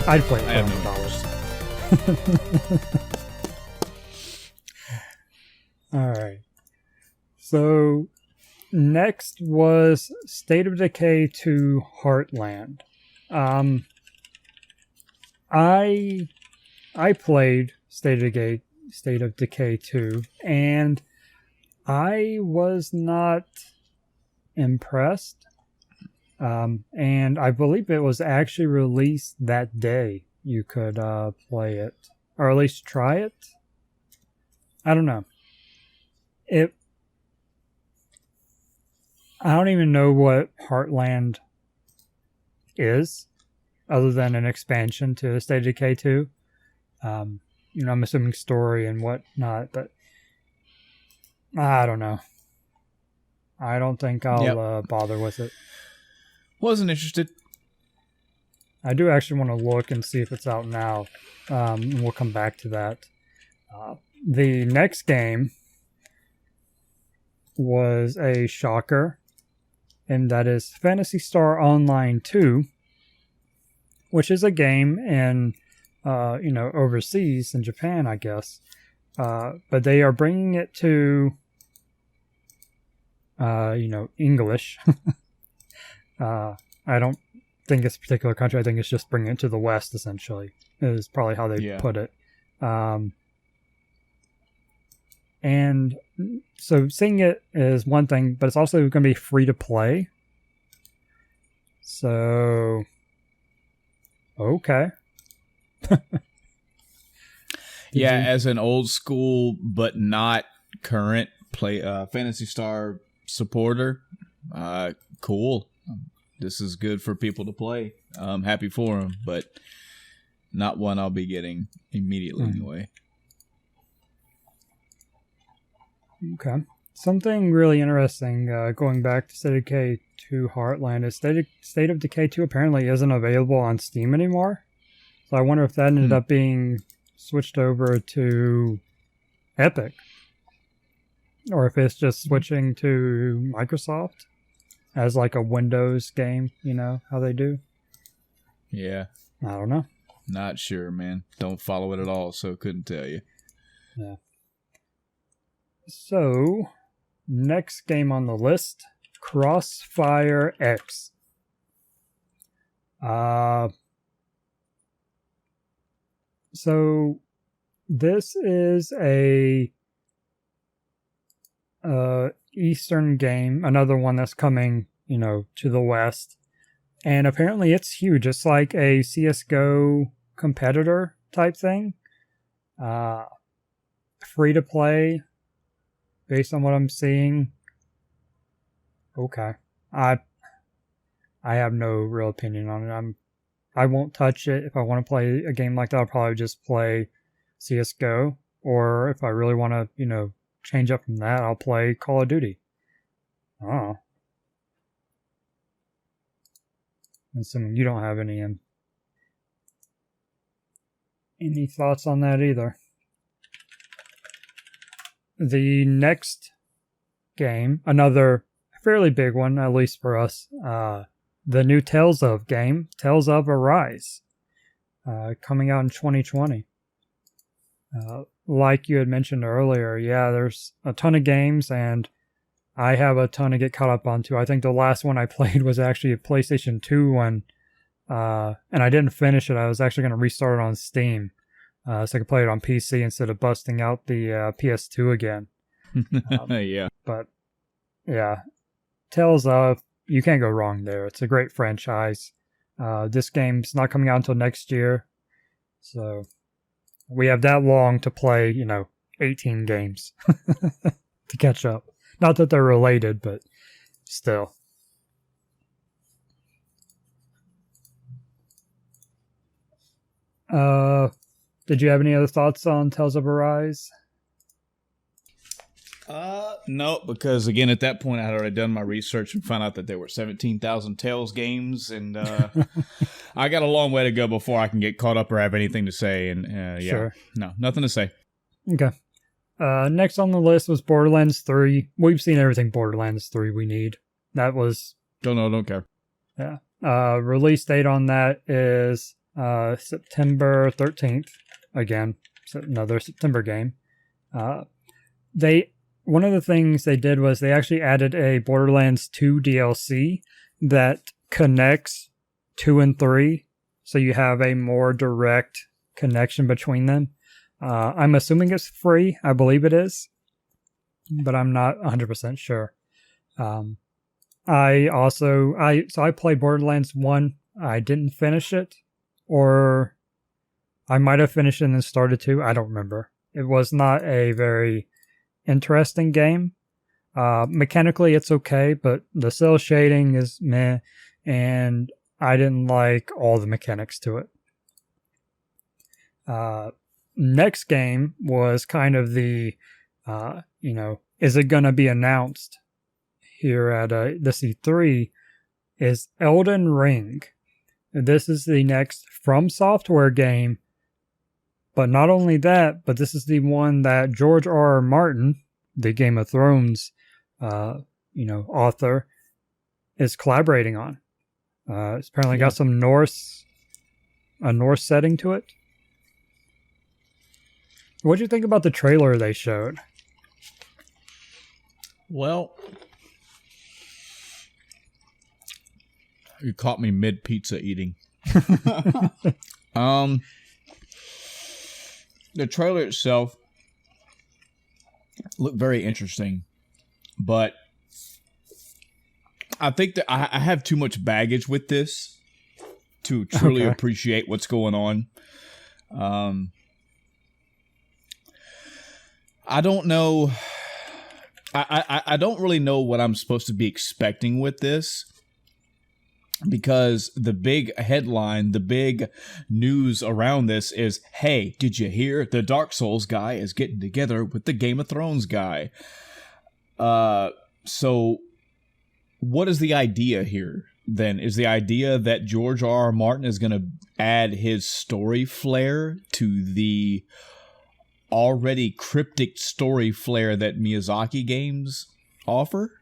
I'd play it I for have no $100. All right. So next was State of Decay 2 Heartland. I played State of Decay 2, and I was not impressed. And I believe it was actually released that day. You could play it, or at least try it. I don't know. I don't even know what Heartland is, other than an expansion to State of Decay 2. I'm assuming story and whatnot, but I don't know. I don't think I'll bother with it. Wasn't interested. I do actually want to look and see if it's out now. And we'll come back to that. The next game was a shocker, and that is Phantasy Star Online 2, which is a game in, overseas in Japan, I guess. But they are bringing it to, English. I don't think it's a particular country. I think it's just bringing it to the West, essentially, is probably how they put it. And so seeing it is one thing, but it's also going to be free to play. So, okay. Yeah, as an old school but not current Phantasy Star supporter, cool. This is good for people to play. I'm happy for them, but not one I'll be getting immediately anyway. Okay. Something really interesting, going back to State of Decay 2 Heartland, is State of Decay 2 apparently isn't available on Steam anymore. So I wonder if that ended up being switched over to Epic. Or if it's just switching to Microsoft as like a Windows game, how they do. Yeah. I don't know. Not sure, man. Don't follow it at all, so couldn't tell you. Yeah. So, next game on the list, Crossfire X. So this is a Eastern game, another one that's coming, to the West. And apparently it's huge. It's like a CSGO competitor type thing. Free to play, based on what I'm seeing. Okay. I have no real opinion on it. I won't touch it. If I want to play a game like that, I'll probably just play CSGO. Or if I really want to, change up from that, I'll play Call of Duty. Oh. I'm assuming you don't have any thoughts on that either. The next game, another fairly big one, at least for us, the new Tales of game, Tales of Arise, coming out in 2020. Like you had mentioned earlier, there's a ton of games, and I have a ton to get caught up onto. I think the last one I played was actually a PlayStation 2 one, and I didn't finish it. I was actually going to restart it on Steam, so I could play it on PC instead of busting out the PS2 again. Yeah. But, yeah, Tales of, you can't go wrong there. It's a great franchise. This game's not coming out until next year, so we have that long to play, 18 games to catch up. Not that they're related, but still. Did you have any other thoughts on Tales of Arise? No, because again, at that point, I had already done my research and found out that there were 17,000 Tales games, and I got a long way to go before I can get caught up or have anything to say. And Sure. No, nothing to say. Okay. Next on the list was Borderlands 3. We've seen everything Borderlands 3 we need. That was... Don't care. Yeah. Release date on that is September 13th. Again, so another September game. One of the things they did was they actually added a Borderlands 2 DLC that connects 2 and 3, so you have a more direct connection between them. I'm assuming it's free. I believe it is, but I'm not 100% sure. I played Borderlands 1. I didn't finish it, or I might have finished it and then started 2. I don't remember. It was not a very interesting game. Mechanically, it's okay, but the cell shading is meh, and I didn't like all the mechanics to it. Next game was kind of the, is it going to be announced here at the C3, is Elden Ring. This is the next From Software game, but not only that, but this is the one that George R. R. Martin, the Game of Thrones, author, is collaborating on. It's apparently got some a Norse setting to it. What do you think about the trailer they showed? Well, you caught me mid pizza eating. The trailer itself looked very interesting, but I think that I have too much baggage with this to truly appreciate what's going on. I don't know. I don't really know what I'm supposed to be expecting with this, because the big headline, the big news around this is, hey, did you hear the Dark Souls guy is getting together with the Game of Thrones guy? So what is the idea here then? Is the idea that George R. R. Martin is going to add his story flair to the already cryptic story flair that Miyazaki games offer?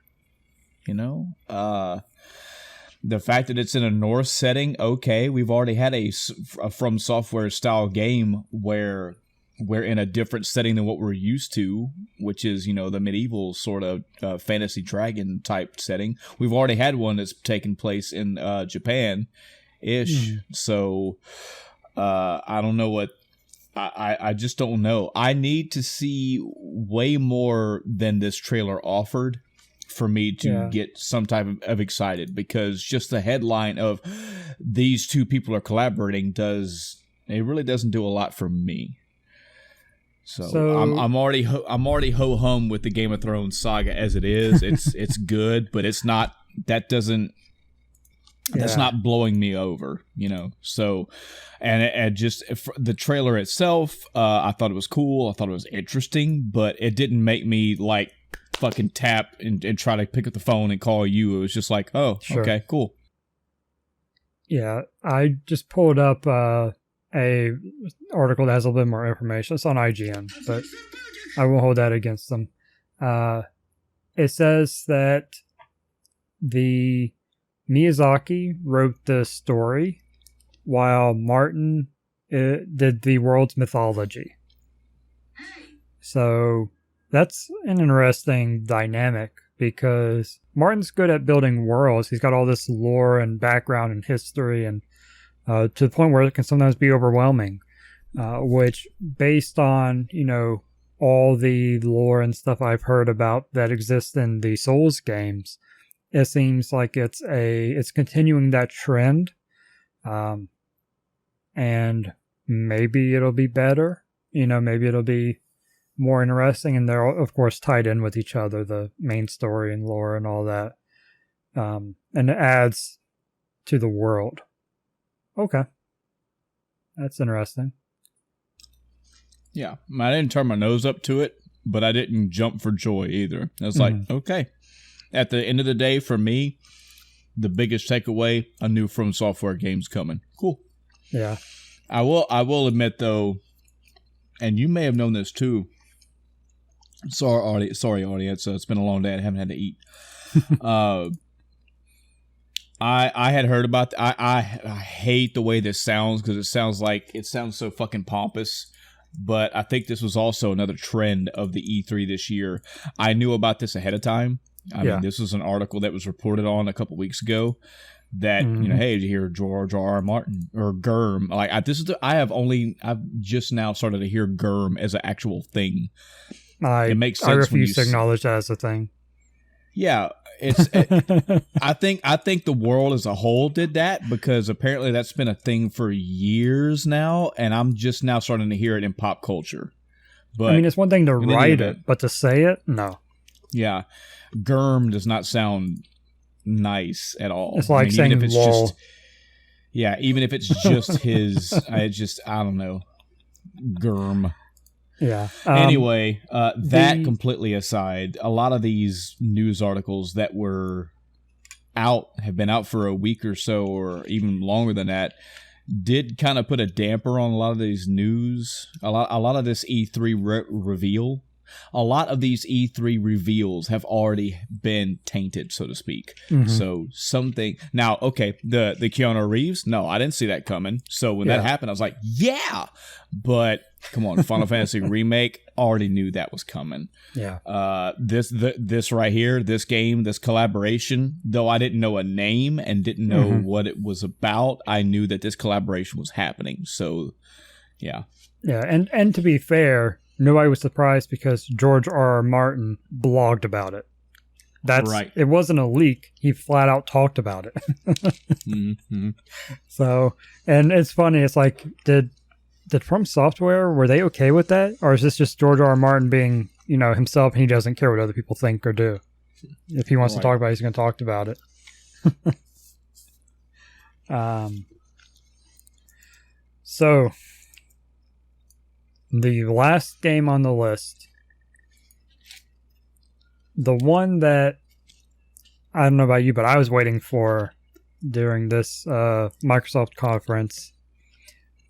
The fact that it's in a Norse setting, okay, we've already had a From Software style game where we're in a different setting than what we're used to, which is, the medieval sort of fantasy dragon type setting. We've already had one that's taken place in Japan-ish. So I don't know what... I just don't know. I need to see way more than this trailer offered for me to get some type of excited, because just the headline of these two people are collaborating really doesn't do a lot for me. So I'm already ho hum with the Game of Thrones saga as it is. It's good, but it's not. That's not blowing me over, So, and just the trailer itself, I thought it was cool. I thought it was interesting, but it didn't make me like fucking tap and try to pick up the phone and call you. It was just like, oh, sure. Okay, cool. Yeah, I just pulled up a article that has a little bit more information. It's on IGN, but I won't hold that against them. It says that the Miyazaki wrote the story while Martin did the world's mythology. So that's an interesting dynamic, because Martin's good at building worlds. He's got all this lore and background and history, and to the point where it can sometimes be overwhelming, which, based on, all the lore and stuff I've heard about that exists in the Souls games, it seems like it's continuing that trend, and maybe it'll be better. Maybe it'll be more interesting, and they're of course tied in with each other, the main story and lore and all that, and it adds to the world. Okay, that's interesting. Yeah, I didn't turn my nose up to it, but I didn't jump for joy either. I was like, okay. At the end of the day, for me, the biggest takeaway: a new From Software game's coming. Cool. Yeah. I will admit though, and you may have known this too. Sorry, audience. It's been a long day. I haven't had to eat. I had heard about I hate the way this sounds because it sounds so fucking pompous. But I think this was also another trend of the E3 this year. I knew about this ahead of time. I mean, this was an article that was reported on a couple weeks ago. That hey, did you hear George R. R. Martin or GERM? Like I've just now started to hear GERM as an actual thing. It makes sense. I refuse to acknowledge that as a thing. Yeah, I think the world as a whole did that because apparently that's been a thing for years now, and I'm just now starting to hear it in pop culture. But I mean, it's one thing to write it, but to say it, no. Yeah, GERM does not sound nice at all. It's like saying even if it's lol. Even if it's just his, I don't know, GERM. Yeah. Anyway, that completely aside, a lot of these news articles that were have been out for a week or so, or even longer than that, did kind of put a damper on a lot of these news. A lot of this E3 reveal. A lot of these E3 reveals have already been tainted, so to speak. Mm-hmm. So now, okay, the Keanu Reeves, no, I didn't see that coming. So when that happened, I was like, yeah, but come on, Final Fantasy Remake, already knew that was coming. Yeah. This right here, this game, this collaboration, though I didn't know a name and didn't know what it was about, I knew that this collaboration was happening. So, yeah. Yeah, and to be fair, nobody was surprised because George R. R. Martin blogged about it. That's right. It wasn't a leak. He flat out talked about it. Mm-hmm. So, and it's funny. It's like, did From Software, were they okay with that? Or is this just George R. R. Martin being, himself and he doesn't care what other people think or do? If he wants to talk about it, he's going to talk about it. So, the last game on the list, the one that I don't know about you, but I was waiting for during this Microsoft conference,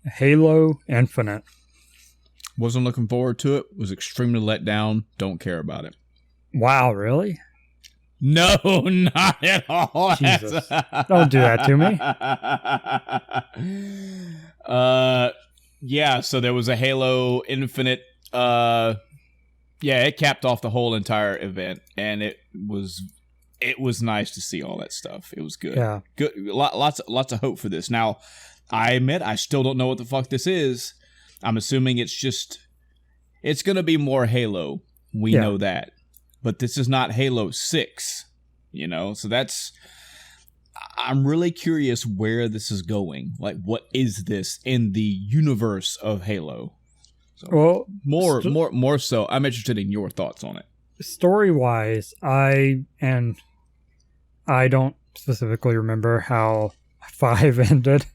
Halo Infinite. Wasn't looking forward to it. Was extremely let down. Don't care about it. Wow, really? No, not at all. Jesus. Don't do that to me. Yeah, so there was a Halo Infinite. It capped off the whole entire event, and it was nice to see all that stuff. It was good. Yeah, good. Lots of hope for this. Now, I admit I still don't know what the fuck this is. I'm assuming it's going to be more Halo. We know that, but this is not Halo 6. So that's. I'm really curious where this is going. Like, what is this in the universe of Halo? So, well, more so, I'm interested in your thoughts on it. Story-wise, I don't specifically remember how 5 ended.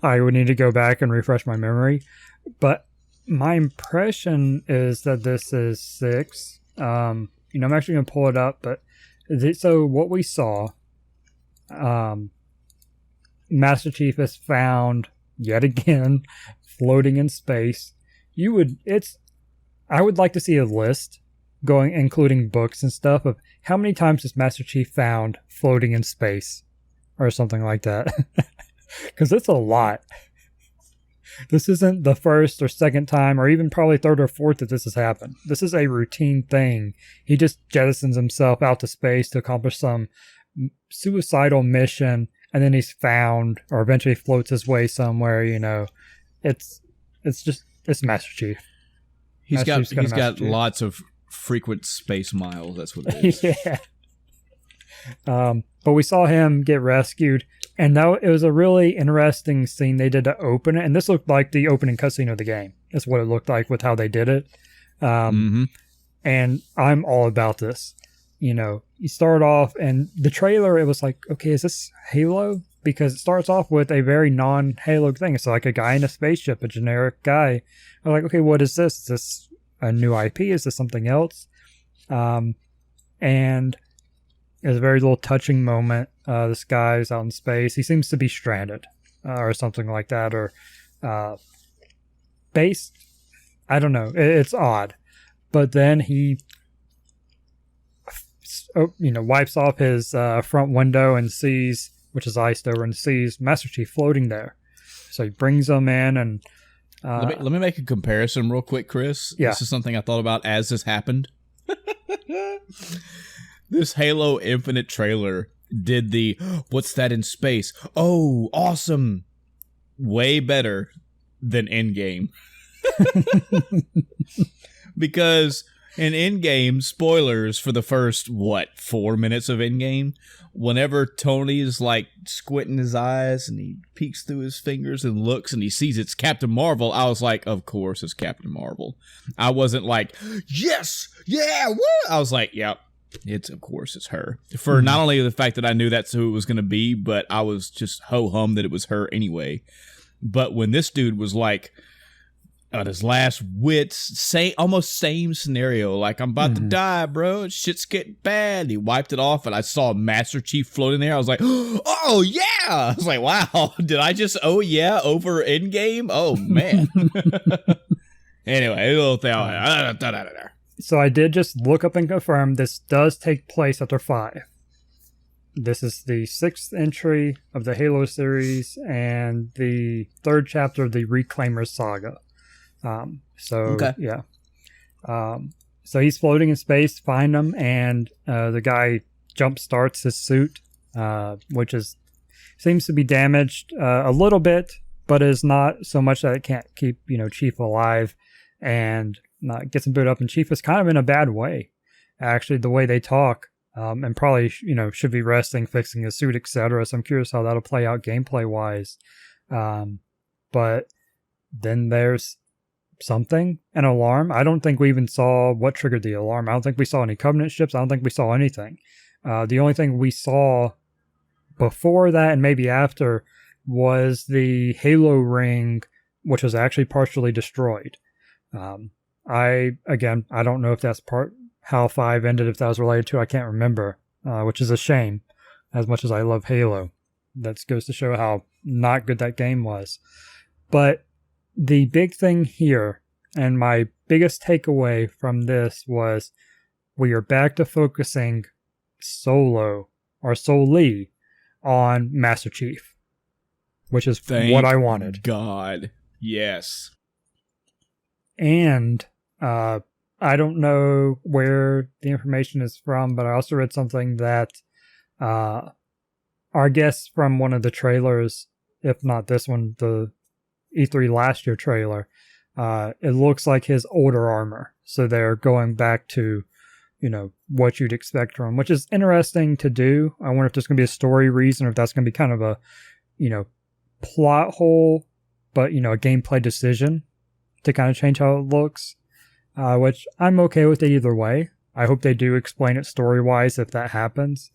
I would need to go back and refresh my memory. But my impression is that this is 6. I'm actually going to pull it up. But so what we saw... Master Chief is found yet again floating in space. I would like to see a list including books and stuff of how many times is Master Chief found floating in space or something like that. Because it's a lot. This isn't the first or second time or even probably third or fourth that this has happened. This is a routine thing. He just jettisons himself out to space to accomplish some suicidal mission, and then he's found or eventually floats his way somewhere. It's Master Chief. He's got lots of frequent space miles. That's what it is. Yeah. But we saw him get rescued, and it was a really interesting scene they did to open it. And this looked like the opening cutscene of the game. That's what it looked like with how they did it. And I'm all about this. You start off, and the trailer, it was like, okay, is this Halo? Because it starts off with a very non-Halo thing. It's like a guy in a spaceship, a generic guy. I'm like, okay, what is this? Is this a new IP? Is this something else? And there's a very little touching moment. This guy's out in space. He seems to be stranded or something like that. Or based, I don't know. It's odd. But then he wipes off his front window and sees which is iced over, and sees Master Chief floating there. So he brings him in, and let me make a comparison real quick, Chris. Yeah. This is something I thought about as this happened. This Halo Infinite trailer did the "what's that in space? Oh, awesome!" way better than Endgame. Because in Endgame, spoilers for the first 4 minutes of Endgame, whenever Tony's like squinting his eyes and he peeks through his fingers and looks and he sees it's Captain Marvel, I was like, of course it's Captain Marvel. I wasn't like, yes, yeah, woo! I was like, yep, of course it's her. For not only the fact that I knew that's who it was going to be, but I was just ho-hum that it was her anyway. But when this dude was like, on his last wits, almost same scenario. Like, I'm about to die, bro. Shit's getting bad. He wiped it off, and I saw Master Chief floating there. I was like, oh, yeah. I was like, wow. Did I just, oh, yeah, over Endgame? Oh, man. Anyway, a little thing. So I did just look up and confirm this does take place after 5. This is the 6th entry of the Halo series and the 3rd chapter of the Reclaimers saga. Yeah. So he's floating in space, find him, and the guy jump starts his suit, which seems to be damaged a little bit, but is not so much that it can't keep Chief alive, and gets him booted up. And Chief is kind of in a bad way, actually, the way they talk, and probably should be resting, fixing his suit, etc. So I'm curious how that'll play out gameplay wise. But then there's something, an alarm. I don't think we even saw what triggered the alarm. I don't think we saw any Covenant ships. I don't think we saw anything. The only thing we saw before that and maybe after was the Halo ring, which was actually partially destroyed. I don't know if that's how 5 ended, if that was related to, I can't remember, which is a shame, as much as I love Halo. That goes to show how not good that game was. But the big thing here, and my biggest takeaway from this, was we are back to focusing solely on Master Chief, which is what I wanted. God, yes. And I don't know where the information is from, but I also read something that our guess from one of the trailers, if not this one, the E3 last year trailer, it looks like his older armor. So they're going back to, what you'd expect from him, which is interesting to do. I wonder if there's going to be a story reason, or if that's going to be kind of a, plot hole, but, a gameplay decision to kind of change how it looks, which I'm okay with it either way. I hope they do explain it story-wise if that happens.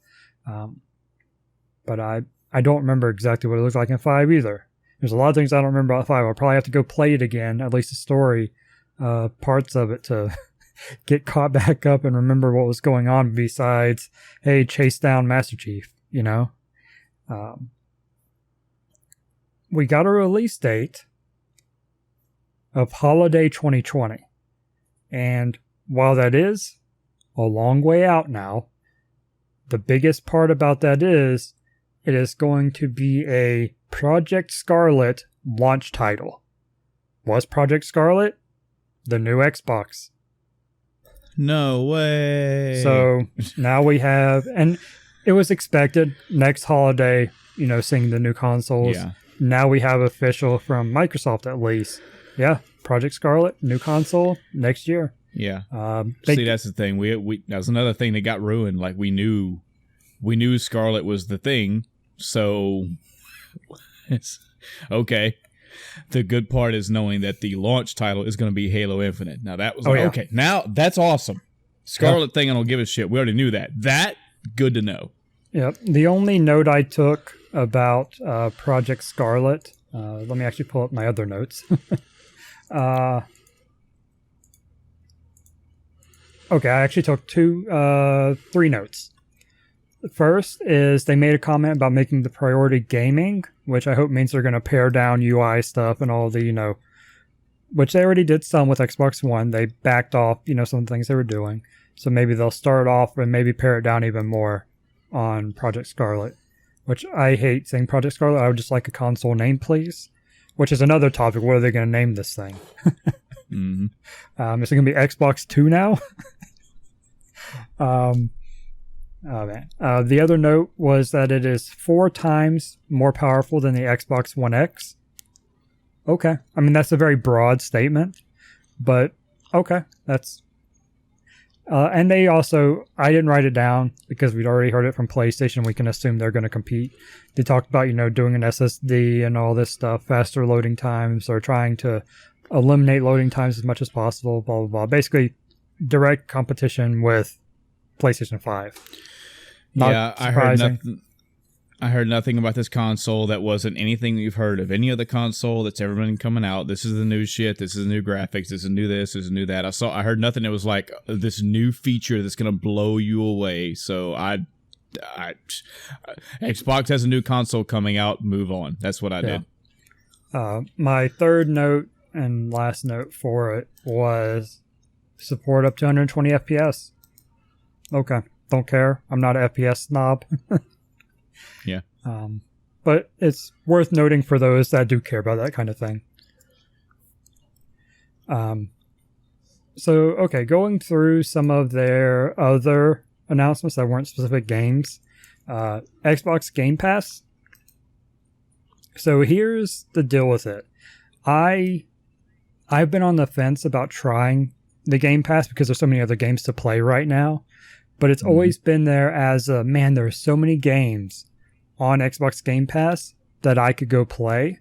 But I don't remember exactly what it looks like in 5 either. There's a lot of things I don't remember about 5. I'll probably have to go play it again, at least the story parts of it, to get caught back up and remember what was going on besides, hey, chase down Master Chief, We got a release date of holiday 2020. And while that is a long way out now, the biggest part about that is it is going to be a Project Scarlet launch title. Was Project Scarlet the new Xbox? No way. So now we have, and it was expected next holiday, seeing the new consoles. Yeah. Now we have official from Microsoft, at least. Yeah, Project Scarlet, new console next year. Yeah. See, that's the thing. We that was another thing that got ruined. Like, we knew Scarlet was the thing. So it's okay. The good part is knowing that the launch title is going to be Halo Infinite. Now that was okay. Now that's awesome. Scarlet thing, I don't give a shit. We already knew that. That good to know. Yep. The only note I took about Project Scarlet, let me actually pull up my other notes. Okay, I actually took 3 notes. The first is they made a comment about making the priority gaming, which I hope means they're going to pare down UI stuff and all the, which they already did some with Xbox One. They backed off, some of the things they were doing. So maybe they'll start off and maybe pare it down even more on Project Scarlet, which I hate saying Project Scarlet. I would just like a console name, please. Which is another topic. What are they going to name this thing? Mm-hmm. Is it going to be Xbox 2 now? Oh man. The other note was that it is 4 times more powerful than the Xbox One X. Okay. I mean, that's a very broad statement, but okay. That's... and they also, I didn't write it down because we'd already heard it from PlayStation. We can assume they're going to compete. They talked about, doing an SSD and all this stuff, faster loading times, or trying to eliminate loading times as much as possible, blah, blah, blah. Basically, direct competition with PlayStation 5. Not surprising. I heard nothing about this console that wasn't anything you've heard of any other console that's ever been coming out. This is the new shit. This is the new graphics. This is new this. This is new that. I heard nothing that was like this new feature that's going to blow you away. So Xbox has a new console coming out. Move on. That's what I did. My third note and last note for it was support up to 120 FPS. Okay. Don't care. I'm not an FPS snob. Yeah. But it's worth noting for those that do care about that kind of thing. Okay, going through some of their other announcements that weren't specific games. Xbox Game Pass. So here's the deal with it. I've been on the fence about trying the Game Pass because there's so many other games to play right now. But it's always been there as a, man, there are so many games on Xbox Game Pass that I could go play,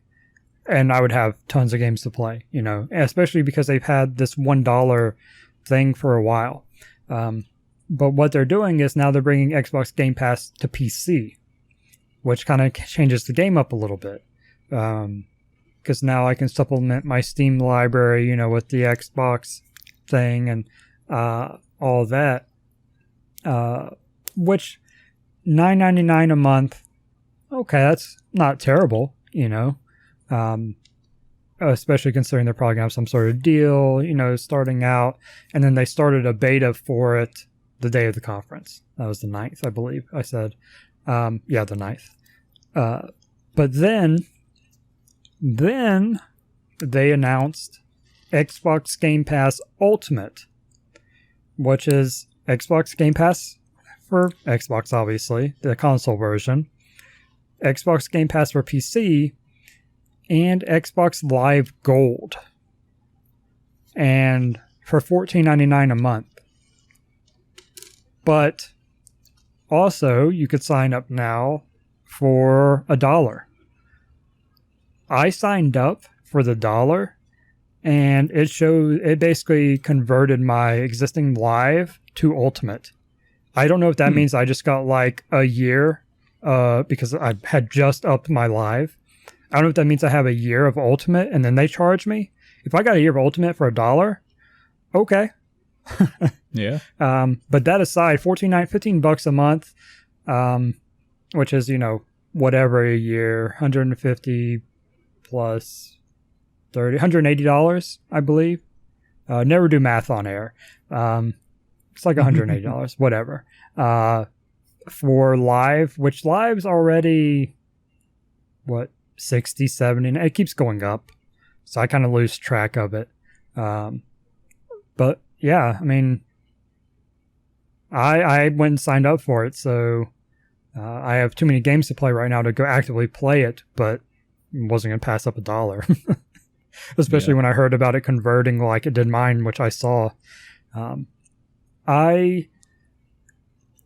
and I would have tons of games to play, especially because they've had this $1 thing for a while. But what they're doing is now they're bringing Xbox Game Pass to PC, which kind of changes the game up a little bit. Because now I can supplement my Steam library, with the Xbox thing and all that. Which $9.99 a month, okay, that's not terrible, especially considering they're probably gonna have some sort of deal, starting out. And then they started a beta for it the day of the conference. That was the 9th, I believe I said. The 9th. But then they announced Xbox Game Pass Ultimate, which is Xbox Game Pass for Xbox, obviously, the console version, Xbox Game Pass for PC, and Xbox Live Gold. And for $14.99 a month. But also, you could sign up now for $1. I signed up for the $1, and it basically converted my existing Live to Ultimate. I don't know if that means I just got like a year, because I had just upped my Live. I don't know if that means I have a year of Ultimate and then they charge me. If I got a year of Ultimate for $1, okay. Yeah. But that aside, $15 a month, which is, whatever a year, 150 plus $180, I believe. Never do math on air. It's like $180, whatever. For Live, which Live's already, 60, 70, and it keeps going up. So I kind of lose track of it. But yeah, I mean, I went and signed up for it, so I have too many games to play right now to go actively play it, but wasn't going to pass up $1. Especially when I heard about it converting like it did mine, which I saw.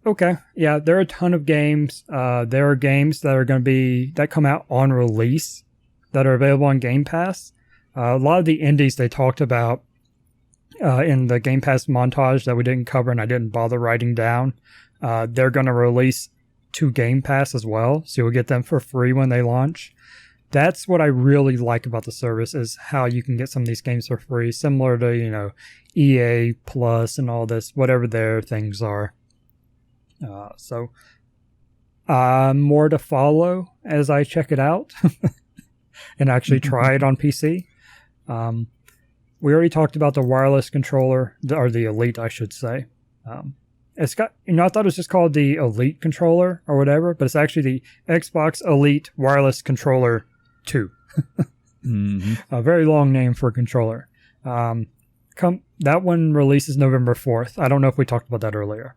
Okay, yeah, there are a ton of games. There are games that are going to that come out on release that are available on Game Pass. A lot of the indies they talked about in the Game Pass montage that we didn't cover and I didn't bother writing down, they're going to release to Game Pass as well, so you'll get them for free when they launch. That's what I really like about the service, is how you can get some of these games for free, similar to, EA Plus and all this, whatever their things are. So more to follow as I check it out and actually try it on PC. We already talked about the wireless controller, or the Elite, I should say. It's got, I thought it was just called the Elite controller or whatever, but it's actually the Xbox Elite Wireless Controller 2. A very long name for a controller. That one releases November 4th. I don't know if we talked about that earlier.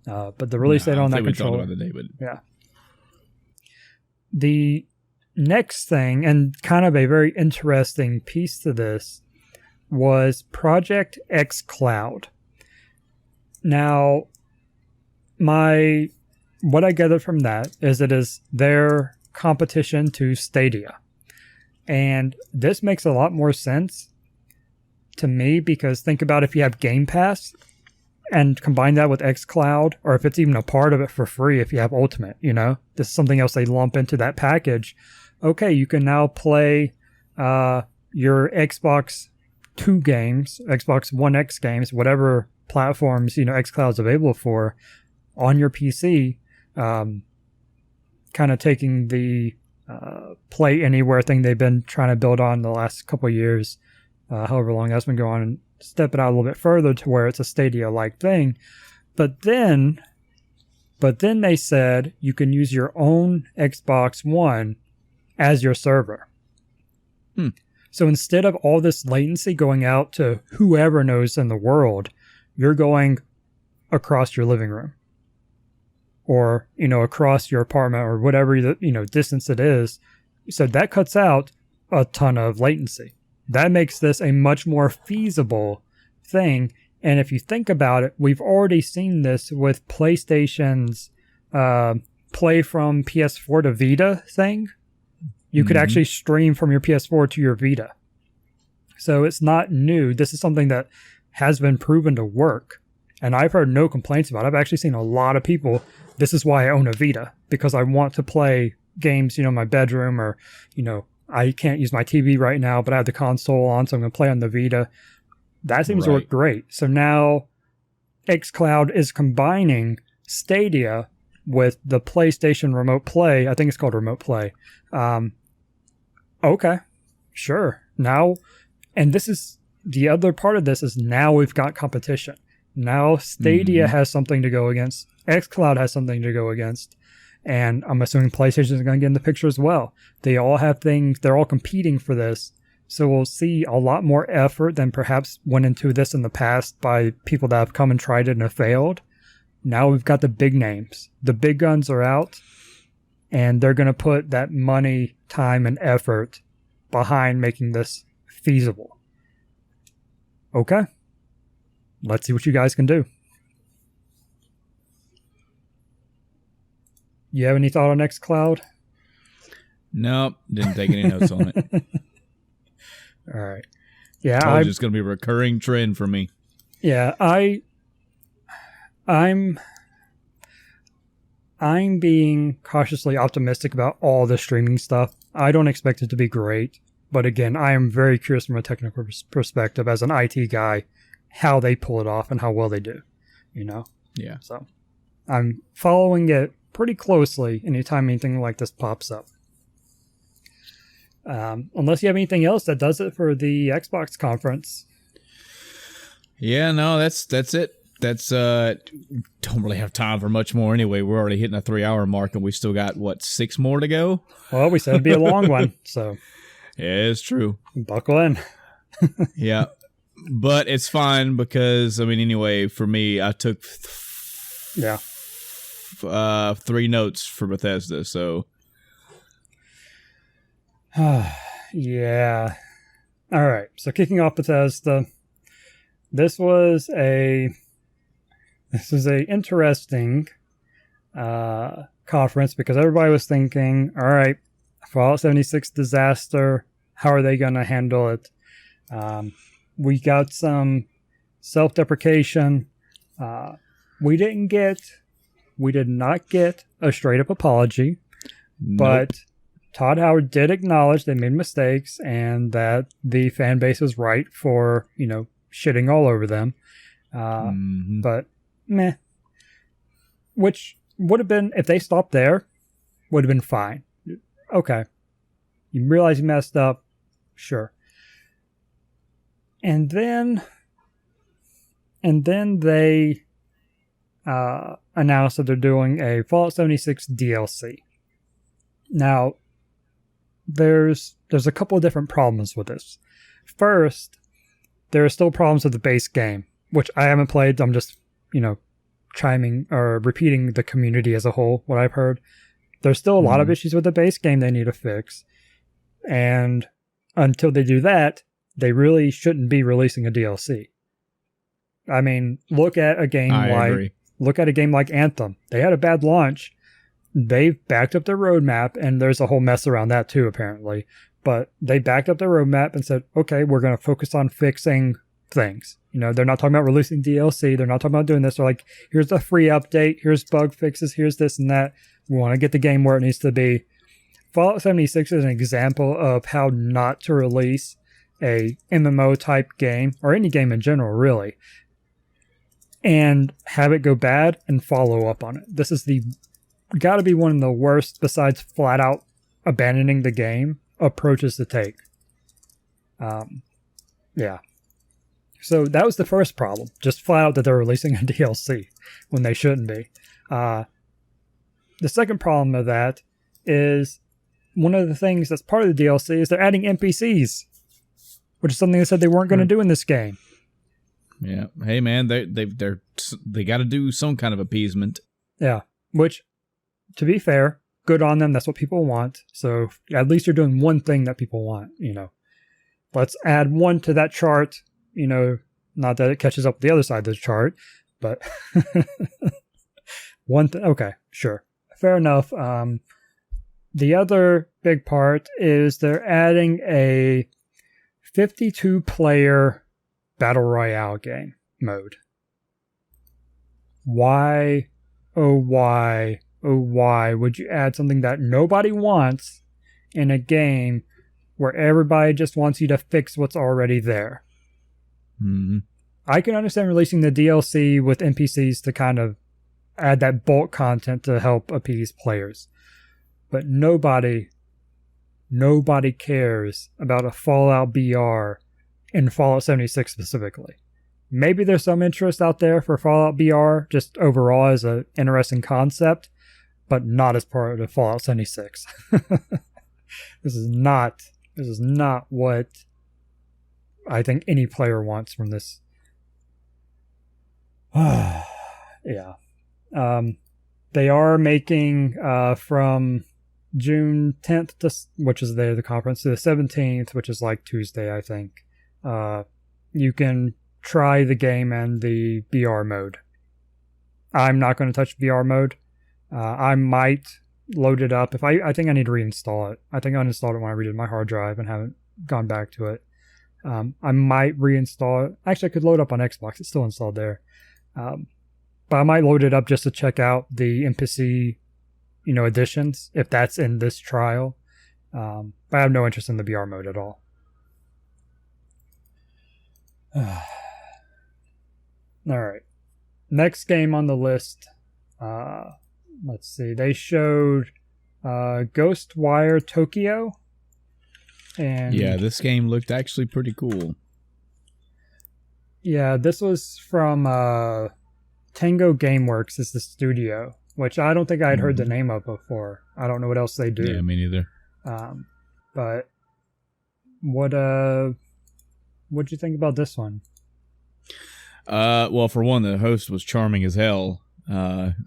But the release date on that controller. We talked about the day, but yeah. The next thing, and kind of a very interesting piece to this, was Project X Cloud. Now, what I gathered from that is it is their competition to Stadia. And this makes a lot more sense to me because think about if you have Game Pass and combine that with xCloud, or if it's even a part of it for free if you have Ultimate, this is something else they lump into that package. Okay, you can now play your Xbox 2 games, Xbox One X games, whatever platforms, xCloud is available for, on your PC, kind of taking the Play Anywhere thing they've been trying to build on the last couple of years, however long that's been going on, and step it out a little bit further to where it's a Stadia-like thing. But then they said you can use your own Xbox One as your server. So instead of all this latency going out to whoever knows in the world, you're going across your living room or, across your apartment or whatever, distance it is. So that cuts out a ton of latency. That makes this a much more feasible thing. And if you think about it, we've already seen this with PlayStation's play from PS4 to Vita thing. You could actually stream from your PS4 to your Vita. So it's not new. This is something that has been proven to work. And I've heard no complaints about it. I've actually seen a lot of people. This is why I own a Vita, because I want to play games, in my bedroom, or, I can't use my TV right now, but I have the console on, so I'm going to play on the Vita. That seems to work great. So now xCloud is combining Stadia with the PlayStation Remote Play. I think it's called Remote Play. Okay, sure. Now, and this is the other part of this is now we've got competition. Now Stadia has something to go against. xCloud has something to go against. And I'm assuming PlayStation is going to get in the picture as well. They all have things, they're all competing for this. So we'll see a lot more effort than perhaps went into this in the past by people that have come and tried it and have failed. Now we've got the big names. The big guns are out, and they're going to put that money, time, and effort behind making this feasible. Okay. Let's see what you guys can do. You have any thought on xCloud? Nope, didn't take any notes on it. All right. Yeah, it's just going to be a recurring trend for me. Yeah, I'm being cautiously optimistic about all the streaming stuff. I don't expect it to be great, but again, I am very curious from a technical perspective as an IT guy how they pull it off and how well they do. Yeah. So I'm following it pretty closely anytime anything like this pops up. Unless you have anything else that does it for the Xbox conference. Yeah, no, that's it. Don't really have time for much more anyway. We're already hitting a 3-hour mark and we still got 6 more to go. Well, we said it'd be a long one, so yeah, it's true. Buckle in. Yeah, but it's fine because anyway, for me, I took 3 notes for Bethesda, so yeah. All right. So kicking off Bethesda, this was a interesting conference because everybody was thinking, all right, Fallout 76 disaster, how are they going to handle it? We got some self-deprecation. We did not get a straight-up apology, but Todd Howard did acknowledge they made mistakes and that the fan base was right for, shitting all over them. But meh. Which would have been, if they stopped there, would have been fine. Okay. You realize you messed up? Sure. And then they announced that they're doing a Fallout 76 DLC. Now, there's a couple of different problems with this. First, there are still problems with the base game, which I haven't played. I'm just, chiming or repeating the community as a whole, what I've heard. There's still a lot of issues with the base game they need to fix. And until they do that, they really shouldn't be releasing a DLC. I mean, look at a game like Anthem. They had a bad launch. They've backed up their roadmap, and there's a whole mess around that too, apparently. But they backed up their roadmap and said, okay, we're going to focus on fixing things. They're not talking about releasing DLC. They're not talking about doing this. They're like, here's a free update. Here's bug fixes. Here's this and that. We want to get the game where it needs to be. Fallout 76 is an example of how not to release a MMO type game, or any game in general, really, and have it go bad and follow up on it. This is got to be one of the worst, besides flat out abandoning the game, approaches to take. Yeah. So that was the first problem. Just flat out that they're releasing a DLC when they shouldn't be. The second problem of that is one of the things that's part of the DLC is they're adding NPCs, which is something they said they weren't going to do in this game. Yeah. Hey, man, they got to do some kind of appeasement. Yeah. Which, to be fair, good on them. That's what people want. So at least you're doing one thing that people want. Let's add one to that chart. Not that it catches up with the other side of the chart, but okay, sure. Fair enough. The other big part is they're adding a 52-player Battle Royale game mode. Why, oh why would you add something that nobody wants in a game where everybody just wants you to fix what's already there? Mm-hmm. I can understand releasing the DLC with NPCs to kind of add that bulk content to help appease players. But nobody cares about a Fallout BR in Fallout 76 specifically. Maybe there's some interest out there for Fallout BR just overall as an interesting concept, but not as part of Fallout 76. This is not what I think any player wants from this. Yeah. They are making from June 10th, which is the conference, to the 17th, which is like Tuesday, I think. You can try the game and the VR mode. I'm not going to touch VR mode. I might load it up. I think I need to reinstall it. I think I uninstalled it when I redid my hard drive and haven't gone back to it. I might reinstall it. Actually, I could load it up on Xbox. It's still installed there. But I might load it up just to check out the NPC, additions, if that's in this trial. But I have no interest in the VR mode at all. All right. Next game on the list. Let's see. They showed Ghostwire Tokyo. And yeah, this game looked actually pretty cool. Yeah, this was from Tango Gameworks is the studio, which I don't think I had heard the name of before. I don't know what else they do. Yeah, me neither. But what'd you think about this one? Well, for one, the host was charming as hell,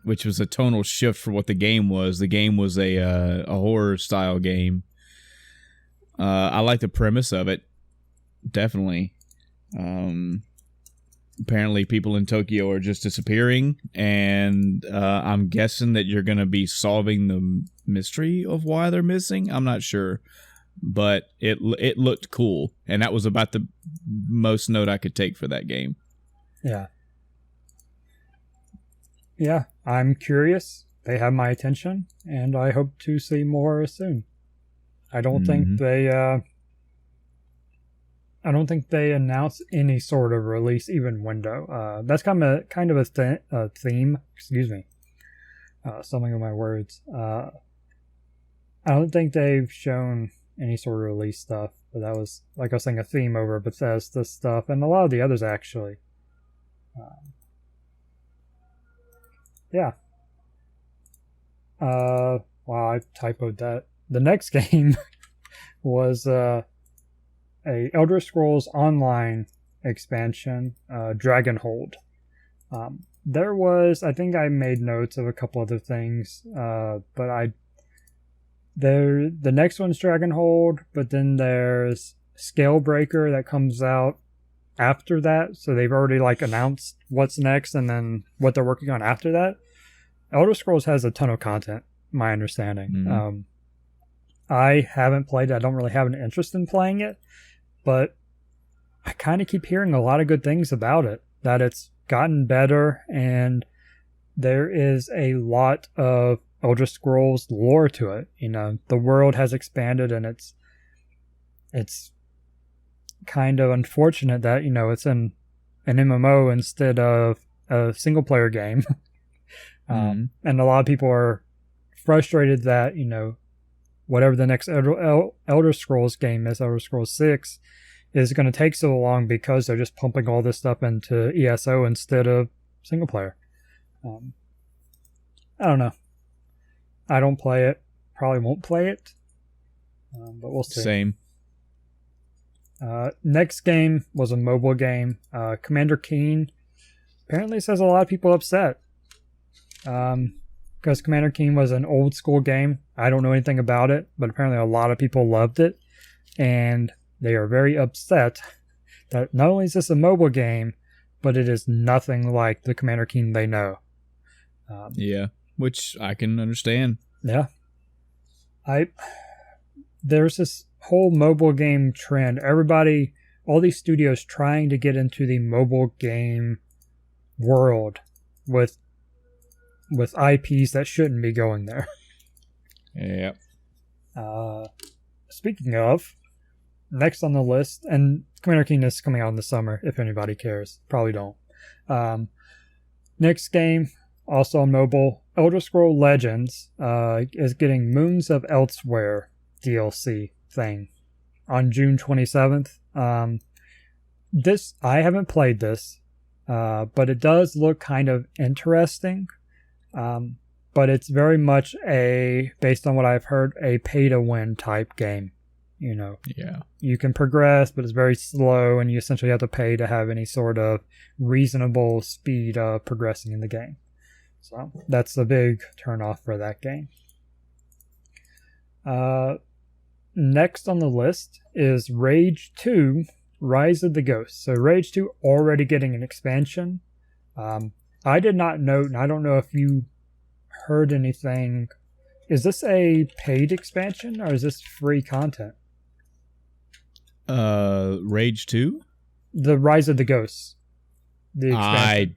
which was a tonal shift for what the game was. The game was a horror style game. I like the premise of it, definitely. Apparently people in Tokyo are just disappearing, and I'm guessing that you're going to be solving the mystery of why they're missing. I'm not sure, but it looked cool, and that was about the most note I could take for that game. Yeah, I'm curious. They have my attention, and I hope to see more soon. I don't think they announced any sort of release even window. That's kind of a theme. Excuse me. Stumbling on my words. I don't think they've shown any sort of release stuff, but that was, like I was saying, a theme over Bethesda stuff and a lot of the others actually. yeah. Wow, I typoed that. The next game was a Elder Scrolls Online expansion, Dragonhold. There was, I think I made notes of a couple other things, but the next one's Dragonhold, but then there's Scalebreaker that comes out after that, so they've already like announced what's next and then what they're working on after that. Elder Scrolls has a ton of content, my understanding. Mm-hmm. I haven't played it. I don't really have an interest in playing it, but I kind of keep hearing a lot of good things about it, that it's gotten better and there is a lot of Elder Scrolls lore to it. You know, the world has expanded, and it's kind of unfortunate that, you know, it's an MMO instead of a single player game. And a lot of people are frustrated that, you know, whatever the next Elder Scrolls game is, Elder Scrolls 6, is going to take so long because they're just pumping all this stuff into ESO instead of single player. I don't know. I don't play it. Probably won't play it. But we'll see. Same. Next game was a mobile game. Commander Keen apparently says a lot of people upset. Because Commander Keen was an old school game. I don't know anything about it, but apparently a lot of people loved it. And they are very upset that not only is this a mobile game, but it is nothing like the Commander Keen they know. Yeah, which I can understand. Yeah. There's this whole mobile game trend. Everybody, all these studios trying to get into the mobile game world with IPs that shouldn't be going there. Yep. Speaking of, next on the list, and Commander Keen is coming out in the summer, if anybody cares. Probably don't. Next game, also on mobile, Elder Scrolls Legends is getting Moons of Elsewhere DLC thing on June 27th. This, I haven't played this, but it does look kind of interesting. But it's very much based on what I've heard, a pay-to-win type game. You know, yeah, you can progress, but it's very slow, and you essentially have to pay to have any sort of reasonable speed of progressing in the game. So that's a big turnoff for that game. Next on the list is Rage 2, Rise of the Ghost. So Rage 2 already getting an expansion. I did not note, and I don't know if you heard anything. Is this a paid expansion or is this free content? Rage 2? The Rise of the Ghosts. The expansion. I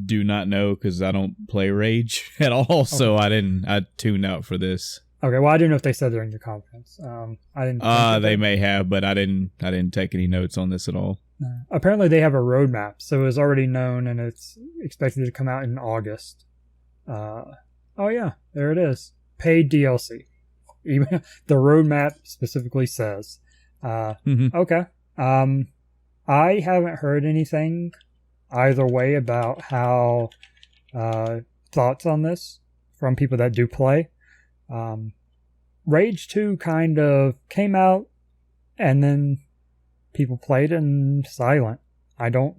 do not know because I don't play Rage at all, so Okay. I tuned out for this. Okay, well, I didn't know if they said during the conference. I didn't. They may have, but I didn't take any notes on this at all. Apparently, they have a roadmap, so it's already known, and it's expected to come out in August. Oh yeah, there it is. Paid DLC. Even the roadmap specifically says. Okay. I haven't heard anything either way about how thoughts on this from people that do play. Rage 2 kind of came out and then people played in silent. I don't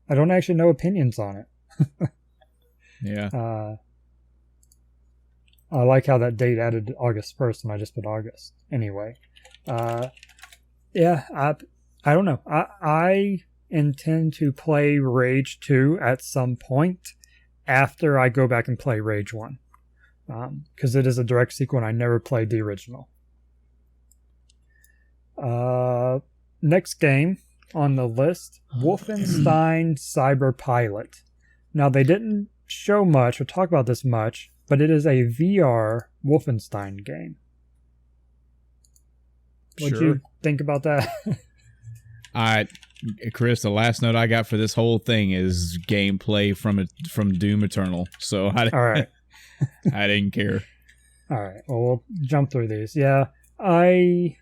actually know opinions on it. Yeah. I like how that date added August 1st and I just put August. Anyway. Yeah, I don't know. I intend to play Rage 2 at some point after I go back and play Rage 1. Because it is a direct sequel and I never played the original. Next game on the list, Wolfenstein Cyber Pilot. Now, they didn't show much or talk about this much, but it is a VR Wolfenstein game. What'd you think about that? Chris, the last note I got for this whole thing is gameplay from Doom Eternal. So all right. I didn't care. All right. Well, we'll jump through these. Yeah, I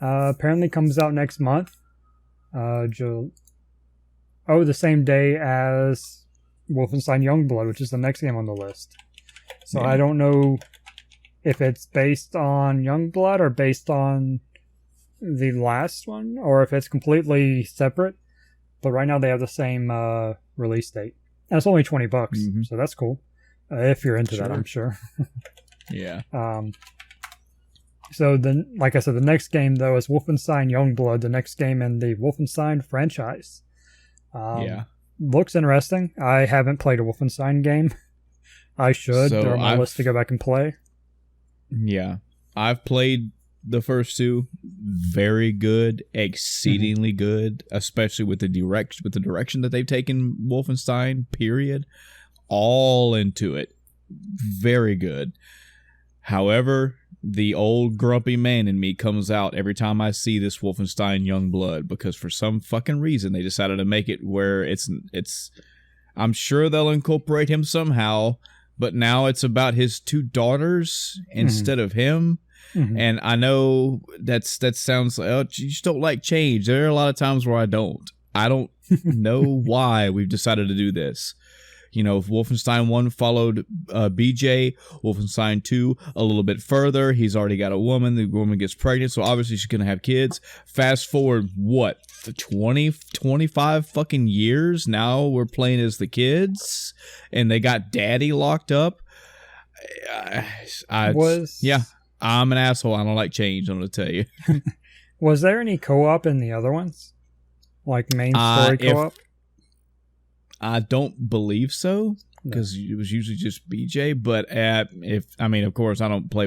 apparently comes out next month. The same day as Wolfenstein Youngblood, which is the next game on the list. So Yeah. I don't know if it's based on Youngblood or based on the last one, or if it's completely separate. But right now they have the same release date. And it's only $20, so that's cool. If you're into that, I'm sure. Yeah. So then, like I said, the next game though is Wolfenstein Youngblood, the next game in the Wolfenstein franchise. Yeah. Looks interesting. I haven't played a Wolfenstein game. I should. So They're on my list to go back and play. Yeah. I've played the first two. Very good, exceedingly good, especially with the direction that they've taken Wolfenstein, period. All into it. Very good. However, the old grumpy man in me comes out every time I see this Wolfenstein Youngblood, because for some fucking reason they decided to make it where it's I'm sure they'll incorporate him somehow, but now it's about his two daughters instead of him. And I know that sounds like, oh, you just don't like change. There are a lot of times where I don't know why we've decided to do this. You know, Wolfenstein 1 followed BJ, Wolfenstein 2 a little bit further. He's already got a woman. The woman gets pregnant, so obviously she's going to have kids. Fast forward, what, 20, 25 fucking years? Now we're playing as the kids, and they got daddy locked up. Yeah, I'm an asshole. I don't like change, I'm going to tell you. Was there any co-op in the other ones? Like main story co-op? I don't believe so, because it was usually just BJ. But of course, I didn't play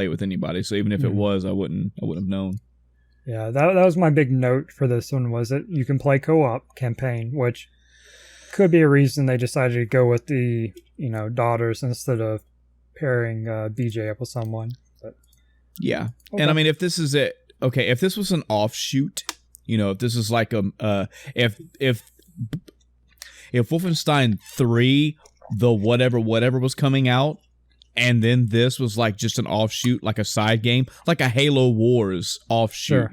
it with anybody. So even if it was, I wouldn't have known. Yeah, that was my big note for this one, was that you can play co-op campaign, which could be a reason they decided to go with the daughters instead of pairing BJ up with someone. But yeah, okay. And I mean, if this is it, okay, if this was an offshoot, if this is like if Wolfenstein 3, the whatever was coming out, and then this was like just an offshoot, like a side game, like a Halo Wars offshoot,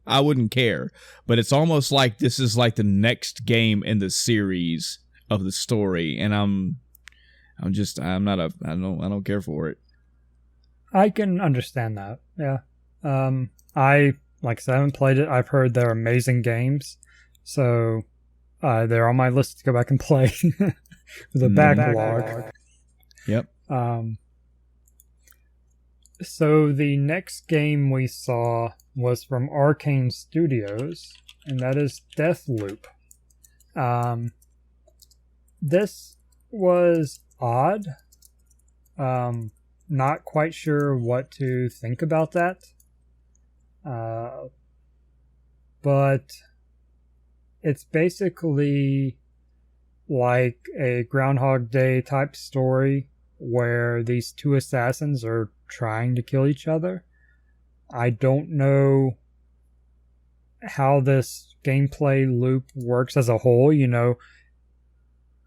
I wouldn't care. But it's almost like this is like the next game in the series of the story, and I don't care for it. I can understand that. Yeah. Like I said, I haven't played it. I've heard they're amazing games, so they're on my list to go back and play with a backlog. Yep. So the next game we saw was from Arcane Studios, and that is Deathloop. This was odd. Not quite sure what to think about that. But it's basically like a Groundhog Day type story where these two assassins are trying to kill each other. I don't know how this gameplay loop works as a whole.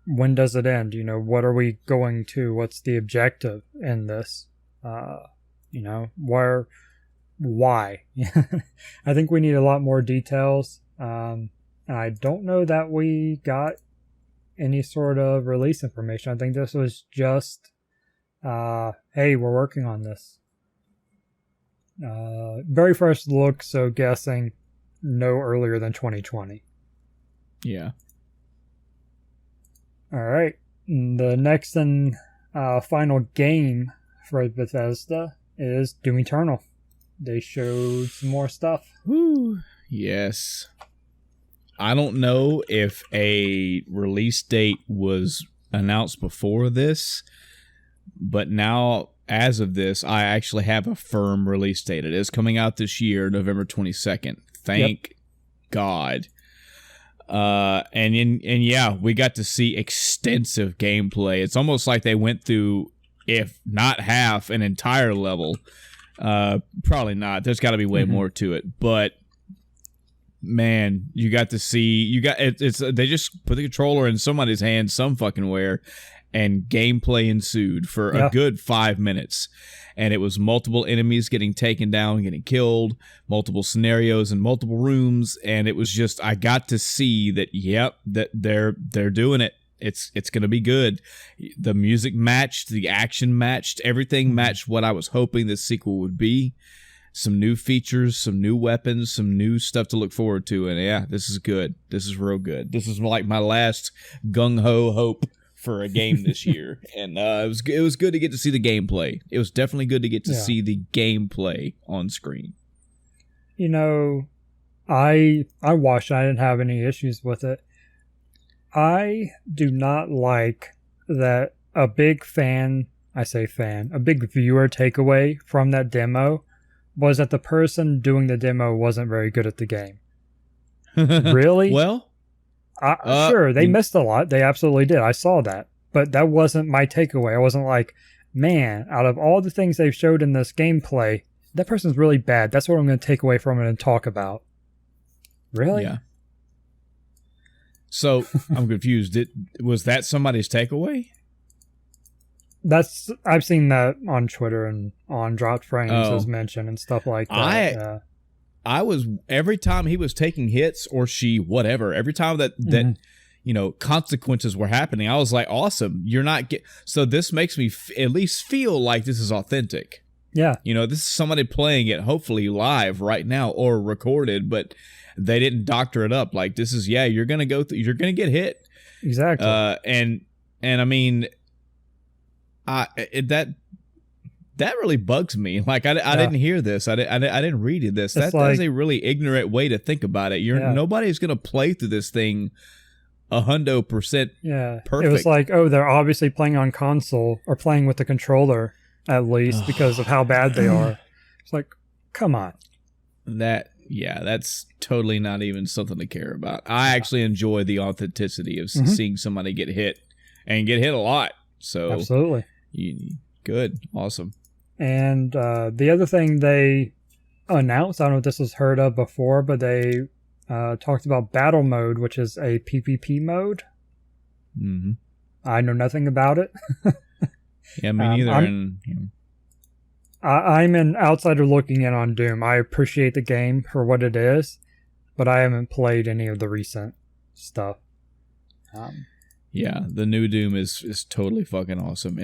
When does it end? What are we going to? What's the objective in this? Why? I think we need a lot more details. And I don't know that we got any sort of release information. I think this was just, hey, we're working on this. Very first look, so guessing no earlier than 2020. Yeah. All right. The next and final game for Bethesda is Doom Eternal. They showed some more stuff. Woo. Yes. I don't know if a release date was announced before this, but now, as of this, I actually have a firm release date. It is coming out this year, November 22nd. Thank God. And yeah, we got to see extensive gameplay. It's almost like they went through, if not half, an entire level. Probably not. There's got to be way more to it, but man, you got to see. They just put the controller in somebody's hand some fucking where, and gameplay ensued for a good 5 minutes. And it was multiple enemies getting taken down, getting killed, multiple scenarios in multiple rooms, and it was just, I got to see that, that they're doing it. it's going to be good. The music matched, the action matched, everything matched what I was hoping this sequel would be. Some new features, some new weapons, some new stuff to look forward to. And yeah, this is good. This is real good. This is like my last gung-ho hope for a game this year. And it was good to get to see the gameplay. It was definitely good to get to see the gameplay on screen. You know, I watched it. I didn't have any issues with it. I do not like that a big fan, I say fan, a big viewer takeaway from that demo was that the person doing the demo wasn't very good at the game. Really? Well, sure, they missed a lot. They absolutely did. I saw that. But that wasn't my takeaway. I wasn't like, man, out of all the things they've showed in this gameplay, that person's really bad. That's what I'm going to take away from it and talk about. Really? Yeah. So, I'm confused. Was that somebody's takeaway? I've seen that on Twitter and on Dropped Frames as mentioned and stuff like that. I was, every time he was taking hits or she, whatever, every time that you know, consequences were happening, I was like, awesome. You're not so this makes me at least feel like this is authentic. Yeah. You know, this is somebody playing it hopefully live right now or recorded, but they didn't doctor it up. Like, this is, you're going to go through, you're going to get hit. Exactly. And I mean, that really bugs me. Like, I didn't hear this. I didn't read this. That is a really ignorant way to think about it. Nobody's going to play through this thing 100% perfect. It was like, oh, they're obviously playing on console or playing with the controller at least because of how bad they are. It's like, come on. That's totally not even something to care about. I actually enjoy the authenticity of seeing somebody get hit and get hit a lot. So absolutely. Good. Awesome. And the other thing they announced, I don't know if this was heard of before, but they talked about battle mode, which is a PvP mode. Mm-hmm. I know nothing about it. Yeah, me neither. I'm an outsider looking in on Doom. I appreciate the game for what it is, but I haven't played any of the recent stuff. Yeah, the new Doom is totally fucking awesome.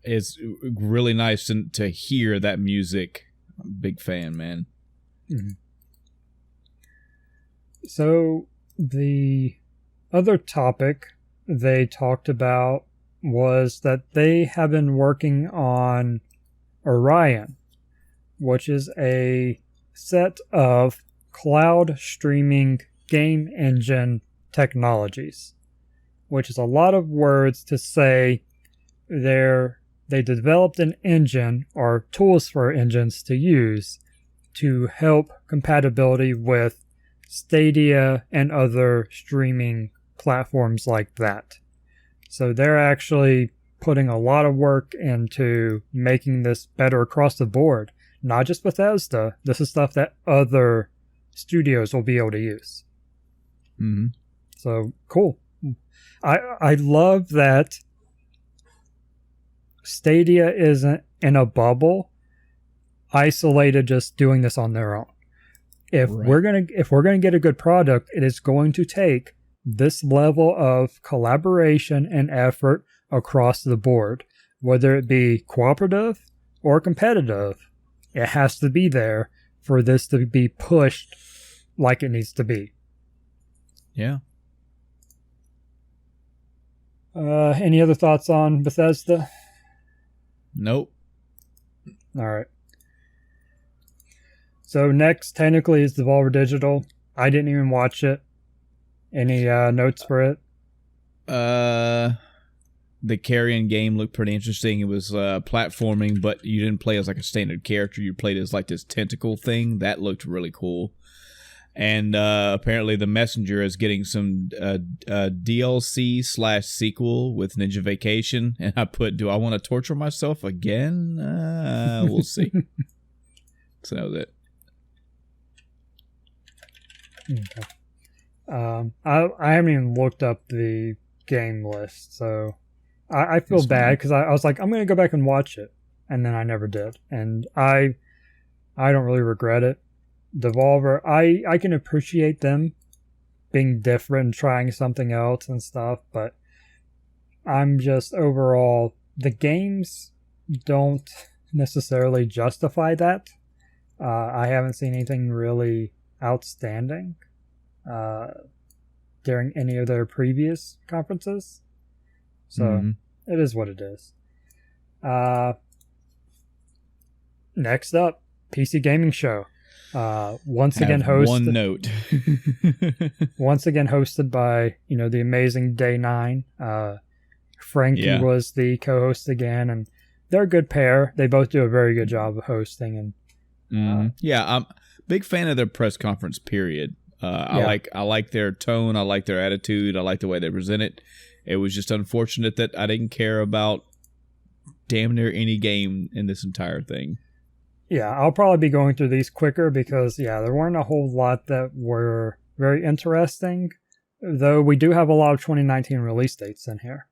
It's really nice to hear that music. I'm a big fan, man. Mm-hmm. So the other topic they talked about was that they have been working on Orion, which is a set of cloud streaming game engine technologies, which is a lot of words to say they developed an engine or tools for engines to use to help compatibility with Stadia and other streaming platforms like that. So they're actually putting a lot of work into making this better across the board. Not just Bethesda. This is stuff that other studios will be able to use. Mm-hmm. So, cool. I love that Stadia isn't in a bubble, isolated, just doing this on their own. If we're gonna get a good product, it is going to take this level of collaboration and effort across the board, whether it be cooperative or competitive. It has to be there for this to be pushed like it needs to be. Yeah. Any other thoughts on Bethesda? Nope. All right. So next, technically, is Devolver Digital. I didn't even watch it. Any notes for it? The carrion game looked pretty interesting. It was platforming, but you didn't play as like a standard character. You played as like this tentacle thing. That looked really cool. And apparently the Messenger is getting some DLC/sequel with Ninja Vacation. And I put, do I want to torture myself again? We'll see. So that was it. Okay. I haven't even looked up the game list, so I feel bad because I was like, I'm going to go back and watch it, and then I never did. And I don't really regret it. Devolver, I can appreciate them being different and trying something else and stuff, but I'm just overall, the games don't necessarily justify that. I haven't seen anything really outstanding during any of their previous conferences. So it is what it is. Next up, PC Gaming Show. Once again hosted. One note. Once again hosted by the amazing Day 9. Frankie was the co-host again, and they're a good pair. They both do a very good job of hosting, and I'm a big fan of their press conference. Period. I like their tone. I like their attitude. I like the way they present it. It was just unfortunate that I didn't care about damn near any game in this entire thing. Yeah, I'll probably be going through these quicker because, there weren't a whole lot that were very interesting, though we do have a lot of 2019 release dates in here.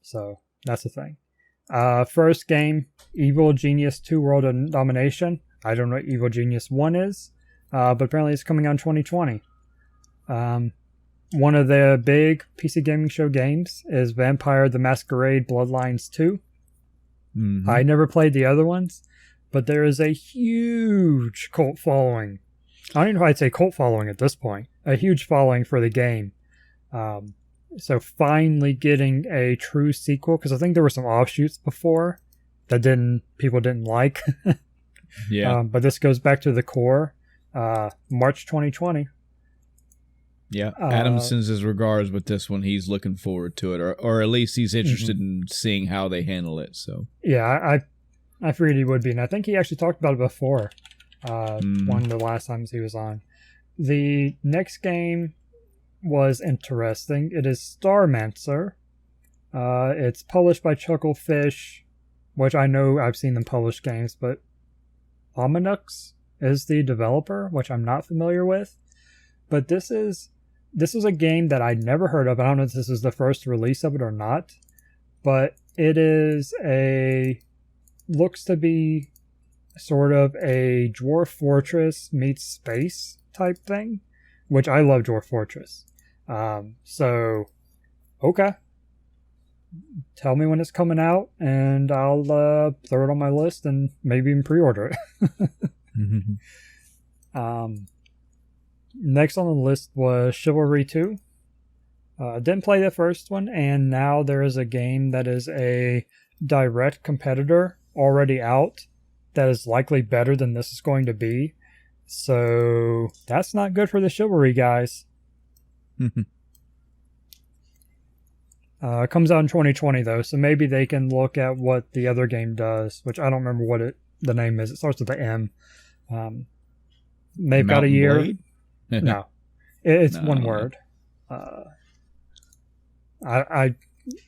So that's the thing. First game, Evil Genius 2 World of Domination. I don't know what Evil Genius 1 is, but apparently it's coming out in 2020. One of the big PC Gaming Show games is Vampire the Masquerade Bloodlines 2. I never played the other ones, but there is a huge cult following. I don't even know if I'd say cult following at this point. A huge following for the game. So finally getting a true sequel, because I think there were some offshoots before that people didn't like. But this goes back to the core. March 2020. Yeah, Adam sends his regards with this one. He's looking forward to it, or at least he's interested in seeing how they handle it. So I figured he would be, and I think he actually talked about it before. One of the last times he was on. The next game was interesting. It is Starmancer. It's published by Chucklefish, which I know I've seen them publish games, but Ominux is the developer, which I'm not familiar with. But this is a game that I'd never heard of. I don't know if this is the first release of it or not, but it is looks to be sort of a Dwarf Fortress meets space type thing, which I love Dwarf Fortress. So, okay. Tell me when it's coming out, and I'll throw it on my list and maybe even pre-order it. Next on the list was Chivalry 2. Didn't play the first one, and now there is a game that is a direct competitor already out that is likely better than this is going to be. So that's not good for the Chivalry guys. It comes out in 2020 though, so maybe they can look at what the other game does, which I don't remember what the name is. It starts with the M. They've got a year. Blade? No, it's one word. I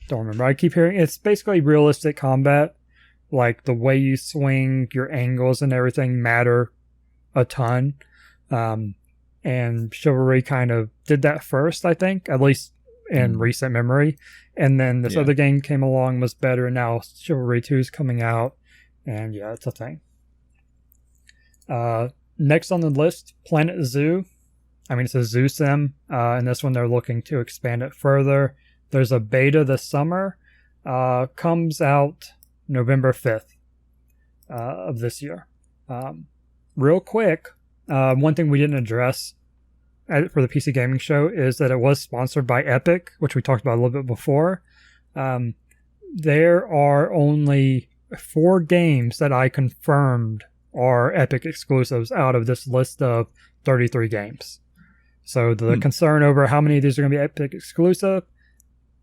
don't remember. I keep hearing it's basically realistic combat. Like the way you swing, your angles and everything matter a ton. And Chivalry kind of did that first, I think, at least in recent memory. And then this other game came along, was better, and now Chivalry 2 is coming out. And it's a thing. Next on the list, Planet Zoo. I mean, it's a zoo sim. And this one, they're looking to expand it further. There's a beta this summer. Comes out November 5th of this year. Real quick, one thing we didn't address for the PC Gaming Show is that it was sponsored by Epic, which we talked about a little bit before. There are only 4 games that I confirmed are Epic exclusives out of this list of 33 games. So the concern over how many of these are going to be Epic exclusive,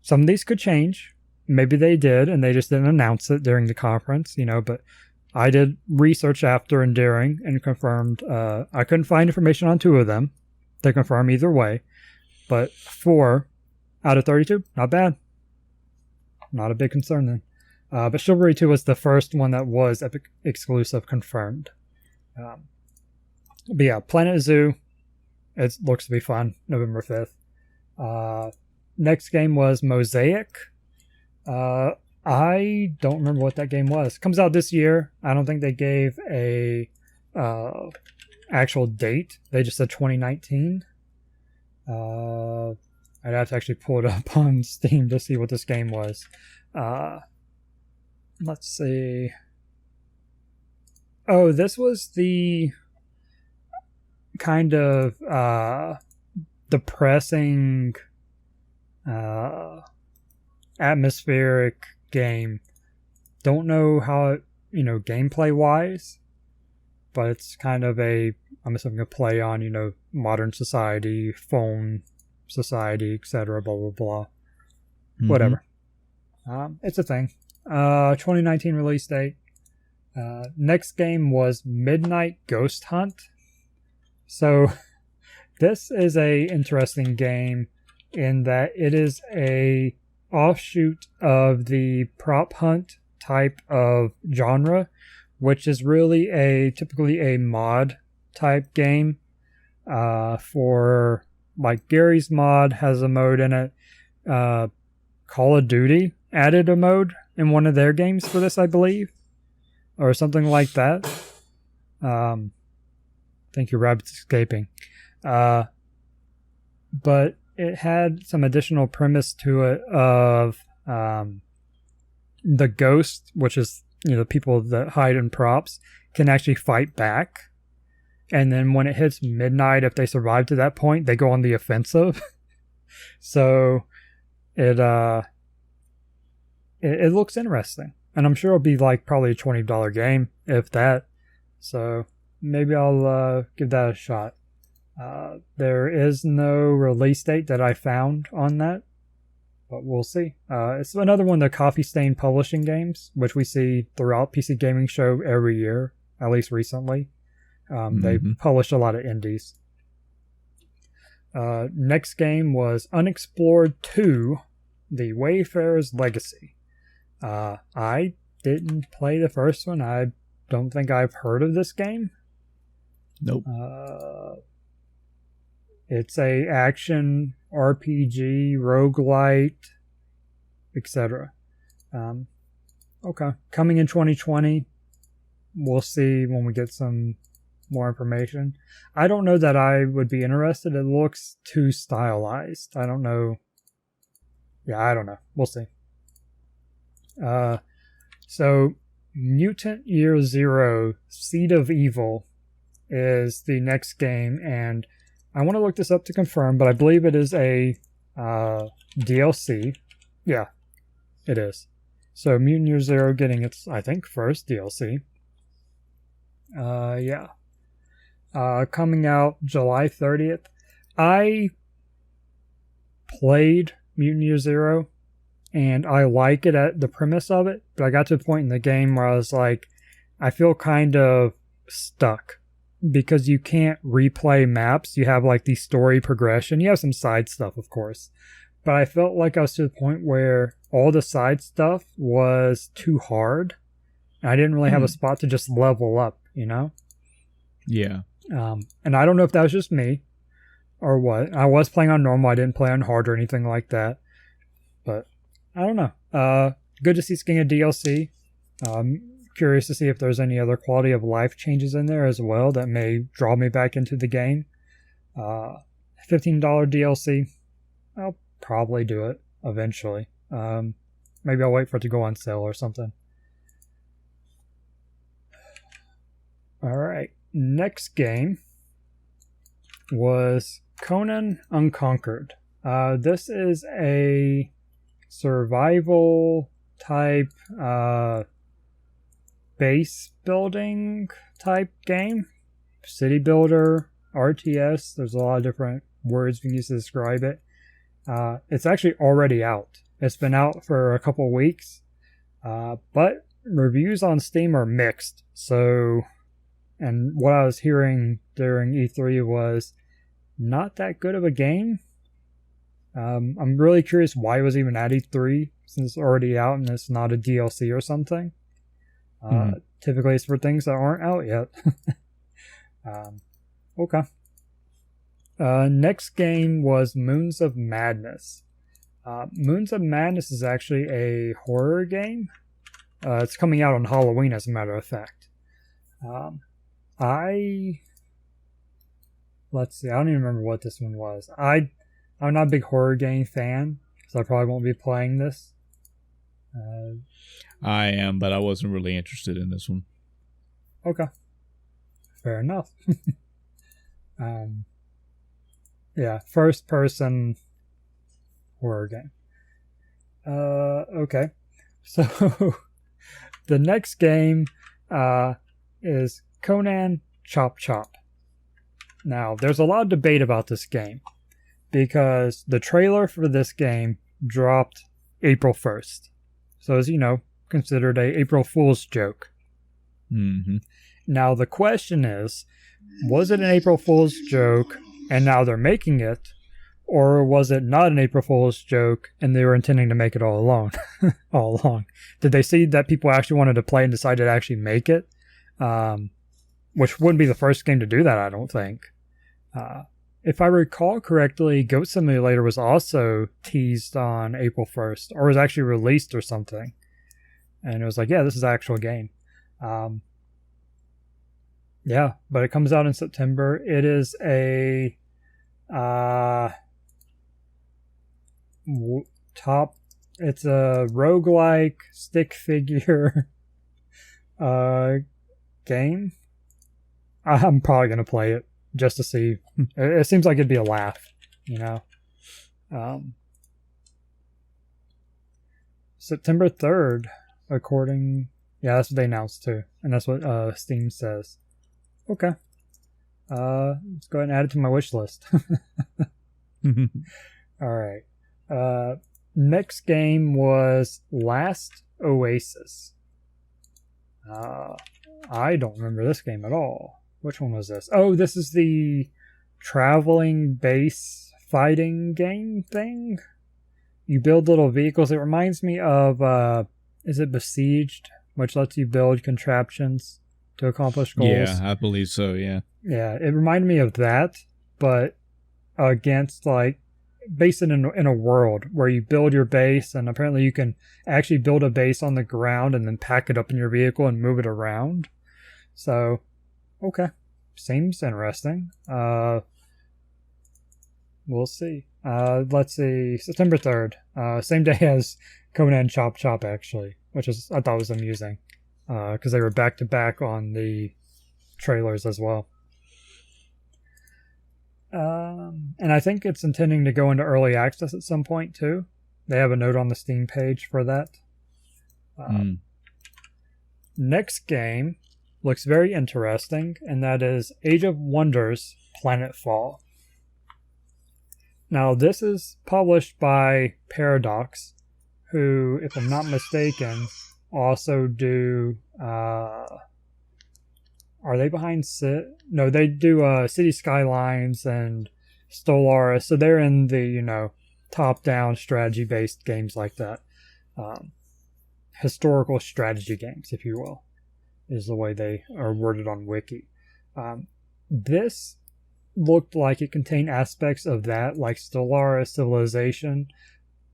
some of these could change. Maybe they did, and they just didn't announce it during the conference, but I did research after and during and confirmed. I couldn't find information on 2 of them. They confirm either way. But 4 out of 32, not bad. Not a big concern then. But Chivalry 2 was the first one that was Epic exclusive confirmed. But yeah, Planet Zoo. It looks to be fun. November 5th. Next game was Mosaic. I don't remember what that game was. Comes out this year. I don't think they gave a actual date. They just said 2019. I'd have to actually pull it up on Steam to see what this game was. Let's see. Oh, this was the kind of depressing, atmospheric game. Don't know how it, gameplay wise, but it's kind of I'm assuming a play on, modern society, phone society, etc. Blah blah blah. Mm-hmm. Whatever. It's a thing. 2019 release date. Next game was Midnight Ghost Hunt. So this is a interesting game in that it is a offshoot of the prop hunt type of genre, which is really typically a mod type game. For like Gary's Mod has a mode in it. Call of Duty added a mode in one of their games for this, I believe, or something like that. I think your rabbit's escaping. But it had some additional premise to it of the ghost, which is the people that hide in props, can actually fight back. And then when it hits midnight, if they survive to that point, they go on the offensive. So it looks interesting. And I'm sure it'll be like probably a $20 game, if that. So maybe I'll give that a shot. There is no release date that I found on that, but we'll see. It's another one of the Coffee Stain Publishing games, which we see throughout PC Gaming Show every year, at least recently. They published a lot of indies. Next game was Unexplored 2, The Wayfarer's Legacy. I didn't play the first one. I don't think I've heard of this game. Nope. It's a action RPG, roguelite, etc. Okay. Coming in 2020. We'll see when we get some more information. I don't know that I would be interested. It looks too stylized. I don't know. Yeah, I don't know. We'll see. So Mutant Year Zero Seed of Evil is the next game, and I want to look this up to confirm, but I believe it is a DLC. Yeah, it is. So Mutant Year Zero getting its, I think, first DLC. Yeah. Coming out July 30th. I played Mutant Year Zero, and I like it at the premise of it, but I got to a point in the game where I was like, I feel kind of stuck because you can't replay maps. You have like the story progression. You have some side stuff, of course, but I felt like I was to the point where all the side stuff was too hard. And I didn't really have a spot to just level up, Yeah. And I don't know if that was just me or what. I was playing on normal. I didn't play on hard or anything like that. But I don't know. Good to see it's getting a DLC. Curious to see if there's any other quality of life changes in there as well that may draw me back into the game. $15 DLC. I'll probably do it eventually. Maybe I'll wait for it to go on sale or something. Alright. Next game was Conan Unconquered. This is a survival type base building type game. City builder, RTS. There's a lot of different words we can use to describe it. It's actually already out. It's been out for a couple weeks. But reviews on Steam are mixed. So, and what I was hearing during E3 was not that good of a game. I'm really curious why it was even at E3 since it's already out and it's not a DLC or something. Typically it's for things that aren't out yet. Okay. Next game was Moons of Madness. Moons of Madness is actually a horror game. It's coming out on Halloween, as a matter of fact. I let's see. I don't even remember what this one was. I'm not a big horror game fan, so I probably won't be playing this. I am, but I wasn't really interested in this one. Okay. Fair enough. Yeah, first person horror game. Okay. So the next game is Conan Chop Chop. Now, there's a lot of debate about this game because the trailer for this game dropped April 1st. So, as you know, considered a April Fool's joke. Mm-hmm. Now, the question is, was it an April Fool's joke and now they're making it? Or was it not an April Fool's joke and they were intending to make it all along? All along. Did they see that people actually wanted to play and decided to actually make it? Which wouldn't be the first game to do that, I don't think. If I recall correctly, Goat Simulator was also teased on April 1st, or was actually released or something. And it was like, yeah, this is an actual game. Yeah, but it comes out in September. It is a it's a roguelike stick figure game. I'm probably going to play it just to see. It seems like it'd be a laugh, you know. September 3rd, according... Yeah, that's what they announced too. And that's what Steam says. Okay. Let's go ahead and add it to my wish list. Alright. Next game was Last Oasis. I don't remember this game at all. Which one was this? Oh, this is the traveling base fighting game thing. You build little vehicles. It reminds me of, is it Besieged? Which lets you build contraptions to accomplish goals. Yeah, I believe so, yeah. Yeah, it reminded me of that, but against, like, based in a world where you build your base, and apparently you can actually build a base on the ground and then pack it up in your vehicle and move it around. So, okay. Seems interesting. We'll see. Let's see. September 3rd. Same day as Conan Chop Chop, actually, which is, I thought was amusing. Because they were back to back on the trailers as well. And I think it's intending to go into early access at some point too. They have a note on the Steam page for that. Next game looks very interesting, and that is Age of Wonders Planetfall. Now, this is published by Paradox, who, if I'm not mistaken, also do... are they behind No, they do City Skylines and Stellaris, so they're in the, you know, top-down strategy-based games like that. Historical strategy games, if you will, is the way they are worded on Wiki. This looked like it contained aspects of that, like Stellaris Civilization,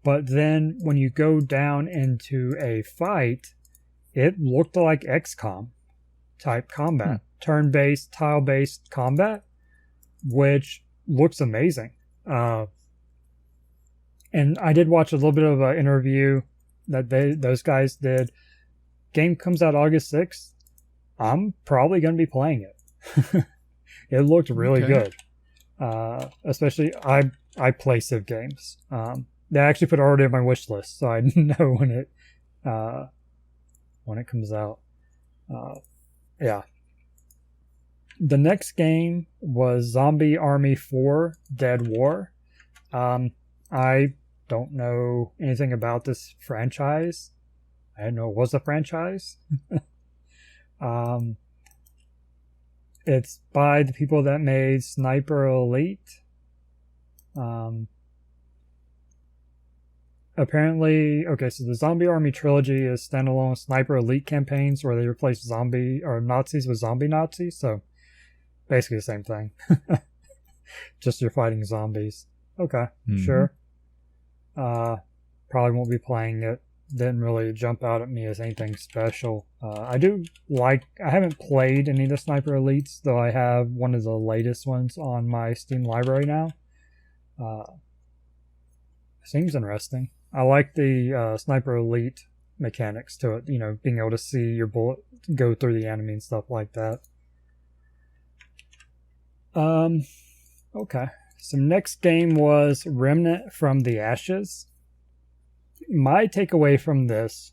but then when you go down into a fight, it looked like XCOM type combat. Turn-based, tile-based combat, which looks amazing. And I did watch a little bit of an interview that those guys did. Game comes out August 6th. I'm probably going to be playing it. It looked really good. Especially, I play Civ games. They actually put it already on my wish list, so I know when it comes out. Yeah. The next game was Zombie Army 4 Dead War. I don't know anything about this franchise. I didn't know it was a franchise. It's by the people that made Sniper Elite. Apparently, okay, so the Zombie Army trilogy is standalone Sniper Elite campaigns where they replace zombie or Nazis with zombie Nazis. So basically the same thing. Just you're fighting zombies. Okay, sure. Probably won't be playing it. didn't really jump out at me as anything special. I haven't played any of the Sniper Elites, though I have one of the latest ones on my Steam library now. Seems interesting. I like the Sniper Elite mechanics to it, being able to see your bullet go through the enemy and stuff like that. Okay. So next game was Remnant from the Ashes. My takeaway from this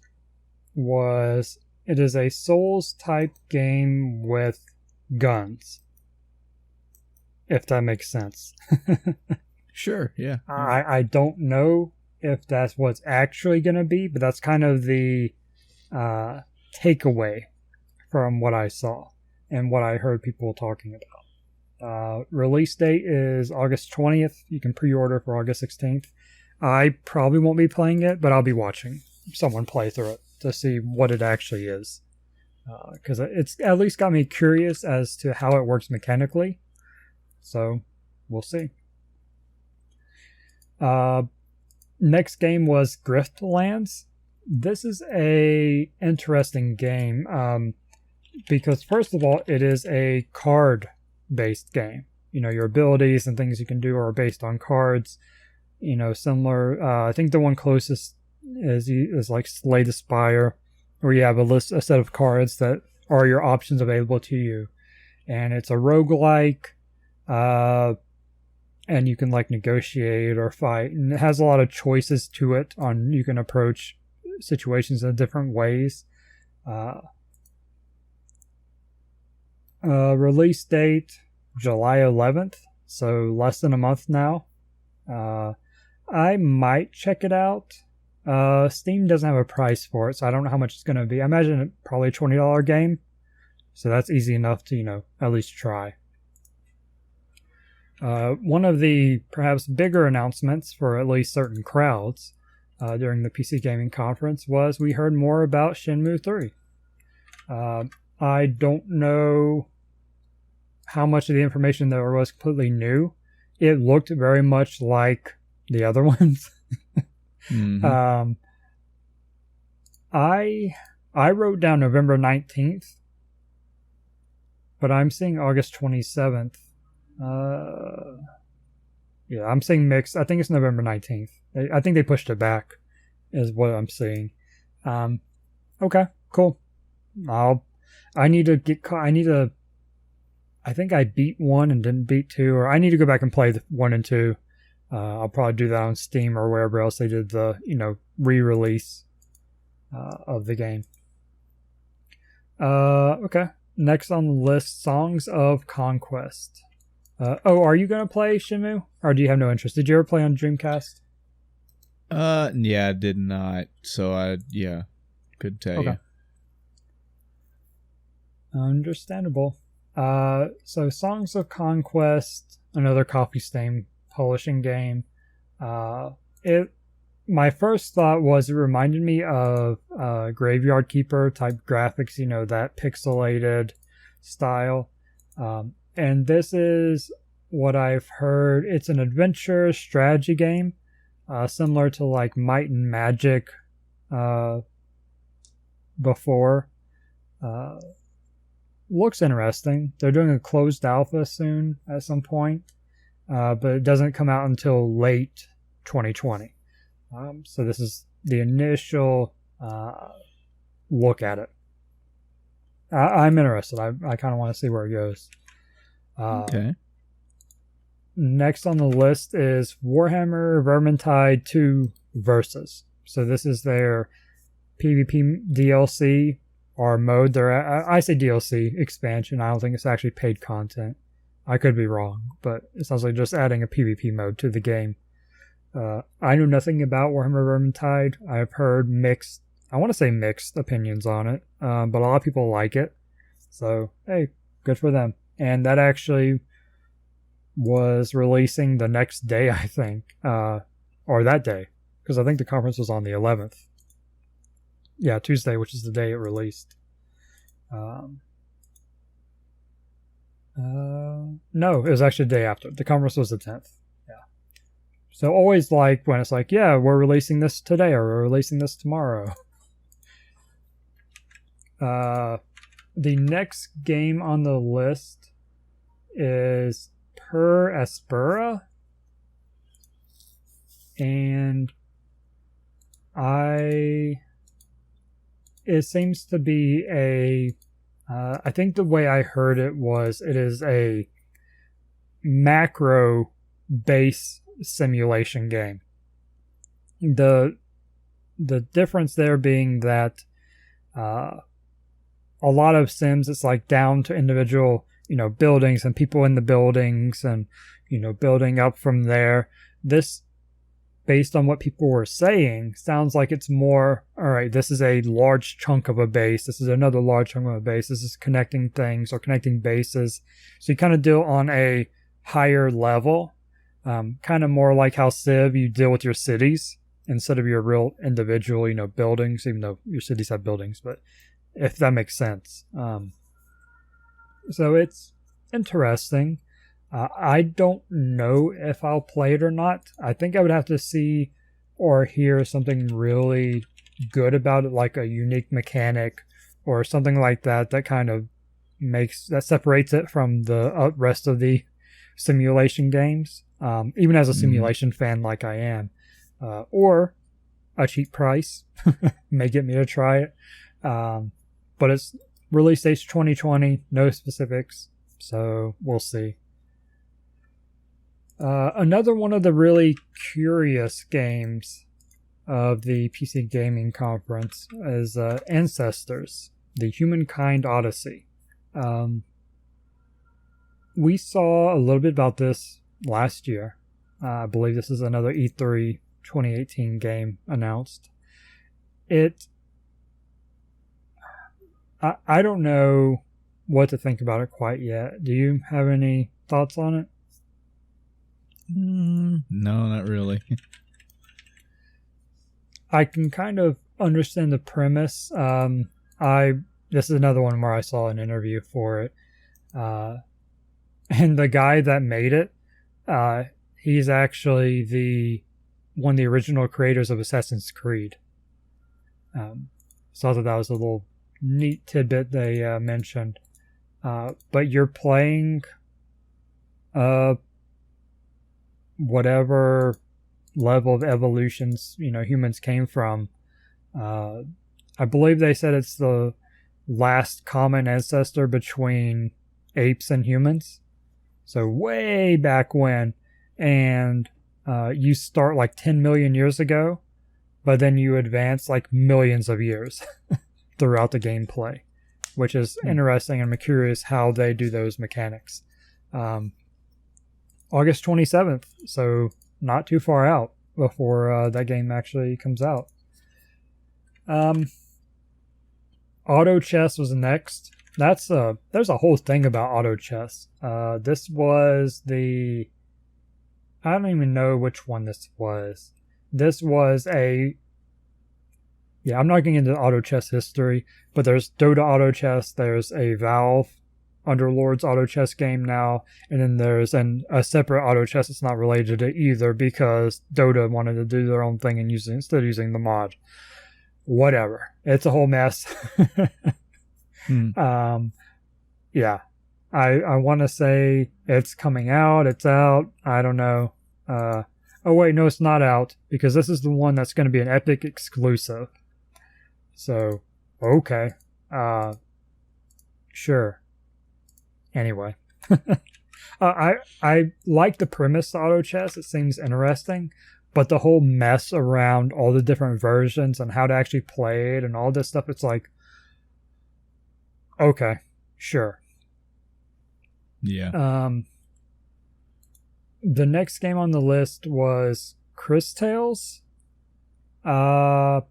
was it is a Souls type game with guns. If that makes sense. Sure, yeah. I don't know if that's what's actually going to be, but that's kind of the takeaway from what I saw and what I heard people talking about. Release date is August 20th. You can pre-order for August 16th. I probably won't be playing it, but I'll be watching someone play through it to see what it actually is. Because it's at least got me curious as to how it works mechanically. So, we'll see. Next game was Griftlands. This is a interesting game because first of all, it is a card-based game. Your abilities and things you can do are based on cards. Similar. I think the one closest is like Slay the Spire, where you have a set of cards that are your options available to you, and it's a roguelike. And you can like negotiate or fight, and it has a lot of choices to it on you can approach situations in different ways. Release date July 11th, so less than a month now. I might check it out. Steam doesn't have a price for it, so I don't know how much it's going to be. I imagine it's probably a $20 game, so that's easy enough to at least try. One of the perhaps bigger announcements for at least certain crowds during the PC Gaming Conference was we heard more about Shenmue 3. I don't know how much of the information there was completely new. It looked very much like the other ones. Mm-hmm. I wrote down November 19th, but I'm seeing August 27th. Yeah, I'm saying mixed. I think it's November 19th. I think they pushed it back, is what I'm seeing. Okay, cool. I think I beat 1 and didn't beat 2, or I need to go back and play 1 and 2. I'll probably do that on Steam or wherever else they did the, re-release of the game. Okay. Next on the list, Songs of Conquest. Are you going to play Shenmue? Or do you have no interest? Did you ever play on Dreamcast? Yeah, I did not. So couldn't tell you. Understandable. So Songs of Conquest, another Coffee Stain publishing game. My first thought was it reminded me of Graveyard Keeper type graphics, that pixelated style. And this is what I've heard. It's an adventure strategy game, similar to like Might and Magic before. Looks interesting. They're doing a closed alpha soon at some point, but it doesn't come out until late 2020. So this is the initial look at it. I'm interested. I kind of want to see where it goes. Okay. Next on the list is Warhammer Vermintide 2 Versus. So this is their PvP DLC or mode. I say DLC expansion. I don't think it's actually paid content. I could be wrong, but it sounds like just adding a PvP mode to the game. I know nothing about Warhammer Vermintide. I've heard mixed opinions on it, but a lot of people like it. So, hey, good for them. And that actually was releasing the next day, I think, or that day, because I think the conference was on the 11th. Yeah, Tuesday, which is the day it released. No, it was actually the day after. The conference was the 10th. Yeah. So always like when it's like, yeah, we're releasing this today or we're releasing this tomorrow. The next game on the list is Per Aspera. And it seems to be I think the way I heard it was it is a macro base simulation game. The difference there being that a lot of Sims, it's like down to individual, buildings and people in the buildings and, building up from there. This, based on what people were saying, sounds like it's more, all right, this is a large chunk of a base. This is another large chunk of a base. This is connecting things or connecting bases. So you kind of deal on a higher level, kind of more like how Civ, you deal with your cities instead of your real individual, buildings, even though your cities have buildings, but if that makes sense. So it's interesting. I don't know if I'll play it or not. I think I would have to see or hear something really good about it, like a unique mechanic or something like that kind of separates it from the rest of the simulation games, even as a simulation fan like I am, or a cheap price may get me to try it. But it's release date 2020, no specifics, so we'll see. Another one of the really curious games of the PC Gaming Conference is Ancestors, the Humankind Odyssey. We saw a little bit about this last year. I believe this is another E3 2018 game announced. I don't know what to think about it quite yet. Do you have any thoughts on it? No, not really. I can kind of understand the premise. This is another one where I saw an interview for it. And the guy that made it, he's actually one of the original creators of Assassin's Creed. So I thought that was a little neat tidbit they mentioned. But you're playing whatever level of evolutions humans came from. I believe they said it's the last common ancestor between apes and humans, so way back when. And you start like 10 million years ago, but then you advance like millions of years throughout the gameplay, which is interesting. I'm curious how they do those mechanics. August 27th, so not too far out before that game actually comes out. Auto chess was next. There's a whole thing about auto chess. This was I don't even know which one this was. This was I'm not getting into auto chess history, but there's Dota auto chess, there's a Valve Underlords auto chess game now, and then there's a separate auto chess that's not related to either because Dota wanted to do their own thing and instead of using the mod. Whatever. It's a whole mess. Yeah. I want to say it's coming out. It's out. I don't know. Oh wait, no, it's not out because this is the one that's going to be an Epic exclusive. So, okay. Sure. Anyway. I like the premise of auto chess. It seems interesting. But the whole mess around all the different versions and how to actually play it and all this stuff, it's like, okay, sure. Yeah. The next game on the list was Chris Tales. I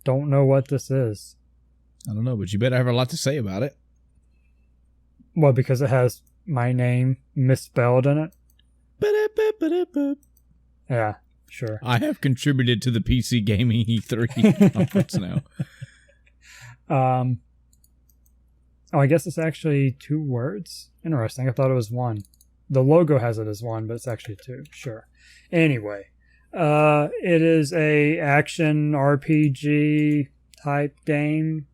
don't know what this is. I don't know, but you better have a lot to say about it. Well, because it has my name misspelled in it. Yeah, sure. I have contributed to the PC Gaming E3 conference now. Oh, I guess it's actually 2 words. Interesting. I thought it was 1. The logo has it as 1, but it's actually 2. Sure. Anyway, it is a action RPG type game.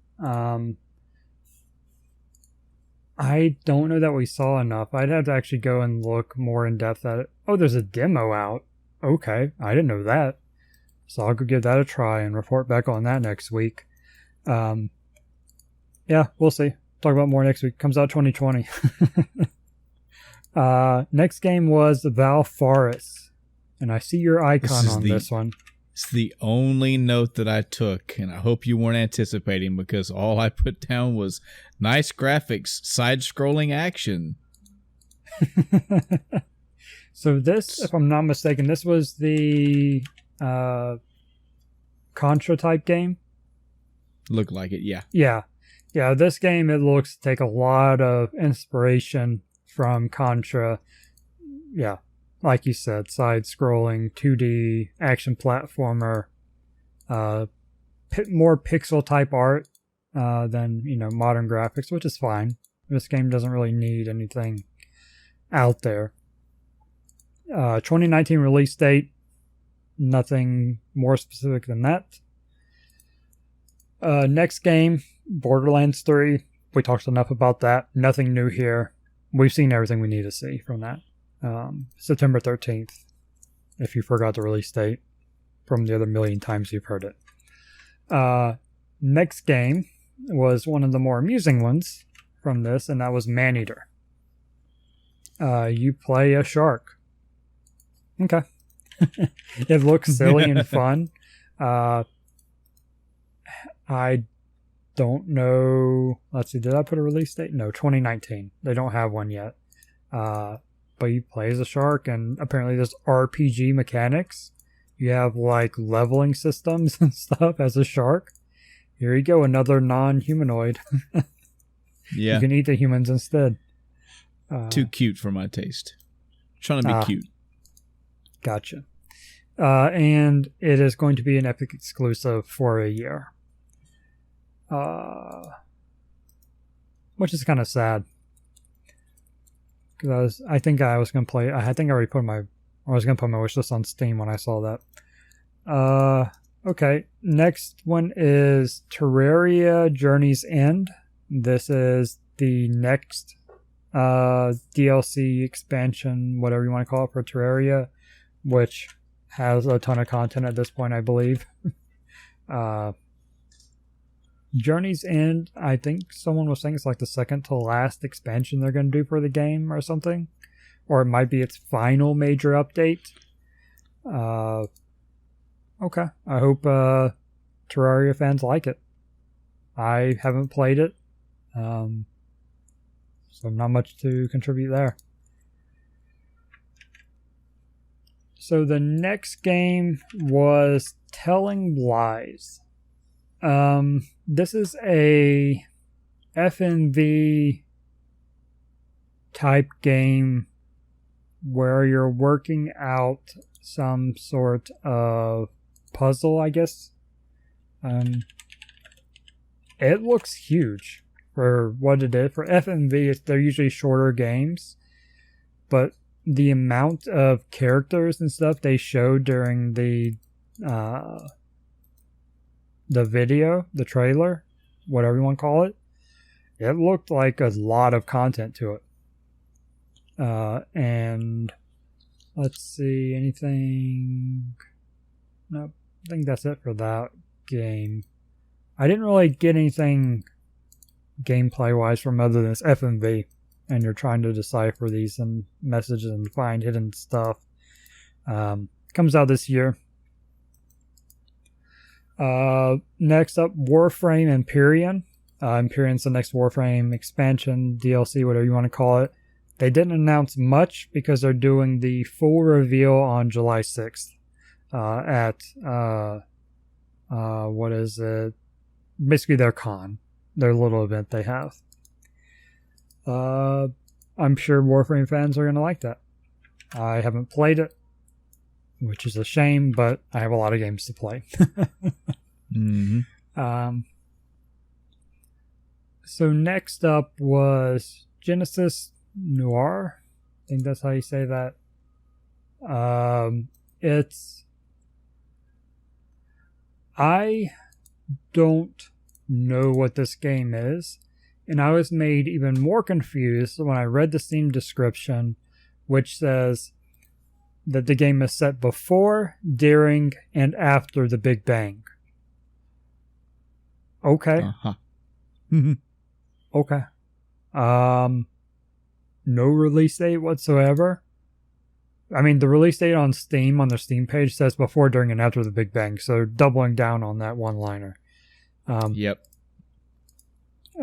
I don't know that we saw enough. I'd have to actually go and look more in depth at it. Oh, there's a demo out. Okay, I didn't know that. So I'll go give that a try and report back on that next week. Yeah, we'll see. Talk about more next week. Comes out 2020. Next game was the Val Forest. And I see your icon on this one. It's the only note that I took, and I hope you weren't anticipating, because all I put down was nice graphics, side-scrolling action. So this, if I'm not mistaken, this was the Contra type game? Looked like it, yeah. Yeah, this game, it looks to take a lot of inspiration from Contra. Yeah, like you said, side-scrolling, 2D action platformer, more pixel-type art than, modern graphics, which is fine. This game doesn't really need anything out there. 2019 release date, nothing more specific than that. Next game, Borderlands 3. We talked enough about that. Nothing new here. We've seen everything we need to see from that. September 13th, if you forgot the release date from the other million times you've heard it. Next game was one of the more amusing ones from this, and that was Maneater. You play a shark. Okay. It looks silly and fun. I don't know. Let's see. Did I put a release date? No, 2019. They don't have one yet. But you play as a shark, and apparently there's RPG mechanics. You have like leveling systems and stuff as a shark. Here you go, another non-humanoid. Yeah. You can eat the humans instead. Too cute for my taste. Trying to be cute. Gotcha. And it is going to be an Epic exclusive for a year. Which is kind of sad. Because I think I was going to play. I think I already put I was going to put my wish list on Steam when I saw that. Okay. Next one is Terraria Journey's End. This is the next DLC expansion, whatever you want to call it, for Terraria, which has a ton of content at this point, I believe. Journey's End, I think someone was saying it's like the second to last expansion they're going to do for the game or something. Or it might be its final major update. Okay. I hope Terraria fans like it. I haven't played it. So not much to contribute there. So the next game was Telling Lies. This is a FMV type game where you're working out some sort of puzzle, I guess. It looks huge for what it is. For FMV, they're usually shorter games, but the amount of characters and stuff they showed during the video, the trailer, whatever you want to call it, it looked like a lot of content to it. And let's see, anything? Nope, I think that's it for that game. I didn't really get anything gameplay wise from other than this FMV, and you're trying to decipher these and messages and find hidden stuff. Comes out this year. Next up, Warframe Empyrean. Empyrean's the next Warframe expansion, DLC, whatever you want to call it. They didn't announce much because they're doing the full reveal on July 6th at what is it? Basically their con, their little event they have. I'm sure Warframe fans are going to like that. I haven't played it, which is a shame, but I have a lot of games to play. Mm-hmm. So next up was Genesis Noir. I think that's how you say that. It's... I don't know what this game is, and I was made even more confused when I read the Steam description, which says that the game is set before, during, and after the Big Bang. Okay. Okay. No release date whatsoever. I mean, the release date on Steam, on their Steam page, says before, during, and after the Big Bang. So doubling down on that one-liner. Yep.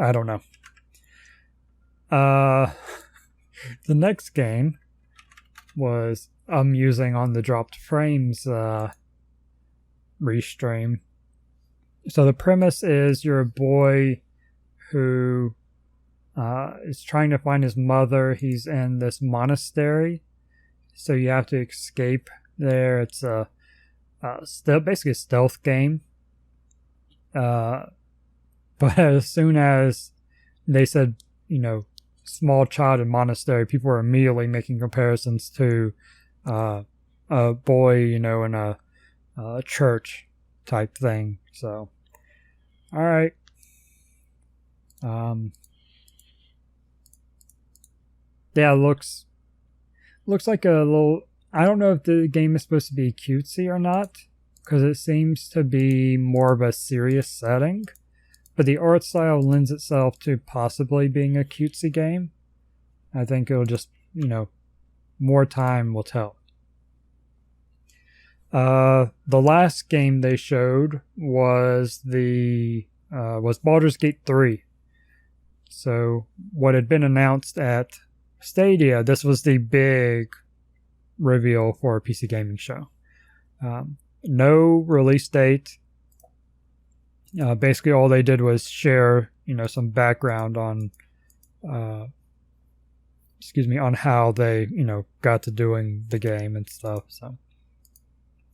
I don't know. The next game was I'm using on the Dropped Frames restream. So the premise is you're a boy who is trying to find his mother. He's in this monastery. So you have to escape there. It's basically a stealth game. But as soon as they said, small child in monastery, people were immediately making comparisons to a boy, in a church type thing. So, all right. Yeah, looks like a little... I don't know if the game is supposed to be cutesy or not, because it seems to be more of a serious setting. But the art style lends itself to possibly being a cutesy game. I think it'll just, more time will tell. The last game they showed was Baldur's Gate 3. So what had been announced at Stadia, this was the big reveal for a PC gaming show. No release date. Basically, all they did was share, some background on, on how they, got to doing the game and stuff. So,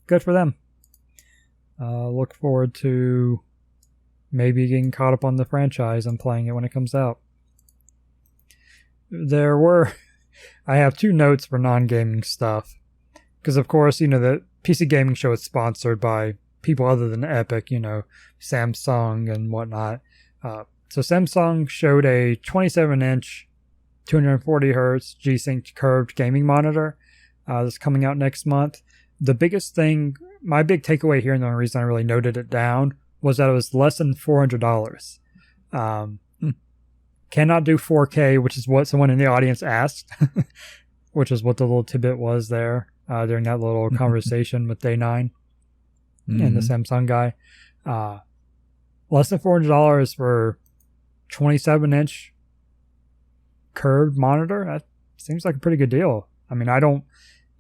good for them. Look forward to maybe getting caught up on the franchise and playing it when it comes out. I have 2 notes for non-gaming stuff. Because, of course, the PC gaming show is sponsored by people other than Epic, Samsung and whatnot. So Samsung showed a 27-inch, 240 hertz G-Sync curved gaming monitor that's coming out next month. The biggest thing, my big takeaway here, and the only reason I really noted it down, was that it was less than $400. Cannot do 4K, which is what someone in the audience asked, which is what the little tidbit was there during that little conversation with Day 9 and the Samsung guy. Less than $400 for 27-inch curved monitor. That seems like a pretty good deal. I mean, I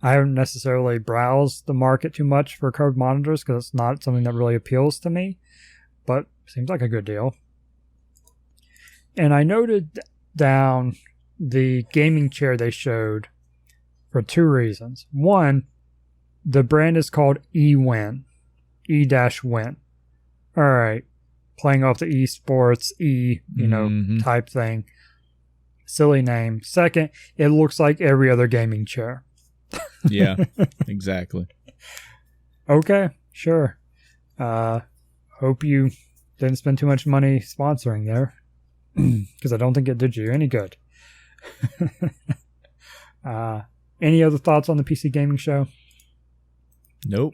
haven't necessarily browsed the market too much for curved monitors because it's not something that really appeals to me, but seems like a good deal. And I noted down the gaming chair they showed for 2 reasons. One, the brand is called eWin. E-Win. All right. Playing off the esports, type thing. Silly name. Second, it looks like every other gaming chair. Yeah, exactly. Okay, sure. Hope you didn't spend too much money sponsoring there. Because I don't think it did you any good. Any other thoughts on the PC gaming show? Nope.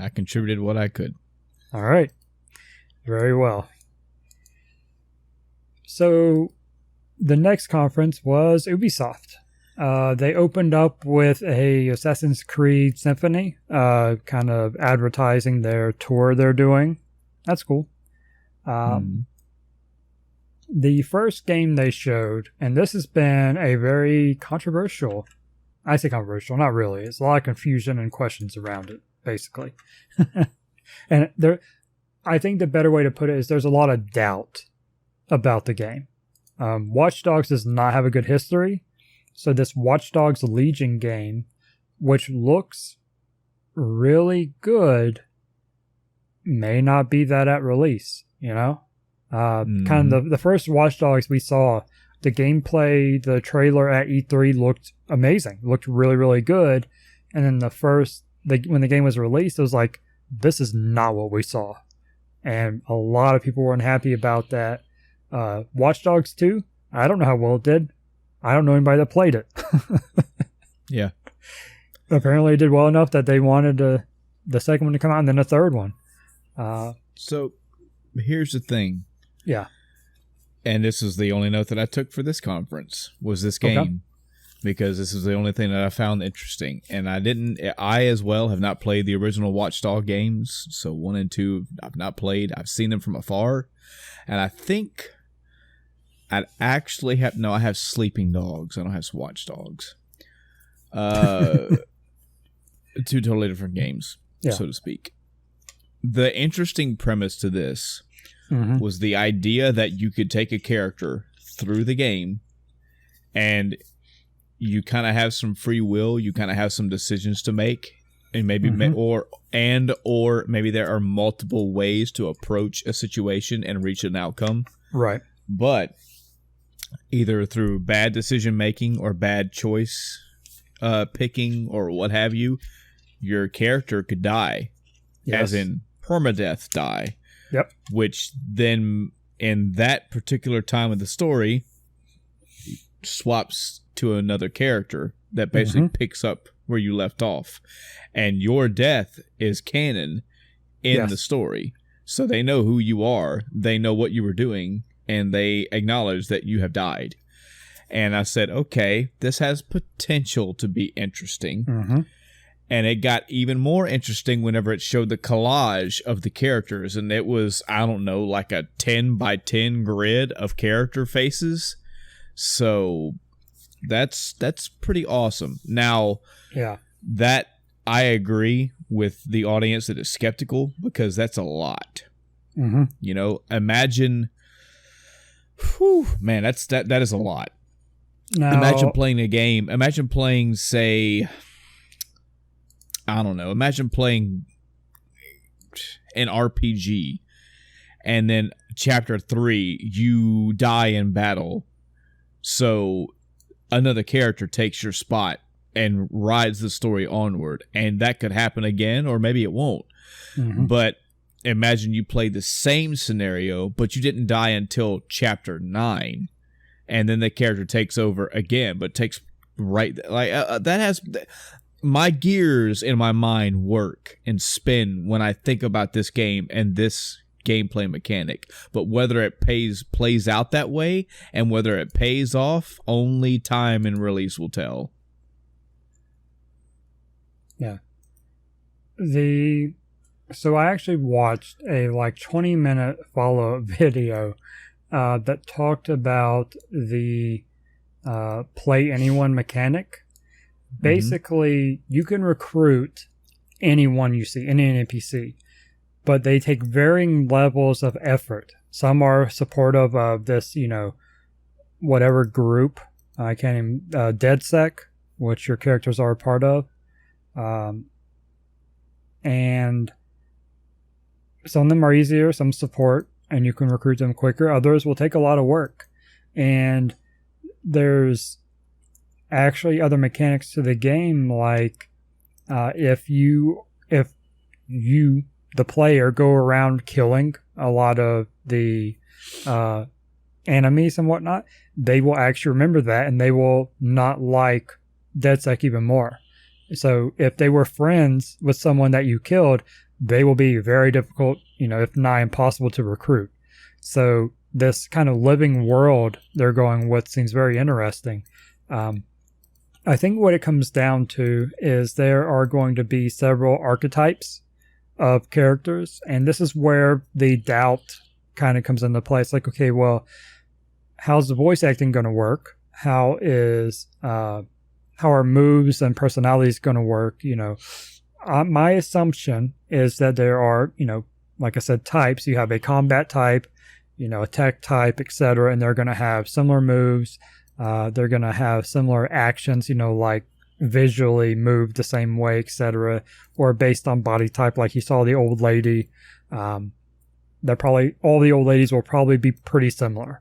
I contributed what I could. All right. Very well. So the next conference was Ubisoft. They opened up with a Assassin's Creed Symphony, kind of advertising their tour they're doing. That's cool. The first game they showed, and this has been a very controversial, I say controversial, not really. It's a lot of confusion and questions around it, basically. And I think the better way to put it is there's a lot of doubt about the game. Watch Dogs does not have a good history. So this Watch Dogs Legion game, which looks really good, may not be that at release, Kind of the first Watch Dogs we saw the gameplay, the trailer at E3 looked amazing, looked really, really good. And then when the game was released, it was like, this is not what we saw. And a lot of people were unhappy about that. Watch Dogs 2, I don't know how well it did. I don't know anybody that played it. Yeah. Apparently it did well enough that they wanted the second one to come out and then a third one. So here's the thing. Yeah. And this is the only note that I took for this conference, was this game. Okay. Because this is the only thing that I found interesting. And I as well have not played the original Watch Dogs games. So 1 and 2 I've not played. I've seen them from afar. And I think I have Sleeping Dogs. I don't have Watch Dogs. 2 totally different games, so to speak. The interesting premise to this was the idea that you could take a character through the game and you kind of have some free will, you kind of have some decisions to make, and maybe or maybe there are multiple ways to approach a situation and reach an outcome. Right. But either through bad decision making or bad choice picking or what have you, your character could die. Yes. As in permadeath die. Yep. Which then in that particular time of the story swaps to another character that basically picks up where you left off. And your death is canon in the story. So they know who you are, they know what you were doing, and they acknowledge that you have died. And I said, okay, this has potential to be interesting. And it got even more interesting whenever it showed the collage of the characters. And it was, I don't know, like a 10 by 10 grid of character faces. So that's pretty awesome. Now, that I agree with the audience that is skeptical, because that's a lot. You know, imagine, man, that is a lot. Now, imagine playing a game. Imagine playing, say, I don't know. Imagine playing an RPG, and then chapter 3, you die in battle. So another character takes your spot and rides the story onward. And that could happen again, or maybe it won't. But imagine you play the same scenario, but you didn't die until chapter 9. And then the character takes over again, but takes that has my gears in my mind work and spin when I think about this game and this gameplay mechanic. But whether it plays out that way and whether it pays off, only time and release will tell. Yeah. So I actually watched a 20-minute follow-up video that talked about the play anyone mechanic. Basically, you can recruit anyone you see, any NPC, but they take varying levels of effort. Some are supportive of this, whatever group. I can't even, DedSec, which your characters are a part of. And some of them are easier, some support, and you can recruit them quicker. Others will take a lot of work. And there's actually other mechanics to the game, like if you the player go around killing a lot of the enemies and whatnot, they will actually remember that, and they will not like DedSec even more. So if they were friends with someone that you killed, they will be very difficult, if not impossible to recruit. So this kind of living world they're going with seems very interesting. I think what it comes down to is there are going to be several archetypes of characters, and this is where the doubt kind of comes into play. It's like, okay, well, how's the voice acting going to work? How are moves and personalities going to work? My assumption is that there are, like I said, types. You have a combat type, a tech type, etc., and they're going to have similar moves. They're going to have similar actions, like visually move the same way, etc., or based on body type, like you saw the old lady. All the old ladies will probably be pretty similar,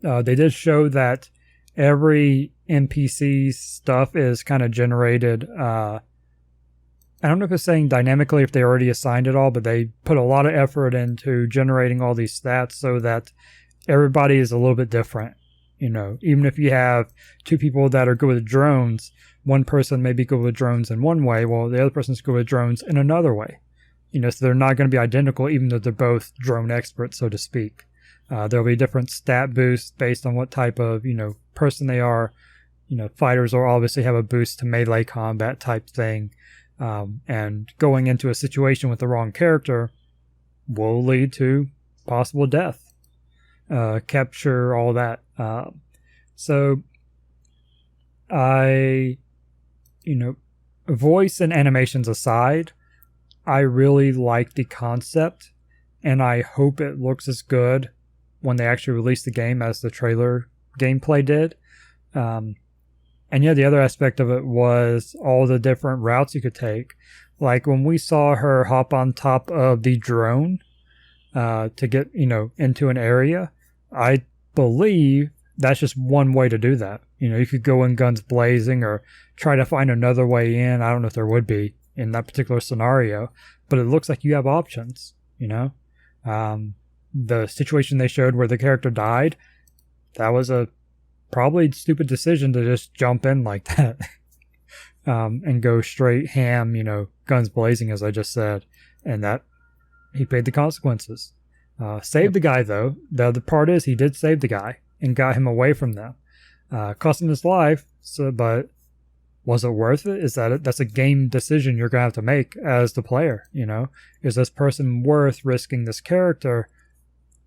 They did show that every NPC stuff is kind of generated. I don't know if it's saying dynamically if they already assigned it all, but they put a lot of effort into generating all these stats so that everybody is a little bit different. Even if you have two people that are good with drones, one person may be good with drones in one way, while the other person's good with drones in another way. So they're not going to be identical, even though they're both drone experts, so to speak. There'll be different stat boosts based on what type of, person they are. Fighters will obviously have a boost to melee combat type thing. And going into a situation with the wrong character will lead to possible death, capture, all that. So voice and animations aside, I really like the concept, and I hope it looks as good when they actually release the game as the trailer gameplay did. And yeah, the other aspect of it was all the different routes you could take. Like when we saw her hop on top of the drone to get, into an area, I believe that's just one way to do that. You could go in guns blazing or try to find another way in. I don't know if there would be in that particular scenario, but it looks like you have options, the situation they showed where the character died, that was a probably stupid decision to just jump in like that, and go straight ham, guns blazing, as I just said, and that he paid the consequences. Saved the guy, though. The other part is he did save the guy and got him away from them. Cost him his life, but was it worth it? That's a game decision you're going to have to make as the player, Is this person worth risking this character,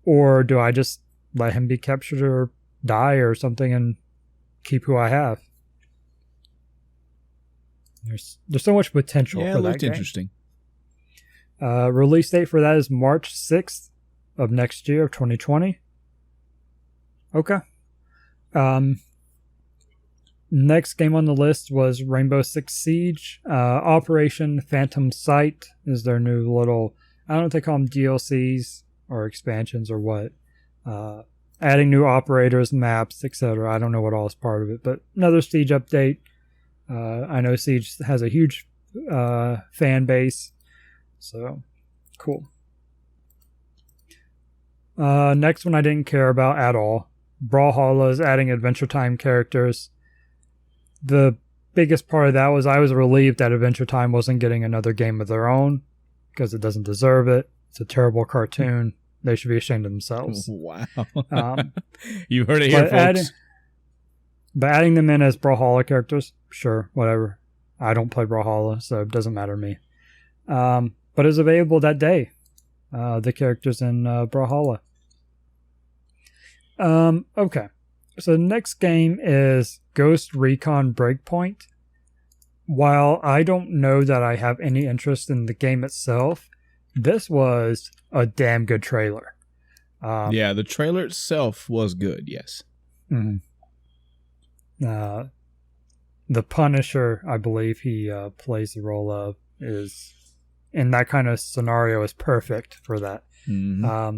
or do I just let him be captured or die or something and keep who I have? There's so much potential for that game. Yeah, it looked interesting. Release date for that is March 6th of next year, of 2020. Okay. Next game on the list was Rainbow Six Siege. Operation Phantom Sight is their new little, I don't know if they call them DLCs or expansions or what. Adding new operators, maps, etc. I don't know what all is part of it, but another Siege update. I know Siege has a huge fan base, so cool. Next one I didn't care about at all. Brawlhalla is adding Adventure Time characters. The biggest part of that was I was relieved that Adventure Time wasn't getting another game of their own, because it doesn't deserve it. It's a terrible cartoon. They should be ashamed of themselves. Wow. You heard it here, folks. But adding them in as Brawlhalla characters, sure, whatever. I don't play Brawlhalla, so it doesn't matter to me. But it's available that day, the characters in Brawlhalla. Okay. So the next game is Ghost Recon Breakpoint. While I don't know that I have any interest in the game itself, this was a damn good trailer. Yeah, the trailer itself was good, yes. Mm-hmm. The Punisher, I believe he plays the role of, is in that kind of scenario is perfect for that. Mm-hmm.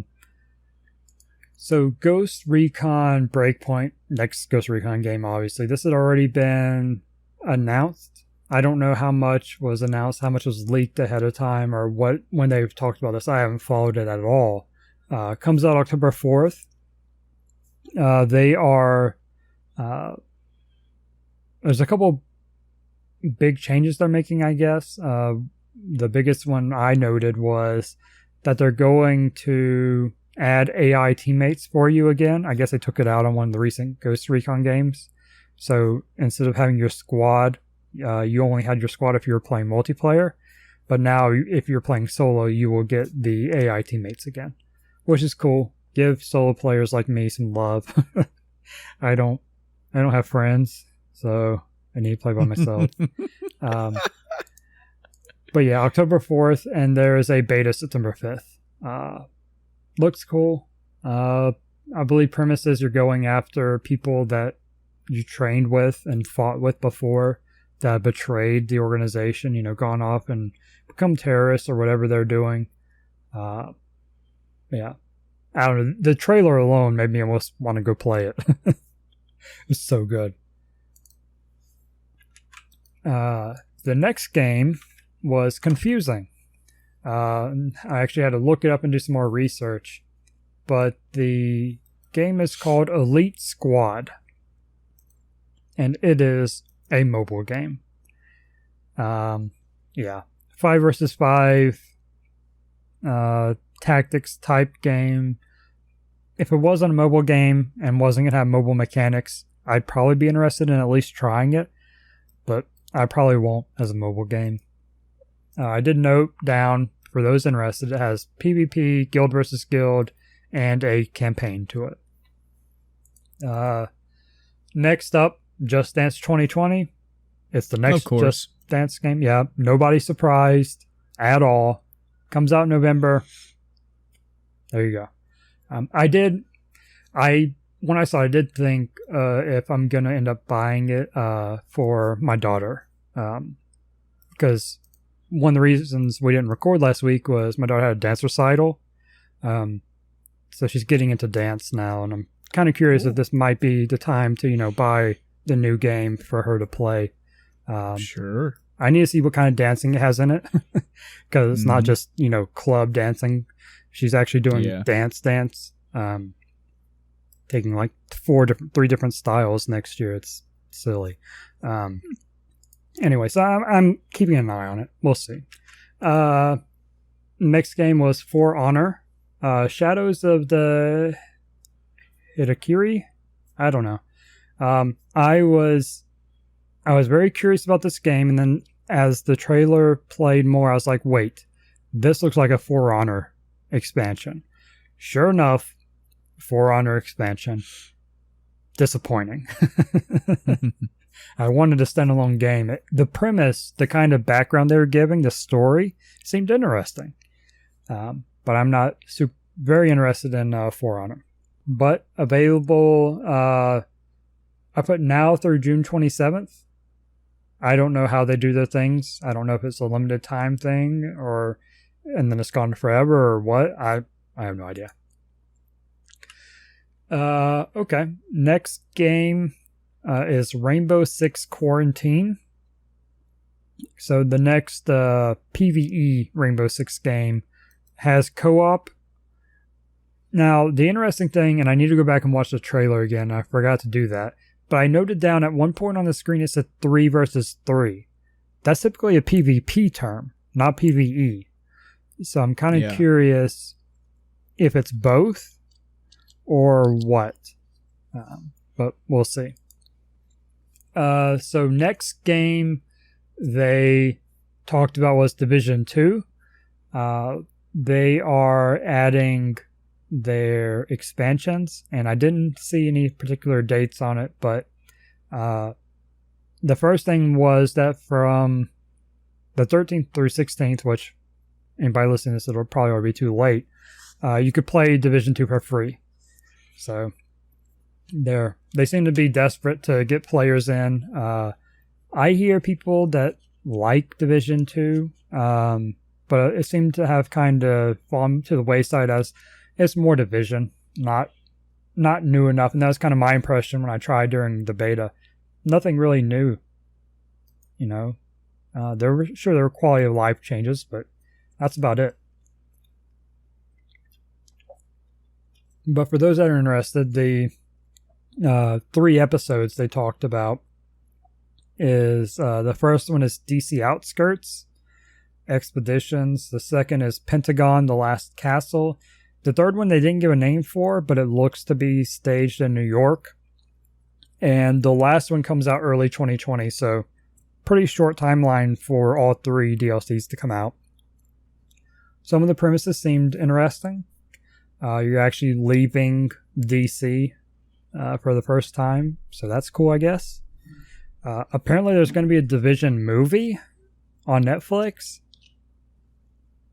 So Ghost Recon Breakpoint, next Ghost Recon game, obviously. This had already been announced. I don't know how much was announced, how much was leaked ahead of time, or what when they've talked about this. I haven't followed it at all. Comes out October 4th. They are... there's a couple big changes they're making, I guess. The biggest one I noted was that they're going to add AI teammates for you again. I guess they took it out on one of the recent Ghost Recon games. So instead of having your squad, you only had your squad if you were playing multiplayer. But now if you're playing solo, you will get the AI teammates again, which is cool. Give solo players like me some love. I don't have friends, so I need to play by myself. But yeah, October 4th, and there is a beta September 5th. Looks cool. I believe premise is you're going after people that you trained with and fought with before that betrayed the organization, gone off and become terrorists or whatever they're doing. Yeah. I don't know. The trailer alone made me almost want to go play it. It's so good. The next game was confusing. I actually had to look it up and do some more research. But the game is called Elite Squad. And it is a mobile game. Yeah. 5 versus 5 tactics type game. If it wasn't a mobile game and wasn't going to have mobile mechanics, I'd probably be interested in at least trying it. But I probably won't as a mobile game. I did note down, for those interested, it has PvP, Guild versus Guild, and a campaign to it. Next up, Just Dance 2020. It's the next Just Dance game. Yeah, nobody's surprised at all. Comes out in November. There you go. When I saw it, I did think if I'm going to end up buying it for my daughter. Because one of the reasons we didn't record last week was my daughter had a dance recital. So she's getting into dance now, and I'm kind of curious if this might be the time to, buy the new game for her to play. Sure. I need to see what kind of dancing it has in it, because it's not just, club dancing. She's actually doing dance, taking like 3 different styles next year. It's silly. Anyway, so I'm keeping an eye on it. We'll see. Next game was For Honor. Shadows of the Hitakiri? I don't know. I was very curious about this game, and then as the trailer played more, I was like, wait, this looks like a For Honor expansion. Sure enough, For Honor expansion. Disappointing. I wanted a standalone game. The premise, the kind of background they were giving, the story, seemed interesting. But I'm not very interested in For Honor. But available, I put now through June 27th. I don't know how they do their things. I don't know if it's a limited time thing and then it's gone forever or what. I have no idea. Okay. Next game is Rainbow Six Quarantine. So the next PvE Rainbow Six game has co-op. Now, the interesting thing, and I need to go back and watch the trailer again. I forgot to do that. But I noted down at one point on the screen it said 3 versus 3. That's typically a PvP term, not PvE. So I'm kind of curious if it's both or what. But we'll see. So next game they talked about was Division 2. They are adding their expansions, and I didn't see any particular dates on it, but the first thing was that from the 13th through 16th, which anybody listening to this, it'll probably already be too late, you could play Division 2 for free. So they seem to be desperate to get players in. I hear people that like Division 2, but it seemed to have kind of fallen to the wayside as it's more Division, not new enough. And that was kind of my impression when I tried during the beta. Nothing really new. There were quality of life changes, but that's about it. But for those that are interested, the 3 episodes they talked about is the first one is DC Outskirts Expeditions. The second is Pentagon: The Last Castle. The third one they didn't give a name for, but it looks to be staged in New York. And the last one comes out early 2020, so pretty short timeline for all 3 DLCs to come out. Some of the premises seemed interesting. You're actually leaving DC for the first time, so that's cool, I guess. Apparently there's going to be a Division movie on Netflix.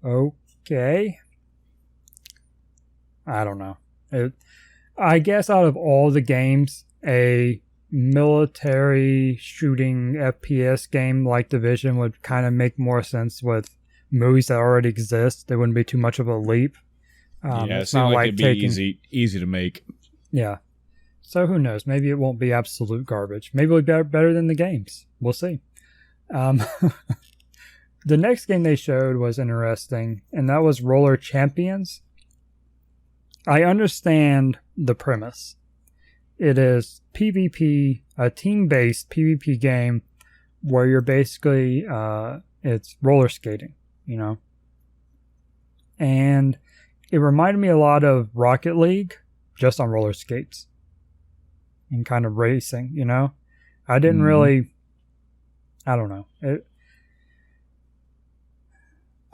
Okay. I don't know. I guess out of all the games, a military shooting FPS game like Division would kind of make more sense with movies that already exist. There wouldn't be too much of a leap. Yeah, it It's seemed not like like it'd be easy to make. Yeah. So who knows? Maybe it won't be absolute garbage. Maybe it'll be better than the games. We'll see. Um, the next game they showed was interesting, and that was Roller Champions. I understand the premise. It is PvP, a team-based PvP game where you're basically, it's roller skating, And it reminded me a lot of Rocket League, just on roller skates. And kind of racing, I didn't really, I don't know.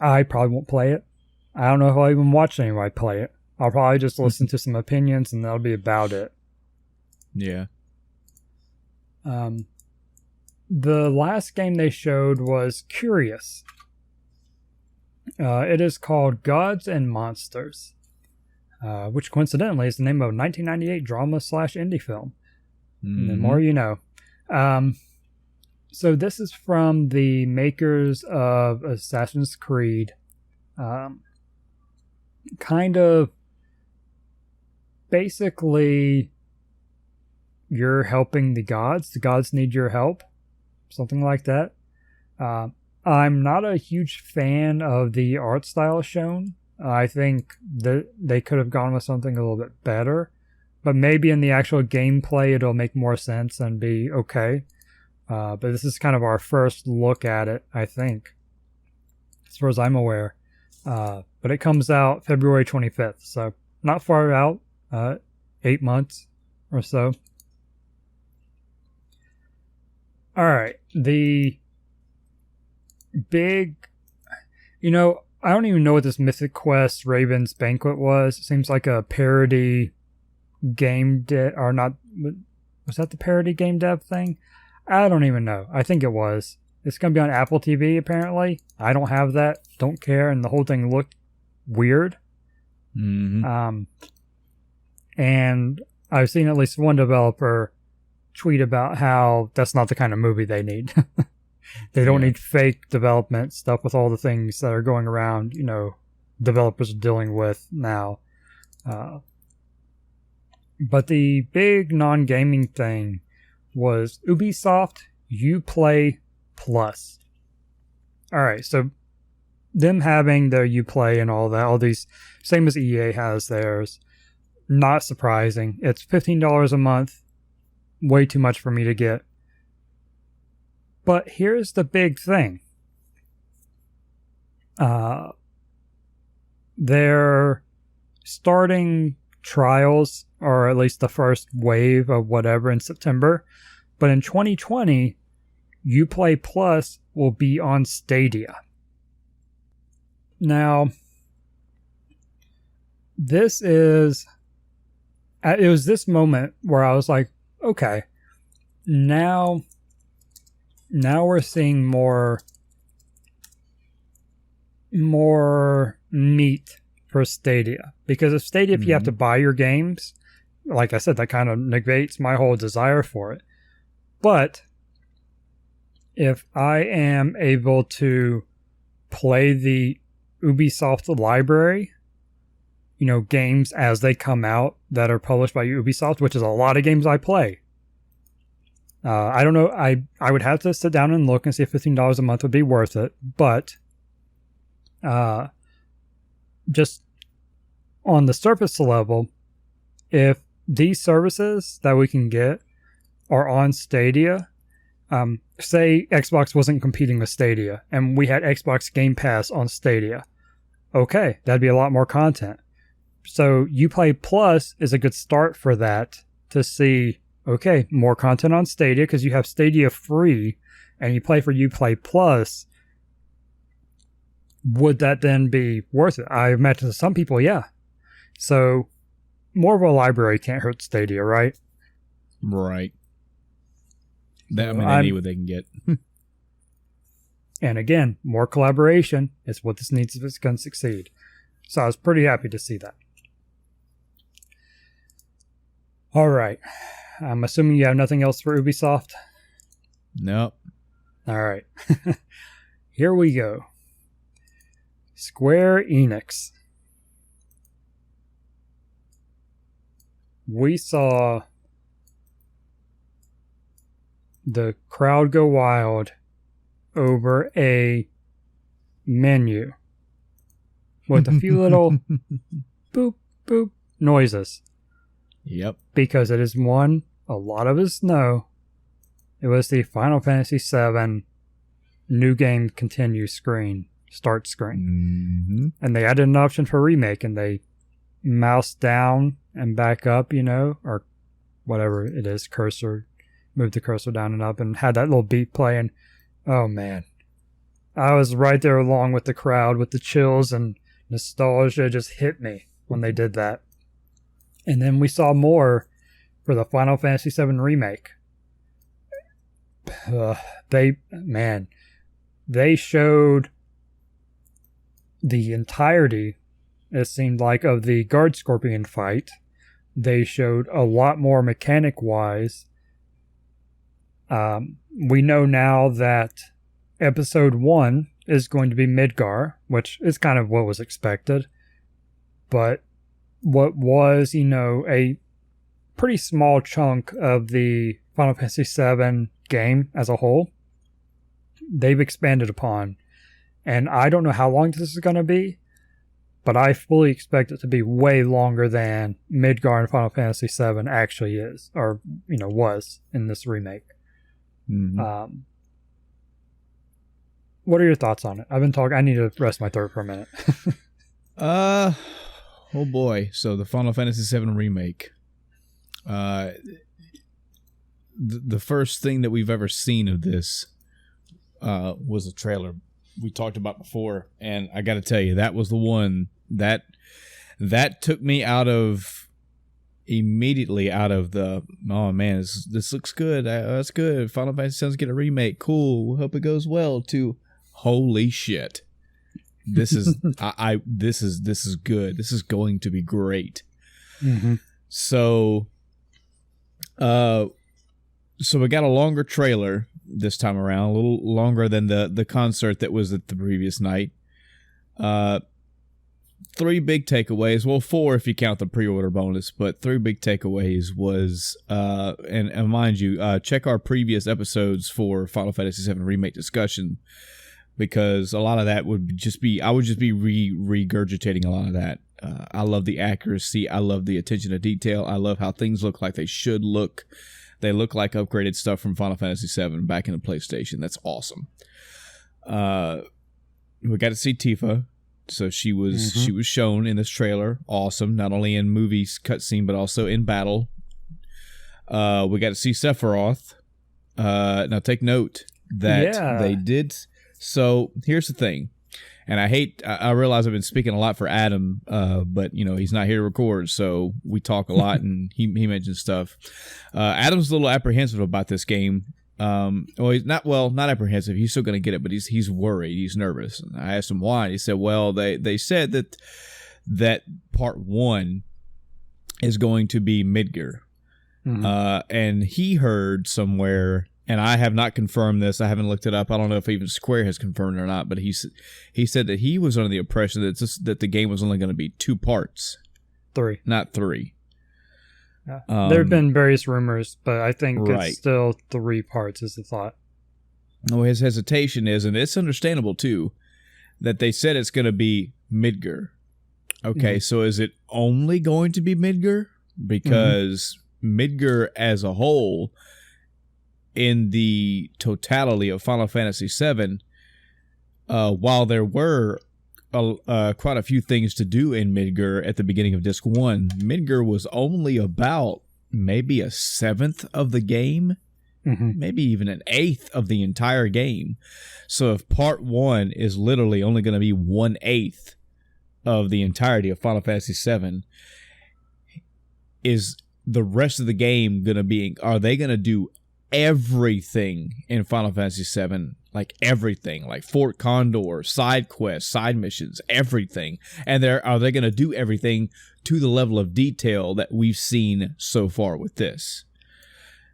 I probably won't play it. I don't know if I'll even watch anybody play it. I'll probably just listen to some opinions and that'll be about it. Yeah. The last game they showed was Curious. It is called Gods and Monsters, which coincidentally is the name of a 1998 drama/indie film. The more you know. So this is from the makers of Assassin's Creed. Kind of basically you're helping the gods need your help, something like that. I'm not a huge fan of the art style shown. I think that they could have gone with something a little bit better. But maybe in the actual gameplay, it'll make more sense and be okay. But this is kind of our first look at it, I think, as far as I'm aware. But it comes out February 25th, so not far out, 8 months or so. All right, the big, I don't even know what this Mythic Quest Raven's Banquet was. It seems like a parody game or not. Was that the parody game dev thing? I don't even know. I think it was. It's going to be on Apple TV apparently. I don't have that. Don't care. And the whole thing looked weird. And I've seen at least one developer tweet about how that's not the kind of movie they need. They don't need fake development stuff with all the things that are going around, developers are dealing with now. But the big non-gaming thing was Ubisoft Uplay Plus. Alright, so them having their Uplay and all that, all these, same as EA has theirs, not surprising. It's $15 a month, way too much for me to get. But here's the big thing. They're starting trials, or at least the first wave of whatever in September. But in 2020, Uplay Plus will be on Stadia. Now, it was this moment where I was like, okay, now we're seeing more meat for Stadia. Because if Stadia, if you have to buy your games, like I said, that kind of negates my whole desire for it. But if I am able to play the Ubisoft library, games as they come out that are published by Ubisoft, which is a lot of games I play. I don't know. I would have to sit down and look and see if $15 a month would be worth it. But just on the surface level, if these services that we can get are on Stadia, say Xbox wasn't competing with Stadia and we had Xbox Game Pass on Stadia, okay, that'd be a lot more content. So Uplay Plus is a good start for that to see, okay, more content on Stadia because you have Stadia free and you play for Uplay Plus. Would that then be worth it? I imagine to some people, yeah. So more of a library can't hurt Stadia, right? Right. They need what they can get. And again, more collaboration is what this needs if it's going to succeed. So I was pretty happy to see that. All right. I'm assuming you have nothing else for Ubisoft? Nope. All right. Here we go. Square-Enix. we saw the crowd go wild over a menu with a few little boop, boop noises. Yep. Because it is one a lot of us know. It was the Final Fantasy VII New Game Continue screen, start screen. Mm-hmm. And they added an option for remake, and they mouse down and back up, or whatever it is, cursor, move the cursor down and up, and had that little beat playing. Oh man. I was right there along with the crowd with the chills, and nostalgia just hit me when they did that. And then we saw more for the Final Fantasy VII Remake. They showed the entirety, it seemed like, of the Guard Scorpion fight. They showed a lot more mechanic-wise. We know now that Episode 1 is going to be Midgar, which is kind of what was expected. But what was, a pretty small chunk of the Final Fantasy VII game as a whole, they've expanded upon. And I don't know how long this is going to be, but I fully expect it to be way longer than Midgar in Final Fantasy VII actually is, or, was in this remake. Mm-hmm. What are your thoughts on it? I've been talking. I need to rest my throat for a minute. Oh boy. So the Final Fantasy VII Remake. The first thing that we've ever seen of this was a trailer we talked about before, and I got to tell you, that was the one that took me immediately out of the, oh man, this looks good, that's good, Final Fantasy VII's get a remake, cool, hope it goes well, to holy shit, this is this is good, this is going to be great. Mm-hmm. So we got a longer trailer this time around, a little longer than the concert that was at the previous night. 3 big takeaways. Well, 4 if you count the pre-order bonus, but 3 big takeaways was, and mind you, check our previous episodes for Final Fantasy VII Remake discussion, because a lot of that would just be, I would just be regurgitating a lot of that. I love the accuracy. I love the attention to detail. I love how things look like they should look. They look like upgraded stuff from Final Fantasy VII back in the PlayStation. That's awesome. We got to see Tifa. So she was shown in this trailer. Awesome. Not only in movies cutscene, but also in battle. We got to see Sephiroth. Now take note that they did. So here's the thing. And I realize I've been speaking a lot for Adam, but he's not here to record, so we talk a lot, and he mentions stuff. Adam's a little apprehensive about this game. He's not apprehensive. He's still going to get it, but he's worried. He's nervous. And I asked him why. He said, "Well, they said that part 1 is going to be Midgar, and he heard somewhere." And I have not confirmed this. I haven't looked it up. I don't know if even Square has confirmed it or not. But he said that he was under the impression that the game was only going to be 2 parts, 3, not 3. Yeah. There have been various rumors, but I think right. It's still 3 parts is the thought. No, his hesitation is, and it's understandable too, that they said it's going to be Midgar. Okay, so is it only going to be Midgar? Because Midgar as a whole, in the totality of Final Fantasy VII, while there were quite a few things to do in Midgar at the beginning of Disc 1, Midgar was only about maybe a 1/7 of the game, maybe even an 1/8 of the entire game. So if part 1 is literally only going to be 1/8 of the entirety of Final Fantasy VII, is the rest of the game going to be, are they going to do everything in Final Fantasy VII, like everything, like Fort Condor, side quests, side missions, everything, and are they going to do everything to the level of detail that we've seen so far with this?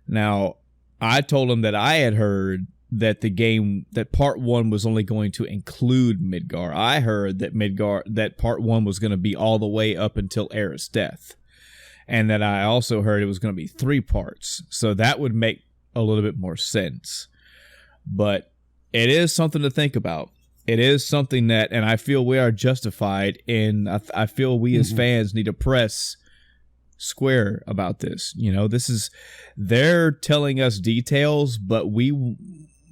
Now, I told him that I had heard that that part 1 was only going to include Midgar. I heard that part 1 was going to be all the way up until Aerith's death. And then I also heard it was going to be 3 parts. So that would make a little bit more sense. But it is something to think about. It is something that, and I feel we are justified in, I feel we as fans need to press Square about this. You know, they're telling us details, but we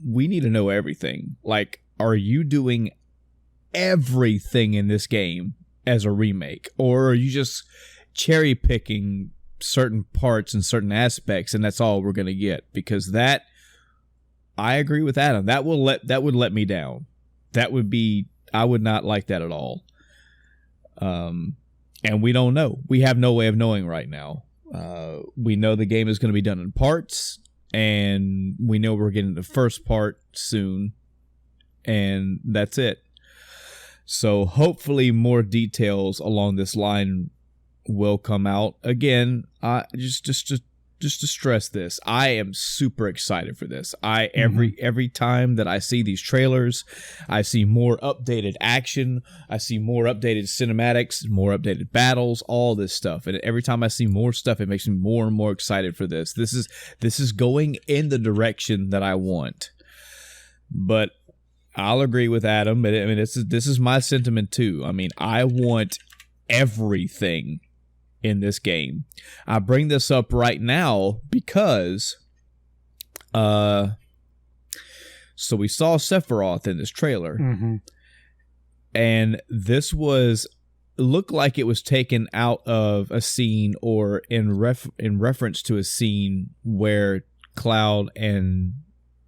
need to know everything. Like, are you doing everything in this game as a remake, or are you just cherry picking certain parts and certain aspects, and that's all we're going to get? Because that, I agree with Adam, that would let me down. I would not like that at all. And we don't know. We have no way of knowing right now. We know the game is going to be done in parts, and we know we're getting the first part soon, and that's it. So hopefully more details along this line will come out. Again, just to stress this, I am super excited for this. Every time that I see these trailers, I see more updated action, I see more updated cinematics, more updated battles, all this stuff. And every time I see more stuff, it makes me more and more excited for this. This is going in the direction that I want. But I'll agree with Adam. I mean, this is my sentiment too. I mean, I want everything in this game. I bring this up right now because so we saw Sephiroth in this trailer, and this looked like it was taken out of a scene or in reference to a scene where Cloud and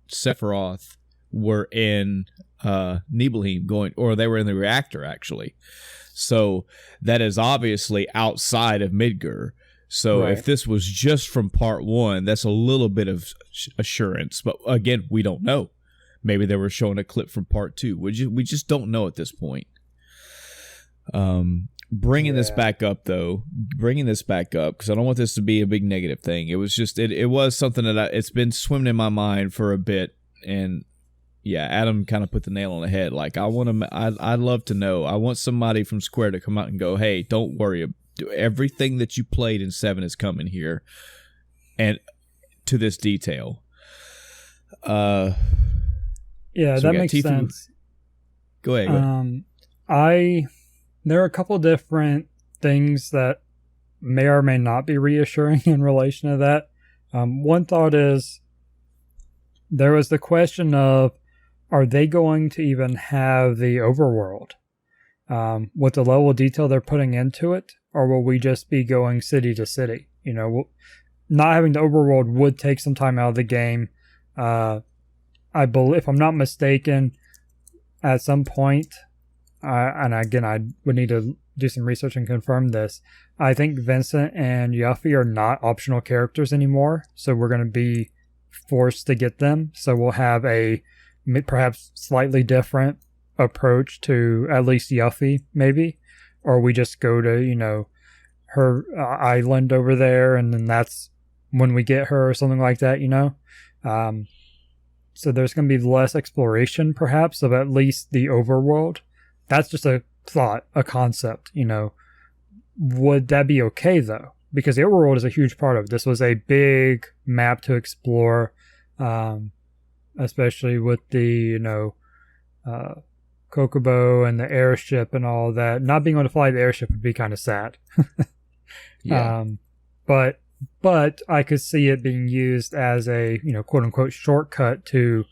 Sephiroth were in Nibelheim they were in the reactor actually. So that is obviously outside of Midgar. So if this was just from part 1, that's a little bit of assurance. But again, we don't know. Maybe they were showing a clip from part 2. We just don't know at this point. Bringing this back up, because I don't want this to be a big negative thing. It was just, it was something that it's been swimming in my mind for a bit. And yeah, Adam kind of put the nail on the head. Like, I'd love to know. I want somebody from Square to come out and go, hey, don't worry. Everything that you played in 7 is coming here, and to this detail. Yeah, so that makes sense. Go ahead. There are a couple different things that may or may not be reassuring in relation to that. One thought is, there was the question of, are they going to even have the overworld with the level of detail they're putting into it, or will we just be going city to city? You know, not having the overworld would take some time out of the game. I believe, if I'm not mistaken, at some point, and again, I would need to do some research and confirm this, I think Vincent and Yuffie are not optional characters anymore, so we're going to be forced to get them. So we'll have a perhaps slightly different approach to at least Yuffie, maybe, or we just go to, her island over there, and then that's when we get her or something like that, so there's going to be less exploration perhaps of at least the overworld. That's just a thought, a concept, would that be okay though? Because the overworld is a huge part of it. This was a big map to explore, especially with the, Kokobo and the airship and all that. Not being able to fly the airship would be kind of sad. Yeah. But I could see it being used as a, quote unquote shortcut to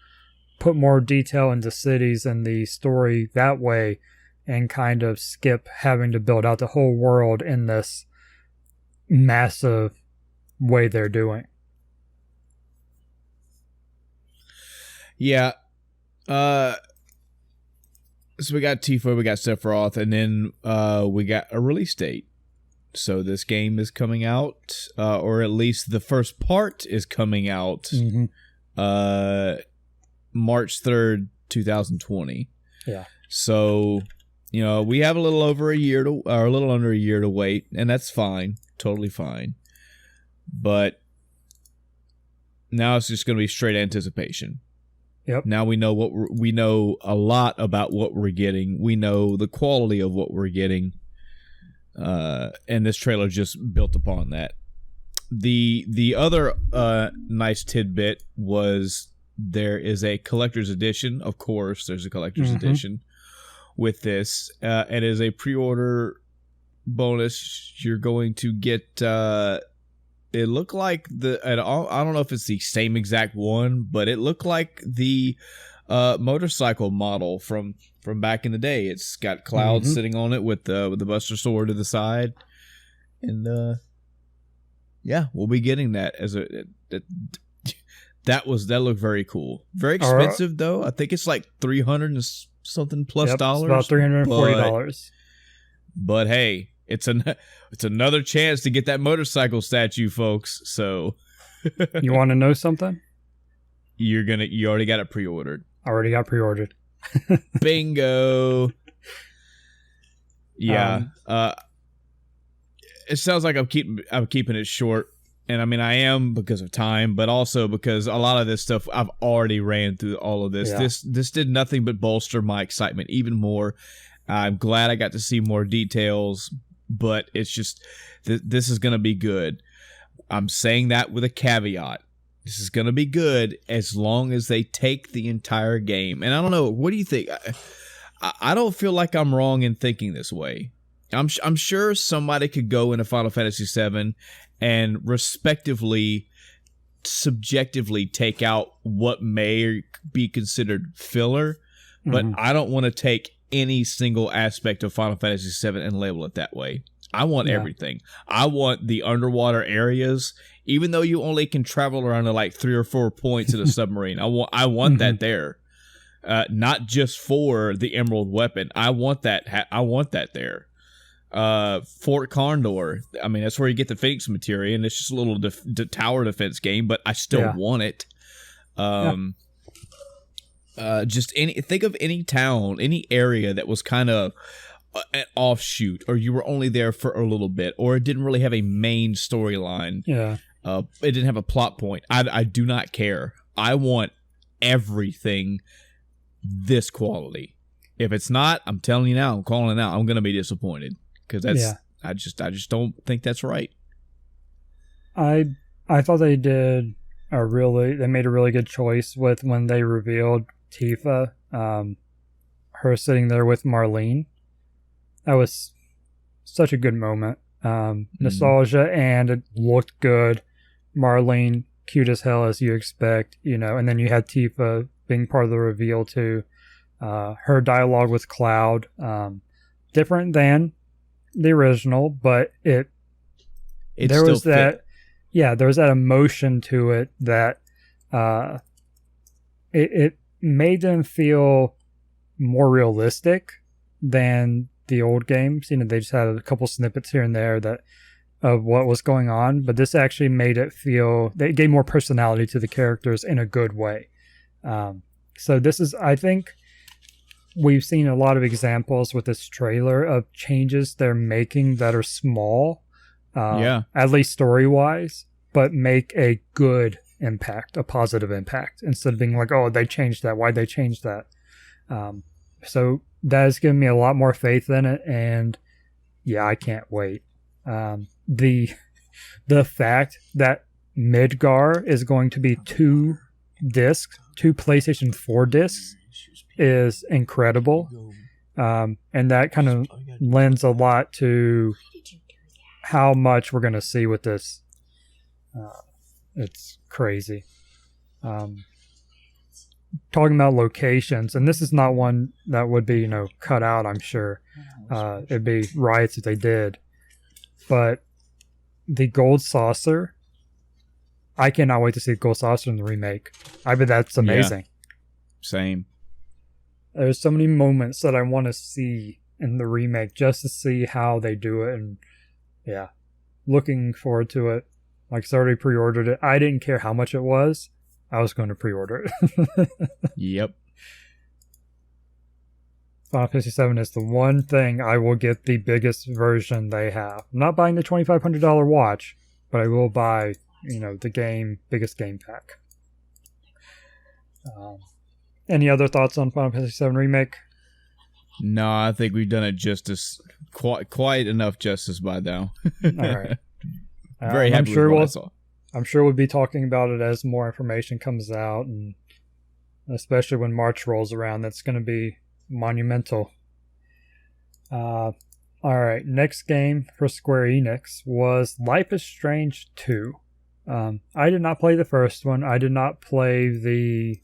put more detail into cities and the story that way, and kind of skip having to build out the whole world in this massive way they're doing. Yeah. So we got Tifa, we got Sephiroth, and then we got a release date. So this game is coming out, or at least the first part is coming out March 3rd, 2020. Yeah. So, we have a little over a year or a little under a year to wait, and that's fine. Totally fine. But now it's just going to be straight anticipation. Yep. Now we know we know a lot about what we're getting. We know the quality of what we're getting. and this trailer just built upon that. The other nice tidbit was there is a collector's edition. Of course, there's a collector's edition with this. It is a pre-order bonus. You're going to get. It looked like I don't know if it's the same exact one, but it looked like the motorcycle model from back in the day. It's got Cloud sitting on it with the Buster Sword to the side, and yeah, we'll be getting that as that looked very cool. Very expensive though. I think it's like $300 and something plus dollars. It's about $340. But hey, it's another chance to get that motorcycle statue, folks. So you want to know something? You already got it pre-ordered. Already got pre-ordered. Bingo. Yeah. It sounds like I'm keeping it short, and I mean I am because of time, but also because a lot of this stuff I've already ran through all of this. Yeah. This did nothing but bolster my excitement even more. I'm glad I got to see more details, but it's just this is going to be good. I'm saying that with a caveat. This is going to be good as long as they take the entire game. And I don't know, what do you think? I don't feel like I'm wrong in thinking this way. I'm sure somebody could go into Final Fantasy VII and subjectively take out what may be considered filler, but I don't want to take any single aspect of Final Fantasy VII and label it that way. I want everything. I want the underwater areas, even though you only can travel around to like 3 or 4 points in a submarine. I want that there, not just for the Emerald Weapon. I want that. I want that there. Fort Condor. I mean, that's where you get the Phoenix materia, and it's just a little tower defense game, but I still want it. Just think of any town, any area that was kind of an offshoot, or you were only there for a little bit, or it didn't really have a main storyline. Yeah. It didn't have a plot point. I do not care. I want everything this quality. If it's not, I'm telling you now, I'm calling it out. I'm going to be disappointed because I just don't think that's right. I thought they made a really good choice with when they revealed Tifa, her sitting there with Marlene. That was such a good moment. Nostalgia, and it looked good. Marlene, cute as hell as you expect, and then you had Tifa being part of the reveal too. Her dialogue with Cloud, different than the original, but there was that emotion to it that it made them feel more realistic than the old games. They just had a couple snippets here and there of what was going on, but this actually made it feel, they gave more personality to the characters in a good way. So this is, I think we've seen a lot of examples with this trailer of changes they're making that are small, at least story-wise, but make a good impact, a positive impact, instead of being like, oh, they changed that. Why'd they change that? So that has given me a lot more faith in it, and I can't wait. The fact that Midgar is going to be 2 PlayStation 4 discs is incredible. And that kind of lends a lot to how much we're going to see with this. It's crazy. Talking about locations, and this is not one that would be, cut out, I'm sure. It'd be riots if they did. But the Gold Saucer, I cannot wait to see the Gold Saucer in the remake. I bet that's amazing. Yeah. Same. There's so many moments that I want to see in the remake just to see how they do it, and looking forward to it. Like, I already pre-ordered it. I didn't care how much it was. I was going to pre-order it. Yep. Final Fantasy VII is the one thing I will get the biggest version they have. I'm not buying the $2,500 watch, but I will buy, the biggest game pack. Any other thoughts on Final Fantasy VII Remake? No, I think we've done it justice, quite enough justice by now. All right. Very happy with what I saw. I'm sure we'll be talking about it as more information comes out, and especially when March rolls around, that's going to be monumental. All right, next game for Square Enix was Life is Strange 2. I did not play the first one. I did not play the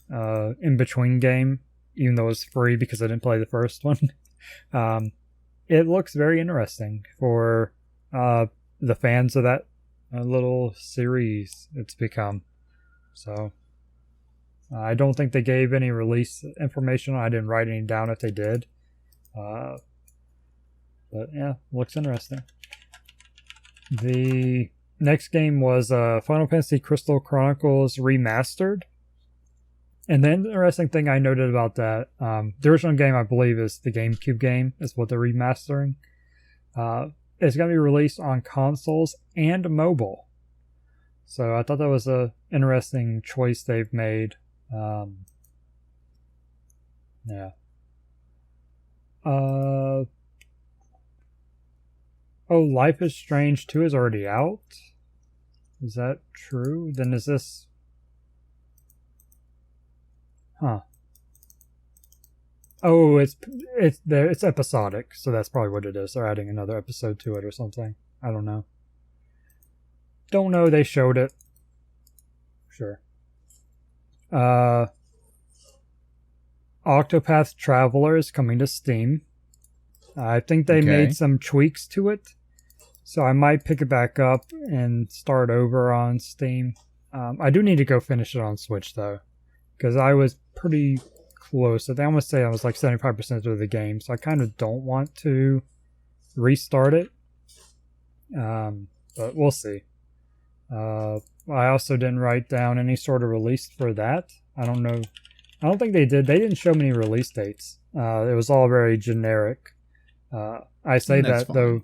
in-between game, even though it was free because I didn't play the first one. It looks very interesting for the fans of that little series it's become. So I don't think they gave any release information. I didn't write any down if they did. But yeah, looks interesting. The next game was Final Fantasy Crystal Chronicles Remastered. And the interesting thing I noted about that, the original game, I believe, is the GameCube game, is what they're remastering. It's going to be released on consoles and mobile. So I thought that was an interesting choice they've made. Yeah. Oh, Life is Strange 2 is already out? Is that true? Then is this... Huh. Oh, it's episodic, so that's probably what it is. They're adding another episode to it or something. I don't know. Don't know, they showed it. Sure. Octopath Traveler is coming to Steam. I think they made some tweaks to it, so I might pick it back up and start over on Steam. I do need to go finish it on Switch, though, because I was pretty close. I almost say I was like 75% through the game, so I kind of don't want to restart it. But we'll see. I also didn't write down any sort of release for that. I don't know. I don't think they did. They didn't show many release dates. It was all very generic. I say that, fine. Though,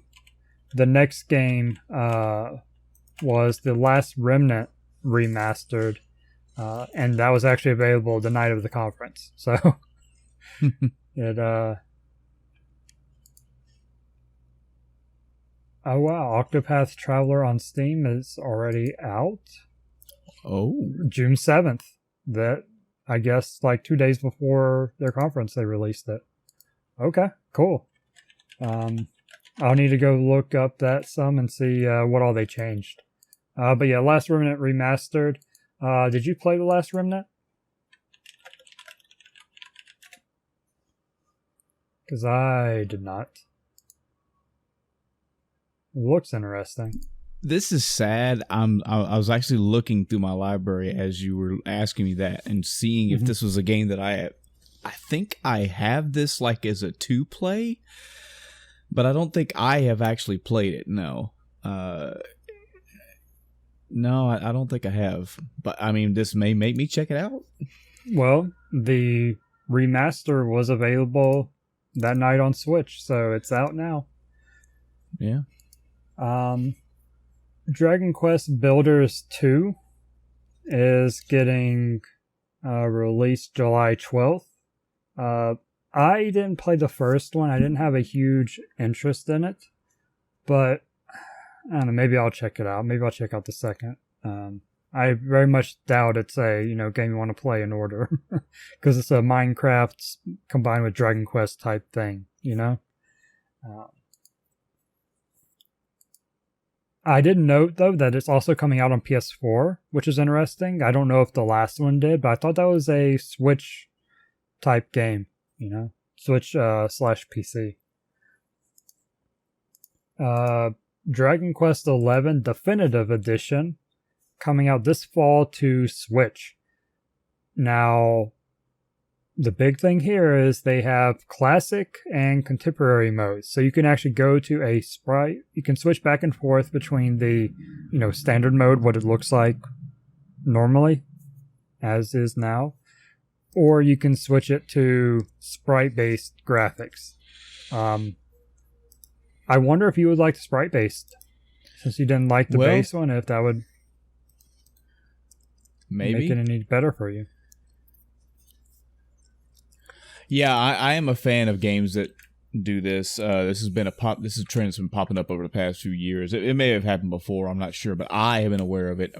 the next game was The Last Remnant Remastered, and that was actually available the night of the conference. So, it, oh wow, Octopath Traveler on Steam is already out. Oh. June 7th. That, I guess, like 2 days before their conference, they released it. Okay, cool. I'll need to go look up that some and see what all they changed. But yeah, Last Remnant Remastered. Did you play The Last Remnant? Because I did not. It looks interesting. This is sad. I was actually looking through my library as you were asking me that and seeing if this was a game that I think I have this like as a 2-play, but I don't think I have actually played it. No. No, I don't think I have. But I mean, this may make me check it out. Well, the remaster was available that night on Switch, so it's out now. Yeah. Dragon Quest Builders 2 is getting released July 12th. I didn't play the first one. I didn't have a huge interest in it, but I don't know, maybe I'll check it out. Maybe I'll check out the second. I very much doubt it's a game you want to play in order because it's a Minecraft combined with Dragon Quest type thing, I did note, though, that it's also coming out on PS4, which is interesting. I don't know if the last one did, but I thought that was a Switch-type game, Switch / PC. Dragon Quest XI Definitive Edition coming out this fall to Switch. Now, the big thing here is they have classic and contemporary modes. So you can actually go to a sprite. You can switch back and forth between the, standard mode, what it looks like normally, as is now. Or you can switch it to sprite-based graphics. I wonder if you would like the sprite-based, since you didn't like the base one, if that would make it any better for you. Yeah, I am a fan of games that do this. This has been this is a trend that's been popping up over the past few years. It may have happened before, I'm not sure, but I have been aware of it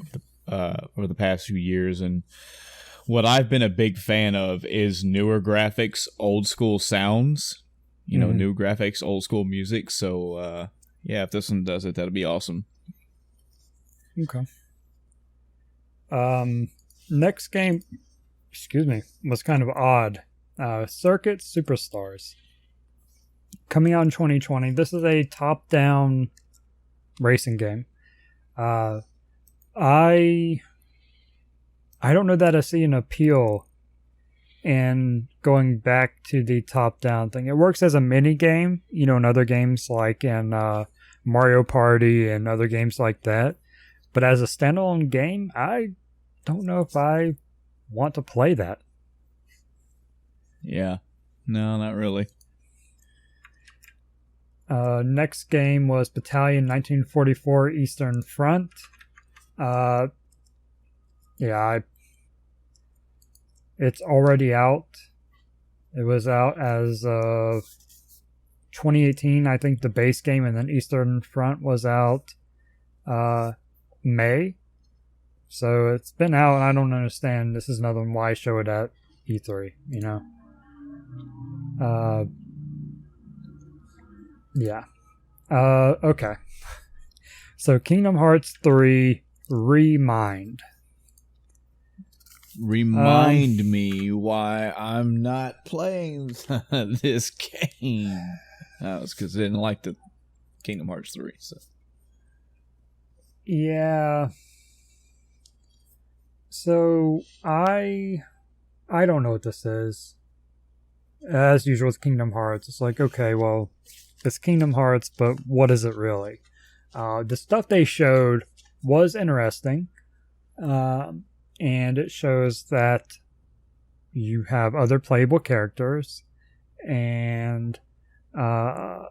over the past few years. And what I've been a big fan of is newer graphics, old school sounds. New graphics, old school music. So yeah, if this one does it, that'd be awesome. Okay. Next game, was kind of odd. Circuit Superstars. Coming out in 2020. This is a top-down racing game. I don't know that I see an appeal in going back to the top-down thing. It works as a mini game, in other games like in Mario Party and other games like that. But as a standalone game, I don't know if I want to play that. Yeah. No, not really. Next game was Battalion 1944 Eastern Front. It's already out. It was out as 2018, I think, the base game, and then Eastern Front was out May. So it's been out, and I don't understand. This is another one why show it at E3, Yeah. Okay. So Kingdom Hearts 3 Remind. Remind me why I'm not playing this game. It's because I didn't like the Kingdom Hearts 3. So. Yeah. So I don't know what this is. As usual with Kingdom Hearts, it's like, okay, well, it's Kingdom Hearts, but what is it really? The stuff they showed was interesting. And it shows that you have other playable characters, and I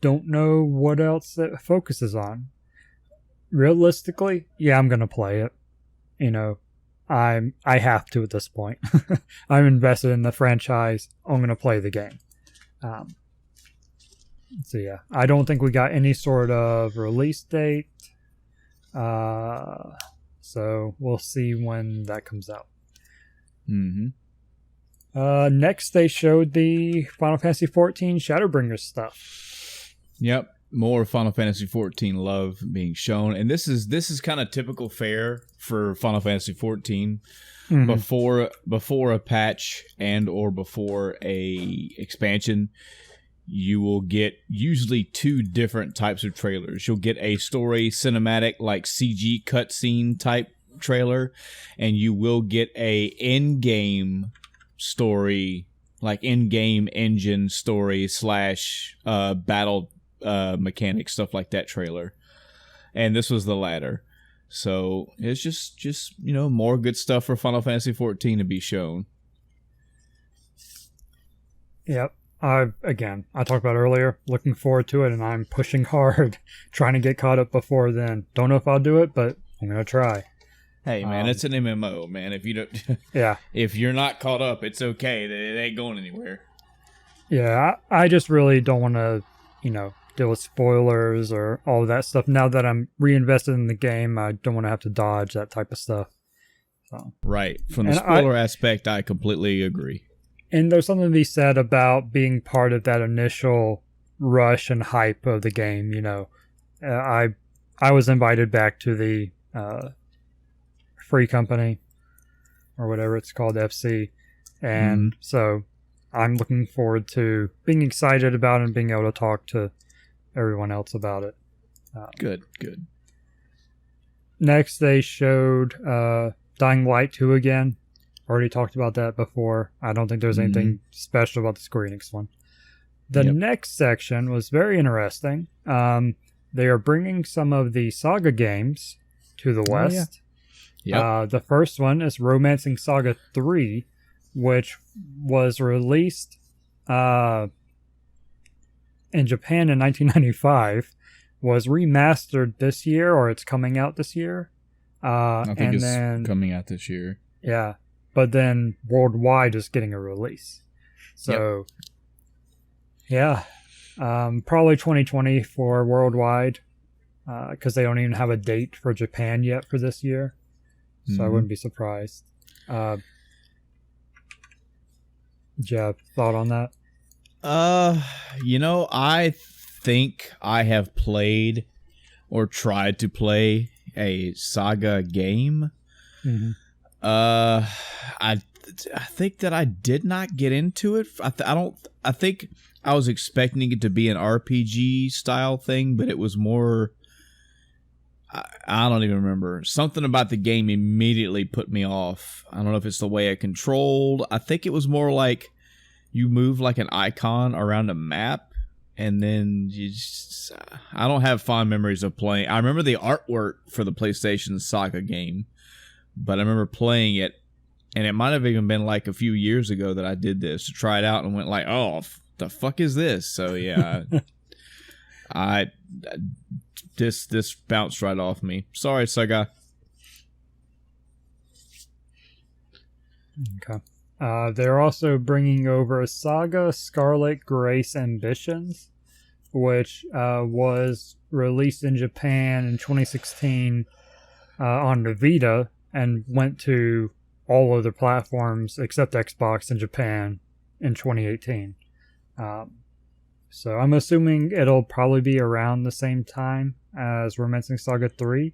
don't know what else it focuses on. Realistically, yeah, I'm gonna play it. I have to at this point. I'm invested in the franchise. I'm gonna play the game. So yeah, I don't think we got any sort of release date. So we'll see when that comes out. Next, they showed the Final Fantasy XIV Shadowbringers stuff. Yep, more Final Fantasy XIV love being shown, and this is kind of typical fare for Final Fantasy XIV. Before a patch and or before a expansion, you will get usually two different types of trailers. You'll get a story cinematic, like CG cutscene type trailer, and you will get a in-game story, like in-game engine story / battle mechanic stuff like that trailer. And this was the latter. So it's just more good stuff for Final Fantasy XIV to be shown. Yep. I talked about earlier, looking forward to it, and I'm pushing hard, trying to get caught up before then. Don't know if I'll do it, but I'm going to try. Hey, man, it's an MMO, man. If you don't, yeah, if you're not caught up, it's okay. It ain't going anywhere. Yeah, I just really don't want to, deal with spoilers or all of that stuff. Now that I'm reinvested in the game, I don't want to have to dodge that type of stuff. So. Right. From the spoiler aspect, I completely agree. And there's something to be said about being part of that initial rush and hype of the game. I was invited back to the free company or whatever it's called, FC, and so I'm looking forward to being excited about it and being able to talk to everyone else about it. Good. Next, they showed Dying Light 2 again. Already talked about that before. I don't think there's anything special about the Square Enix one. The next section was very interesting. They are bringing some of the Saga games to the West. The first one is Romancing Saga 3, which was released in Japan in 1995, was remastered this year, or it's coming out this year. I think it's coming out this year. Yeah. but then worldwide is getting a release. So, yeah, probably 2020 for worldwide, because they don't even have a date for Japan yet for this year. So I wouldn't be surprised. Do you have a thought on that? I think I have played or tried to play a Saga game. Mm-hmm. I think that I did not get into it. I think I was expecting it to be an RPG style thing, but it was more. I don't even remember. Something about the game immediately put me off. I don't know if it's the way it controlled. I think it was more like you move like an icon around a map, and then I don't have fond memories of playing. I remember the artwork for the PlayStation Saga game, but I remember playing it, and it might have even been like a few years ago that I did this to try it out and went like, oh, the fuck is this? So yeah, this bounced right off me. Sorry, Saga. Okay. They're also bringing over Saga Scarlet Grace Ambitions, which was released in Japan in 2016 on the Vita and went to all other platforms except Xbox in Japan in 2018. So I'm assuming it'll probably be around the same time as Romancing Saga 3.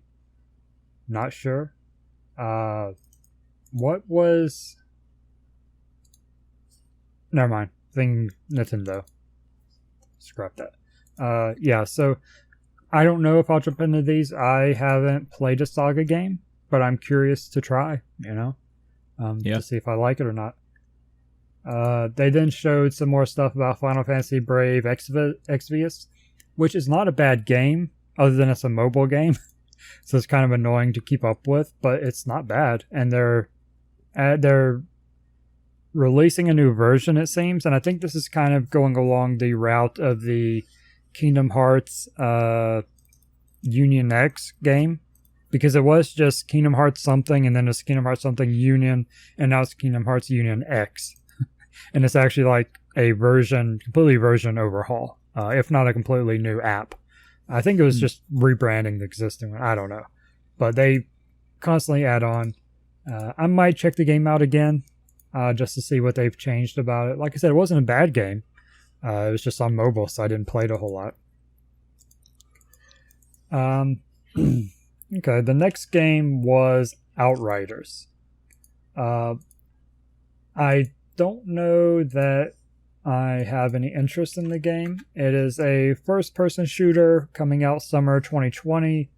Not sure. What was... Never mind. Thing Nintendo. Scrap that. Yeah, so I don't know if I'll jump into these. I haven't played a Saga game, but I'm curious to try, to see if I like it or not. They then showed some more stuff about Final Fantasy Brave Exvius, which is not a bad game, other than it's a mobile game. So it's kind of annoying to keep up with, but it's not bad. And they're releasing a new version, it seems, and I think this is kind of going along the route of the Kingdom Hearts Union X game, because it was just Kingdom Hearts something, and then it's Kingdom Hearts something Union, and now it's Kingdom Hearts Union X. And it's actually like a completely version overhaul, if not a completely new app. I think it was just rebranding the existing one. I don't know. But they constantly add on. I might check the game out again, just to see what they've changed about it. Like I said, it wasn't a bad game. It was just on mobile, so I didn't play it a whole lot. Okay, the next game was Outriders. I don't know that I have any interest in the game. It is a first-person shooter coming out summer 2020,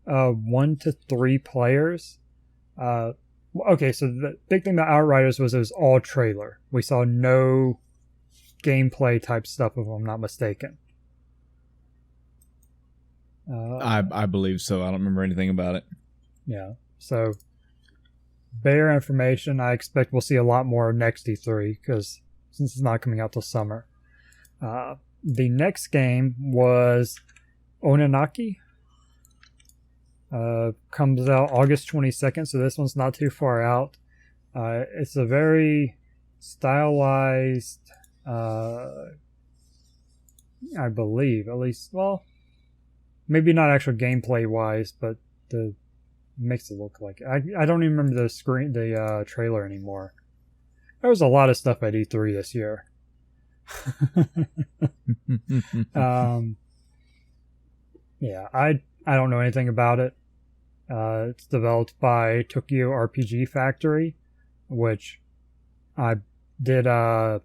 1 to 3 players. Okay, so the big thing about Outriders was it was all trailer. We saw no gameplay type stuff, if I'm not mistaken. I believe so. I don't remember anything about it. Yeah, so bare information. I expect we'll see a lot more next E3, because since it's not coming out till summer. The next game was Onanaki. Comes out August 22nd, so this one's not too far out. It's a very stylized, I believe, at least, well, maybe not actual gameplay wise, but the makes it look like it. I don't even remember the trailer anymore. There was a lot of stuff at E3 this year. Yeah, I don't know anything about it. It's developed by Tokyo RPG Factory, which I did I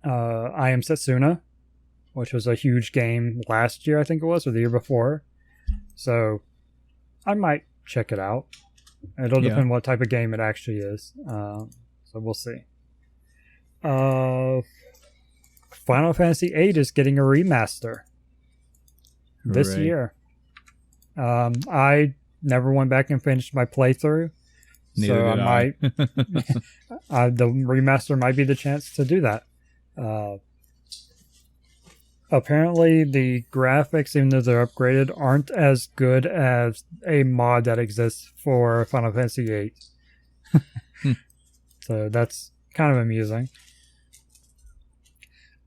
Am Setsuna, which was a huge game last year, I think it was, or the year before. So I might check it out. It'll depend what type of game it actually is. So we'll see. Final Fantasy VIII is getting a remaster this year. I never went back and finished my playthrough. Neither so did I might the remaster might be the chance to do that. Apparently the graphics, even though they're upgraded, aren't as good as a mod that exists for Final Fantasy VIII. So that's kind of amusing.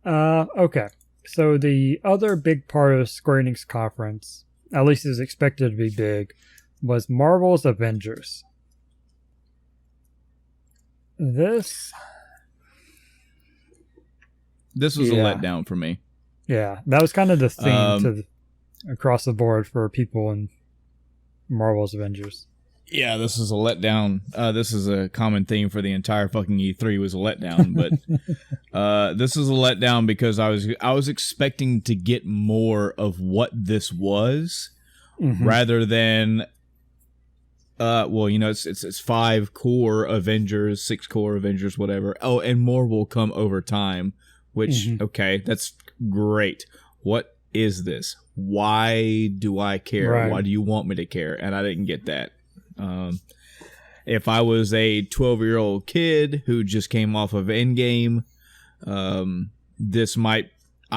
Okay. So the other big part of Square Enix conference, at least is expected to be big, was Marvel's Avengers. This was a letdown for me. Yeah, that was kind of the theme across the board for people in Marvel's Avengers. Yeah, this is a letdown. This is a common theme for the entire fucking E3 was a letdown, but this is a letdown because I was expecting to get more of what this was, rather than it's 5 core Avengers, 6 core Avengers, whatever. Oh, and more will come over time, which okay, that's great. What is this? Why do I care? Right. Why do you want me to care? And I didn't get that. If I was a 12-year-old kid who just came off of Endgame, I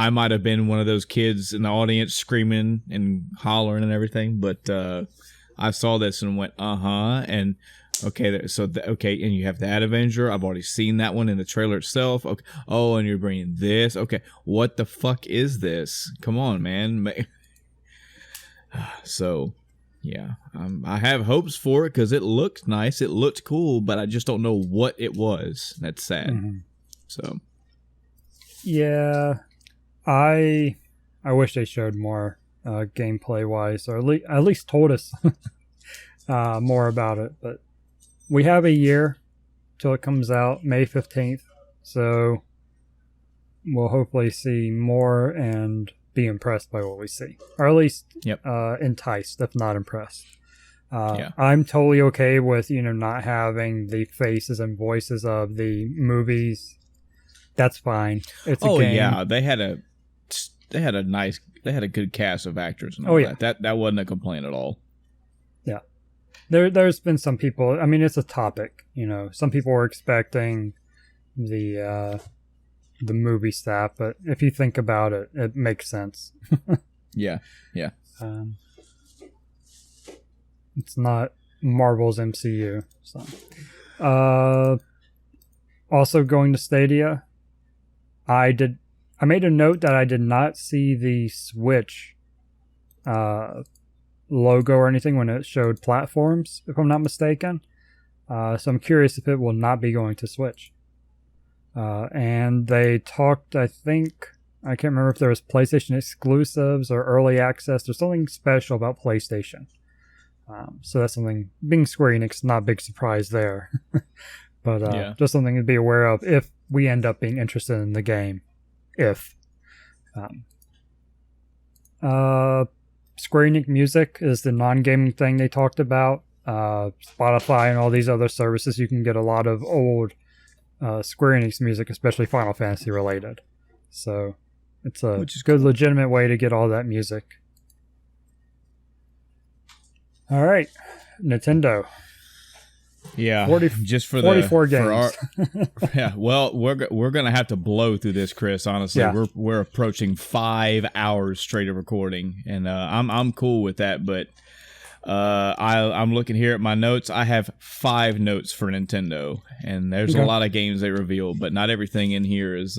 might have been one of those kids in the audience screaming and hollering and everything. But I saw this and went, and okay, and you have that Avenger. I've already seen that one in the trailer itself. Okay, oh, and you're bringing this. Okay, what the fuck is this? Come on, man. So. Yeah, I have hopes for it because it looked nice. It looked cool, but I just don't know what it was. That's sad. So, yeah, I wish they showed more gameplay wise, or at least told us more about it. But we have a year till it comes out, May 15th. So we'll hopefully see more and be impressed by what we see, or at least enticed, if not impressed. I'm totally okay with not having the faces and voices of the movies. That's fine. It's a game. Yeah, they had a good cast of actors and all that. That wasn't a complaint at all. Yeah, there's been some people. I mean, it's a topic. Some people were expecting the movie staff, but if you think about it, it makes sense. Yeah. It's not Marvel's MCU. So, also going to Stadia, I made a note that I did not see the Switch logo or anything when it showed platforms, if I'm not mistaken. So I'm curious if it will not be going to Switch. And they talked, I can't remember if there was PlayStation exclusives or early access. There's something special about PlayStation. So that's something, being Square Enix, not a big surprise there. But just something to be aware of if we end up being interested in the game. Square Enix Music is the non-gaming thing they talked about. Spotify and all these other services, you can get a lot of old Square Enix music, especially Final Fantasy related. So it's a good, legitimate way to get all that music. All right, Nintendo. Yeah, just for 44 games. Well, we're gonna have to blow through this, Chris. Honestly, we're approaching 5 hours straight of recording, and I'm cool with that. But I'm looking here at my notes. I have 5 notes for Nintendo, and there's a lot of games they revealed, but not everything in here is.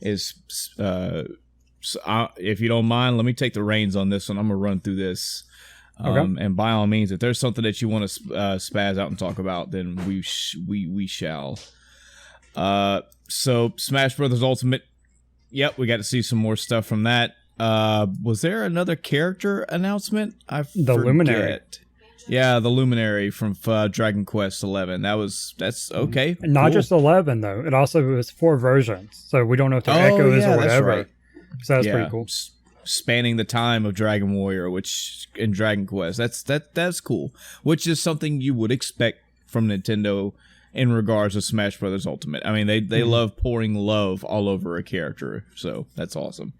If you don't mind, let me take the reins on this one. I'm gonna run through this. And by all means, if there's something that you want to spaz out and talk about, then we shall. So Smash Brothers Ultimate. Yep, we got to see some more stuff from that. Was there another character announcement? The Luminary. Yeah, the Luminary from Dragon Quest XI. That's okay. Not just 11 though. It also was 4 versions, so we don't know if they're echoes or whatever. Right. So that's pretty cool. Spanning the time of Dragon Warrior, which in Dragon Quest, that's cool. Which is something you would expect from Nintendo in regards to Smash Brothers Ultimate. I mean, they love pouring love all over a character, so that's awesome.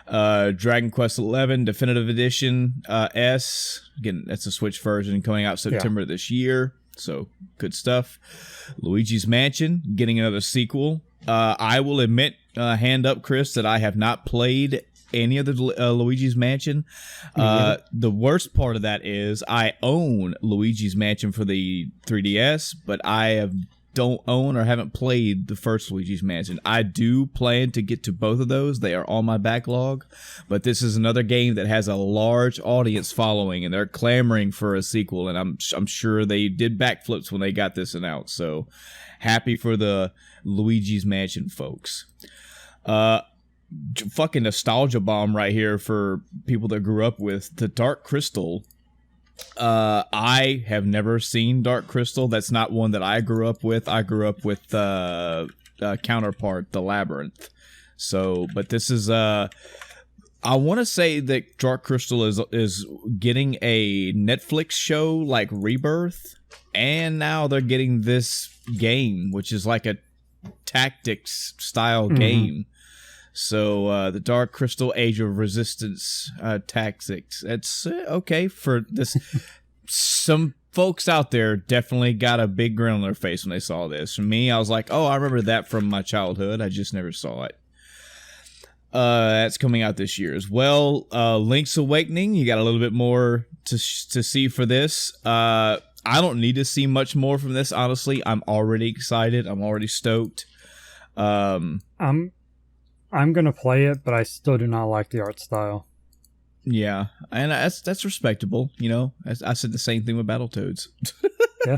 Dragon Quest XI Definitive Edition S. Again, that's a Switch version coming out September this year, so good stuff. Luigi's Mansion getting another sequel. I will admit, hand up, Chris, that I have not played any of the Luigi's Mansion. The worst part of that is I own Luigi's Mansion for the 3DS, but I have don't own or haven't played the first Luigi's Mansion. I do plan to get to both of those. They are on my backlog, but this is another game that has a large audience following, and they're clamoring for a sequel, and I'm sure they did backflips when they got this announced. So happy for the Luigi's Mansion folks. Fucking nostalgia bomb right here for people that grew up with the Dark Crystal. I have never seen Dark Crystal. That's not one that I grew up with. I grew up with counterpart, The Labyrinth. So, but this is I want to say that Dark Crystal is getting a Netflix show like Rebirth, and now they're getting this game, which is like a tactics style game. So the Dark Crystal Age of Resistance tactics. It's okay for this. Some folks out there definitely got a big grin on their face when they saw this. For me, I was like, oh, I remember that from my childhood. I just never saw it. That's coming out this year as well. Link's Awakening. You got a little bit more to see for this. I don't need to see much more from this, honestly. I'm already excited. I'm already stoked. I'm gonna play it, but I still do not like the art style. Yeah, and that's respectable. You know, I said the same thing with Battletoads. Yeah.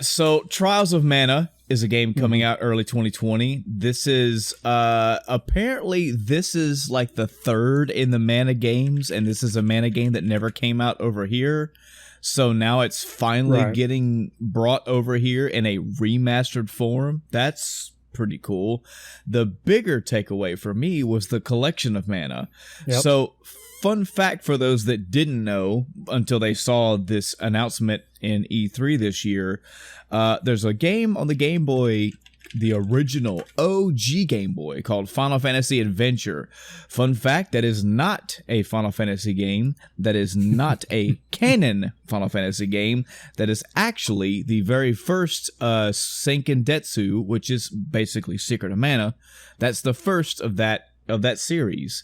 So Trials of Mana is a game coming out early 2020. This is apparently this is like the third in the Mana games, and this is a Mana game that never came out over here. So now it's finally getting brought over here in a remastered form. That's pretty cool. The bigger takeaway for me was the collection of mana. Yep. So, fun fact for those that didn't know until they saw this announcement in E3 this year, there's a game on the Game Boy, the original OG Game Boy, called Final Fantasy Adventure. Fun fact, that is not a Final Fantasy game. That is not a canon Final Fantasy game. That is actually the very first Senken Detsu, which is basically Secret of Mana. That's the first of that series.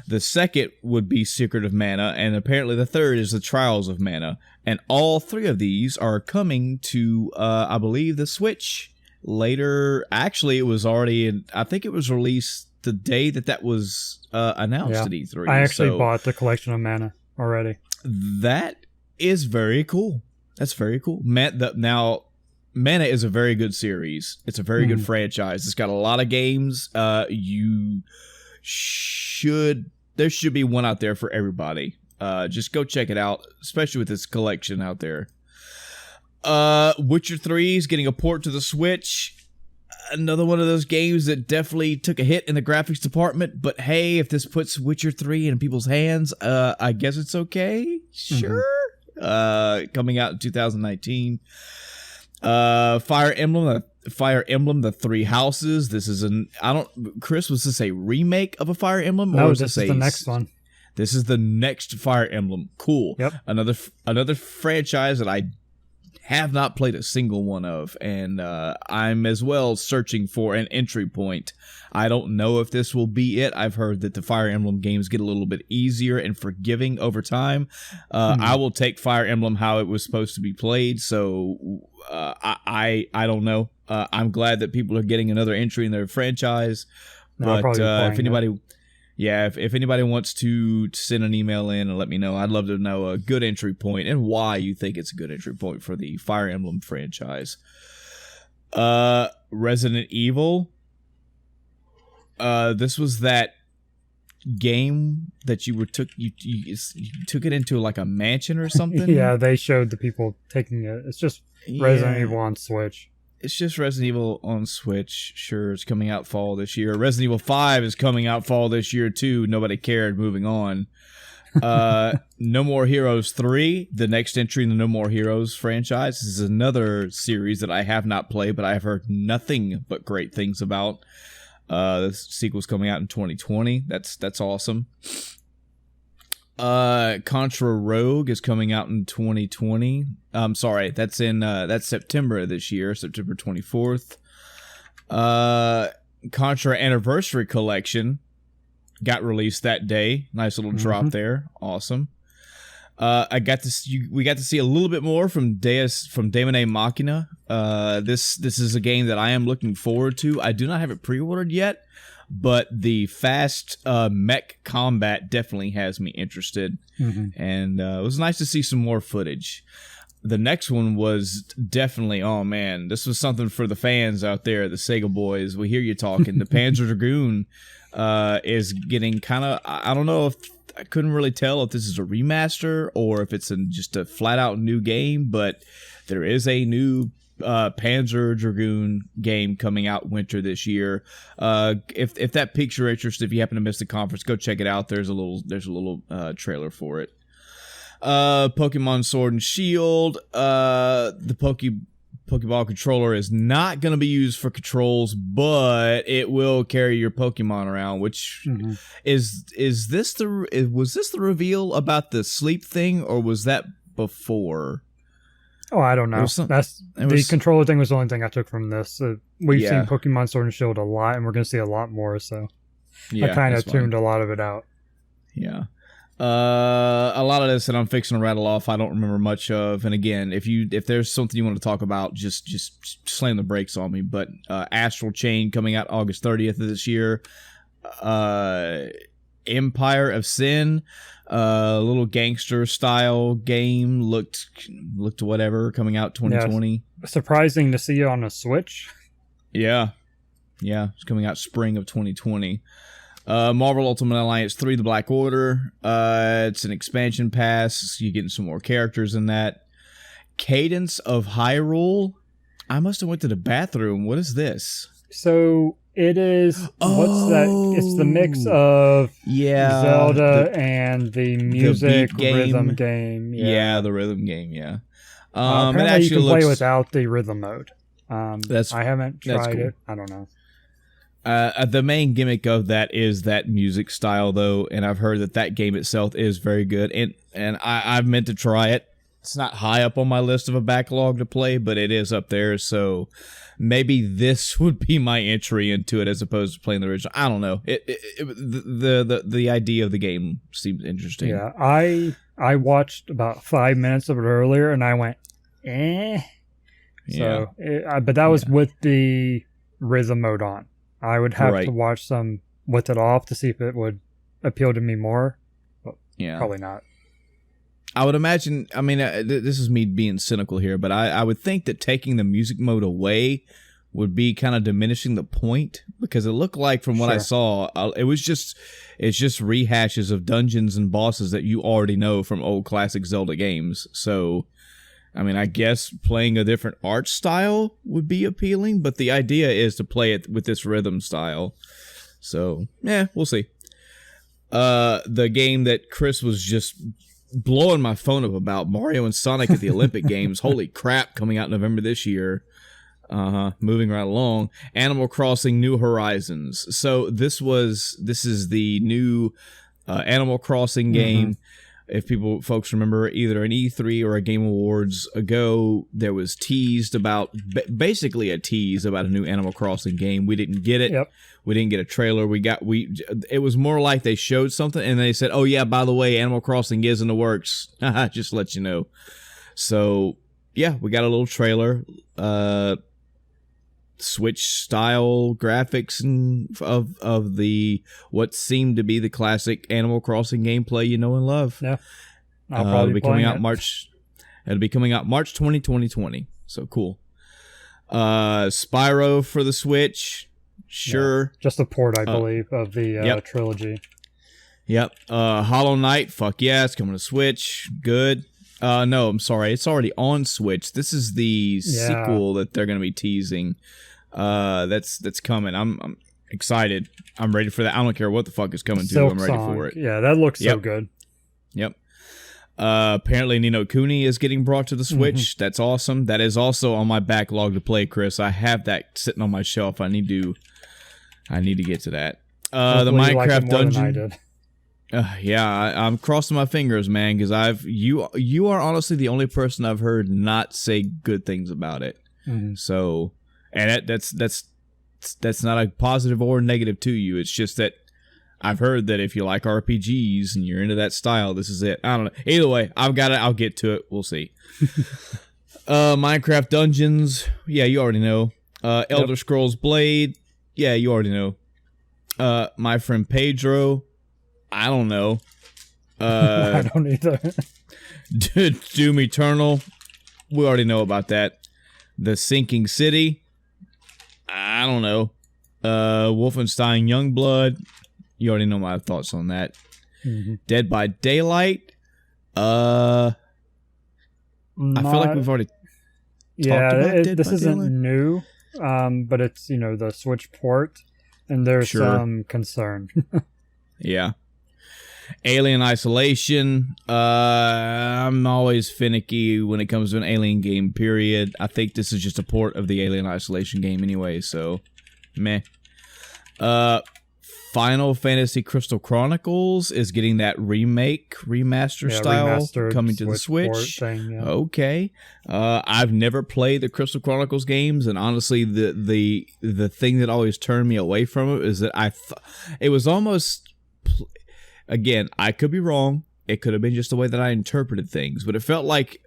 The second would be Secret of Mana, and apparently the third is the Trials of Mana. And all three of these are coming to, I believe, the Switch later. Actually, it was already I think it was released the day that was announced at E3. I actually bought the collection of mana already. That is very cool. That's very cool. Now, Mana is a very good series. It's a very good franchise. It's got a lot of games. There should be one out there for everybody. Just go check it out, especially with this collection out there. Witcher 3 is getting a port to the Switch. Another one of those games that definitely took a hit in the graphics department, but hey, if this puts Witcher 3 in people's hands, I guess it's okay. Sure. Coming out in 2019. Fire Emblem, The Three Houses. This is Chris, was this a remake of a Fire Emblem? No, this is the next one. This is the next Fire Emblem. Cool. Yep. Another franchise that I have not played a single one of, and I'm as well searching for an entry point. I don't know if this will be it. I've heard that the Fire Emblem games get a little bit easier and forgiving over time. I will take Fire Emblem how it was supposed to be played, so I don't know. I'm glad that people are getting another entry in their franchise, but if anybody... Yeah, if anybody wants to send an email in and let me know, I'd love to know a good entry point and why you think it's a good entry point for the Fire Emblem franchise. Resident Evil. This was that game that you took it into like a mansion or something. Yeah, they showed the people taking it. It's just Resident Evil on Switch. It's just Resident Evil on Switch. Sure, it's coming out fall this year. Resident Evil 5 is coming out fall this year, too. Nobody cared. Moving on. No More Heroes 3, the next entry in the No More Heroes franchise. This is another series that I have not played, but I've heard nothing but great things about. The sequel's coming out in 2020. That's awesome. Contra Rogue is coming out in 2020. I'm sorry, that's September of this year, September 24th. Contra Anniversary Collection got released that day. Nice little drop there. Awesome. We got to see a little bit more from Daemon Machina. This is a game that I am looking forward to. I do not have it pre-ordered yet, but the fast mech combat definitely has me interested. And it was nice to see some more footage. The next one was definitely, oh man, this was something for the fans out there, the Sega boys. We hear you talking. The Panzer Dragoon is getting kind of, I don't know if, I couldn't really tell if this is a remaster or if it's just a flat out new game, but there is a new Panzer Dragoon game coming out winter this year. If that piques your interest, if you happen to miss the conference, go check it out. There's a little trailer for it. Pokemon Sword and Shield. The Pokeball controller is not going to be used for controls, but it will carry your Pokemon around, which was this the reveal about the sleep thing, or was that before? Oh, I don't know. The controller thing was the only thing I took from this. We've seen Pokemon Sword and Shield a lot, and we're going to see a lot more, so I kind of tuned a lot of it out. Yeah. A lot of this that I'm fixing to rattle off, I don't remember much of. And again, if there's something you want to talk about, just slam the brakes on me. But Astral Chain coming out August 30th of this year. Empire of Sin, a little gangster style game, looked whatever, coming out 2020. Yeah, surprising to see it on a Switch. Yeah, it's coming out spring of 2020. Marvel Ultimate Alliance 3, The Black Order. It's an expansion pass. You're getting some more characters in that. Cadence of Hyrule. I must have went to the bathroom. What is this? So it is. What's that? It's the mix of Zelda and the music rhythm game. Yeah, the rhythm game. Yeah. Apparently you can play without the rhythm mode. I haven't tried cool. it. I don't know. The main gimmick of that is that music style, though, and I've heard that game itself is very good, and I've meant to try it. It's not high up on my list of a backlog to play, but it is up there, so maybe this would be my entry into it as opposed to playing the original. I don't know. The idea of the game seems interesting. Yeah, I watched about 5 minutes of it earlier, and I went, eh. So, but that was with the rhythm mode on. I would have to watch some with it off to see if it would appeal to me more. But probably not. I would imagine, I mean, this is me being cynical here, but I would think that taking the music mode away would be kind of diminishing the point, because it looked like, from what I saw, it's just rehashes of dungeons and bosses that you already know from old classic Zelda games. So, I mean, I guess playing a different art style would be appealing, but the idea is to play it with this rhythm style. So, we'll see. The game that Chris was just blowing my phone up about, Mario and Sonic at the Olympic Games. Holy crap, coming out November this year. Moving right along. Animal Crossing New Horizons. So this is the new Animal Crossing game. If folks remember, either an E3 or a Game Awards ago, there was basically a tease about a new Animal Crossing game. We didn't get it. Yep. We didn't get a trailer. It was more like they showed something and they said, "Oh yeah, by the way, Animal Crossing is in the works." Just to let you know. So yeah, we got a little trailer. Switch style graphics and of the what seemed to be the classic Animal Crossing gameplay you know and love. Yeah, I'll probably be coming out March. It'll be coming out March 2020. So cool. Spyro for the Switch. Sure. Yeah, just a port, I believe, of the trilogy. Yep. Hollow Knight. Fuck yeah, it's coming to Switch. Good. No, I'm sorry. It's already on Switch. This is the sequel that they're going to be teasing. That's coming. I'm excited. I'm ready for that. I don't care what the fuck is coming to. I'm ready for it. Yeah, that looks so good. Yep. Apparently Ni no Kuni is getting brought to the Switch. That's awesome. That is also on my backlog to play, Chris. I have that sitting on my shelf. I need to get to that. The Minecraft dungeon. I'm crossing my fingers, man, because you are honestly the only person I've heard not say good things about it. So, and that's not a positive or negative to you. It's just that I've heard that if you like RPGs and you're into that style, this is it. I don't know. Either way, I've got it. I'll get to it. We'll see. Minecraft Dungeons. Yeah, you already know. Elder Scrolls Blade. Yeah, you already know. My Friend Pedro. I don't know. I don't either. Doom Eternal. We already know about that. The Sinking City. I don't know. Wolfenstein Youngblood. You already know my thoughts on that. Mm-hmm. Dead by Daylight. I feel like we've already talked about Dead this by isn't Daylight. new, but it's the Switch port, and there's some concern. Yeah. Alien Isolation. I'm always finicky when it comes to an Alien game, period. I think this is just a port of the Alien Isolation game anyway, so meh. Final Fantasy Crystal Chronicles is getting that remaster style coming to the Switch. Thing, Okay. I've never played the Crystal Chronicles games, and honestly, the thing that always turned me away from it is that it was almost... Again, I could be wrong. It could have been just the way that I interpreted things, but it felt like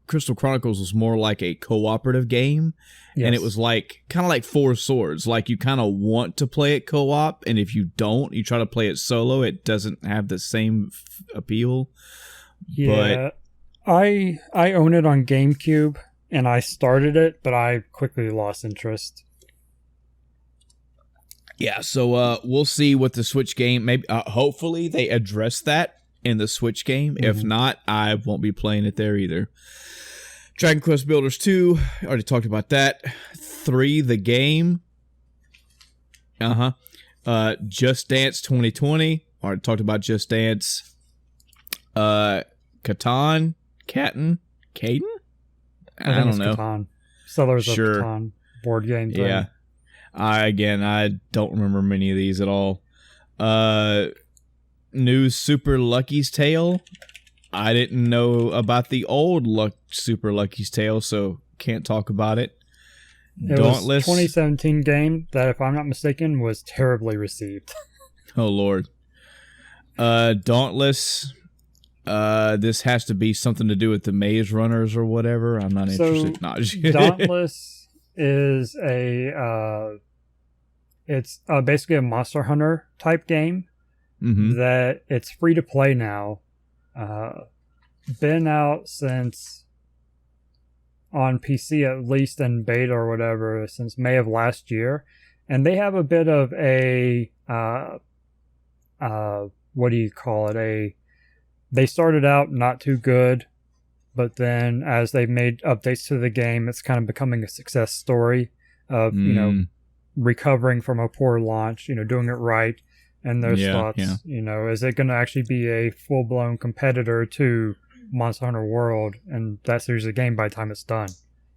Crystal Chronicles was more like a cooperative game, and it was like kind of like Four Swords. Like you kind of want to play it co-op, and if you don't, you try to play it solo. It doesn't have the same appeal. Yeah, but I own it on GameCube, and I started it, but I quickly lost interest. Yeah, so we'll see what the Switch game. Maybe hopefully they address that in the Switch game. Mm-hmm. If not, I won't be playing it there either. Dragon Quest Builders 2, already talked about that. 3, the game. Just Dance 2020, already talked about Just Dance. Catan? I don't know. Catan. Sellers of Catan board game thing. Yeah. I don't remember many of these at all. New Super Lucky's Tale. I didn't know about the old Super Lucky's Tale, so can't talk about it. Dauntless. Was a 2017 game that, if I'm not mistaken, was terribly received. Oh, Lord. Dauntless. This has to be something to do with the Maze Runners or whatever. I'm not interested. No, Dauntless is it's basically a Monster Hunter type game that it's free to play now. Been out since on PC, at least in beta or whatever, since May of last year, and they have a bit of a what do you call it? They started out not too good, but then as they've made updates to the game, it's kind of becoming a success story of recovering from a poor launch, doing it right. And there's thoughts, is it going to actually be a full-blown competitor to Monster Hunter World and that series of game by the time it's done?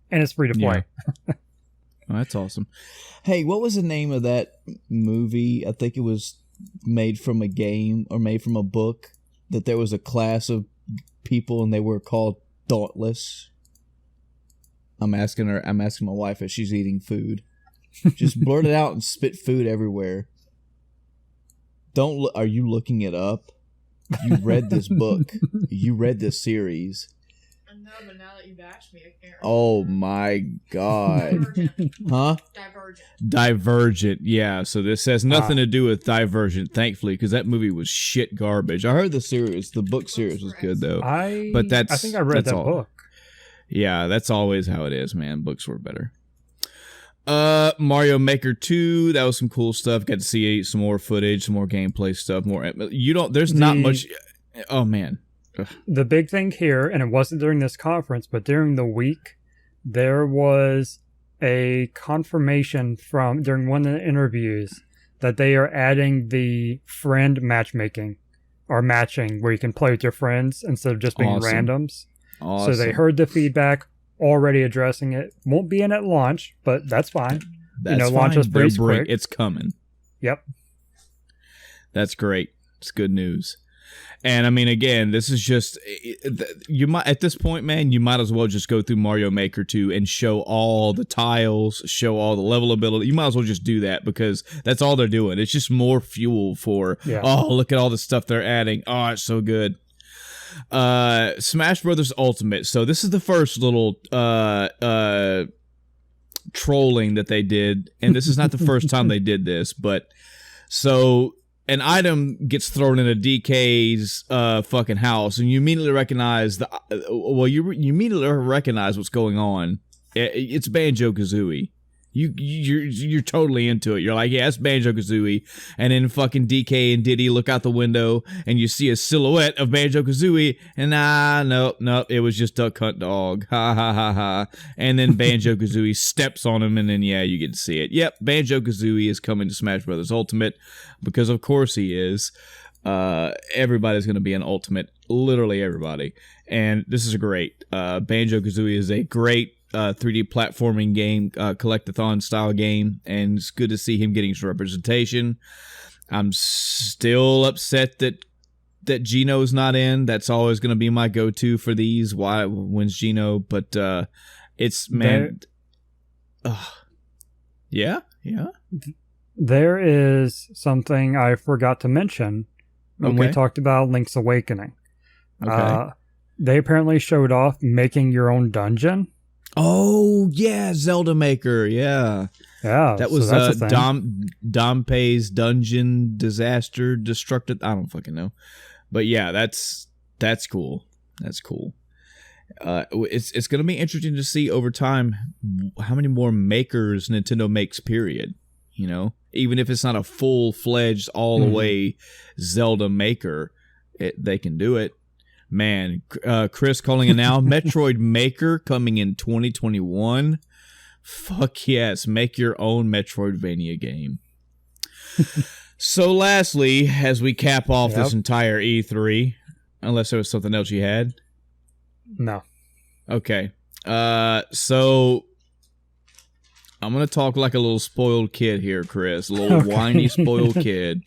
And it's free to play. Yeah. Oh, that's awesome. Hey, what was the name of that movie? I think it was made from a game or made from a book, that there was a class of people and they were called Dauntless. I'm asking my wife if she's eating food. Just blurt it out and spit food everywhere. Are you looking it up? You read this book. You read this series. No, but now that you've asked me, I can't remember. Oh my God. Huh? Divergent. Yeah, so this has nothing to do with Divergent, thankfully, because that movie was shit garbage. I heard the book series was good, though. I think I read that book. Yeah, that's always how it is, man. Books were better. Mario Maker 2, that was some cool stuff. Got to see some more footage, some more gameplay stuff, there's not much. Oh man. Ugh. The big thing here, and it wasn't during this conference, but during the week, there was a confirmation during one of the interviews that they are adding the friend matchmaking or matching where you can play with your friends instead of just being randoms. Awesome. So they heard the feedback, already addressing it. Won't be in at launch, but that's fine. That's fine. Launch is pretty quick. It's coming. Yep. That's great. It's good news. And I mean, again, this is just you might at this point, man, you might as well just go through Mario Maker 2 and show all the tiles, show all the level ability. You might as well just do that because that's all they're doing. It's just more fuel for oh, look at all the stuff they're adding. Oh, it's so good. Smash Brothers Ultimate. So this is the first little trolling that they did, and this is not the first time they did this, but so an item gets thrown into DK's fucking house, and you immediately recognize you immediately recognize what's going on. It's Banjo-Kazooie. You're totally into it. You're like, yeah, it's Banjo-Kazooie. And then fucking DK and Diddy look out the window and you see a silhouette of Banjo-Kazooie, and nope, it was just Duck Hunt Dog. Ha ha ha ha. And then Banjo-Kazooie steps on him, and then you get to see it. Yep, Banjo-Kazooie is coming to Smash Bros. Ultimate because of course he is. Everybody's going to be an Ultimate, literally everybody. And this is great. Banjo-Kazooie is a great 3D platforming game, collectathon style game, and it's good to see him getting some representation. I'm still upset that Gino's not in. That's always going to be my go-to for these. Why wins Gino? But it's man, yeah. There is something I forgot to mention when we talked about Link's Awakening. Okay. They apparently showed off making your own dungeon. Oh yeah, Zelda Maker, yeah. That was Dompe's Dungeon Disaster Destructed. I don't fucking know, but yeah, that's cool. That's cool. It's gonna be interesting to see over time how many more makers Nintendo makes. Period. You know, even if it's not a full-fledged all the way Zelda Maker, they can do it. Man, Chris calling it now. Metroid Maker coming in 2021. Fuck yes, make your own Metroidvania game. So lastly, as we cap off this entire E3, unless there was something else you had? No. Okay. So I'm going to talk like a little spoiled kid here, Chris. A little whiny spoiled kid.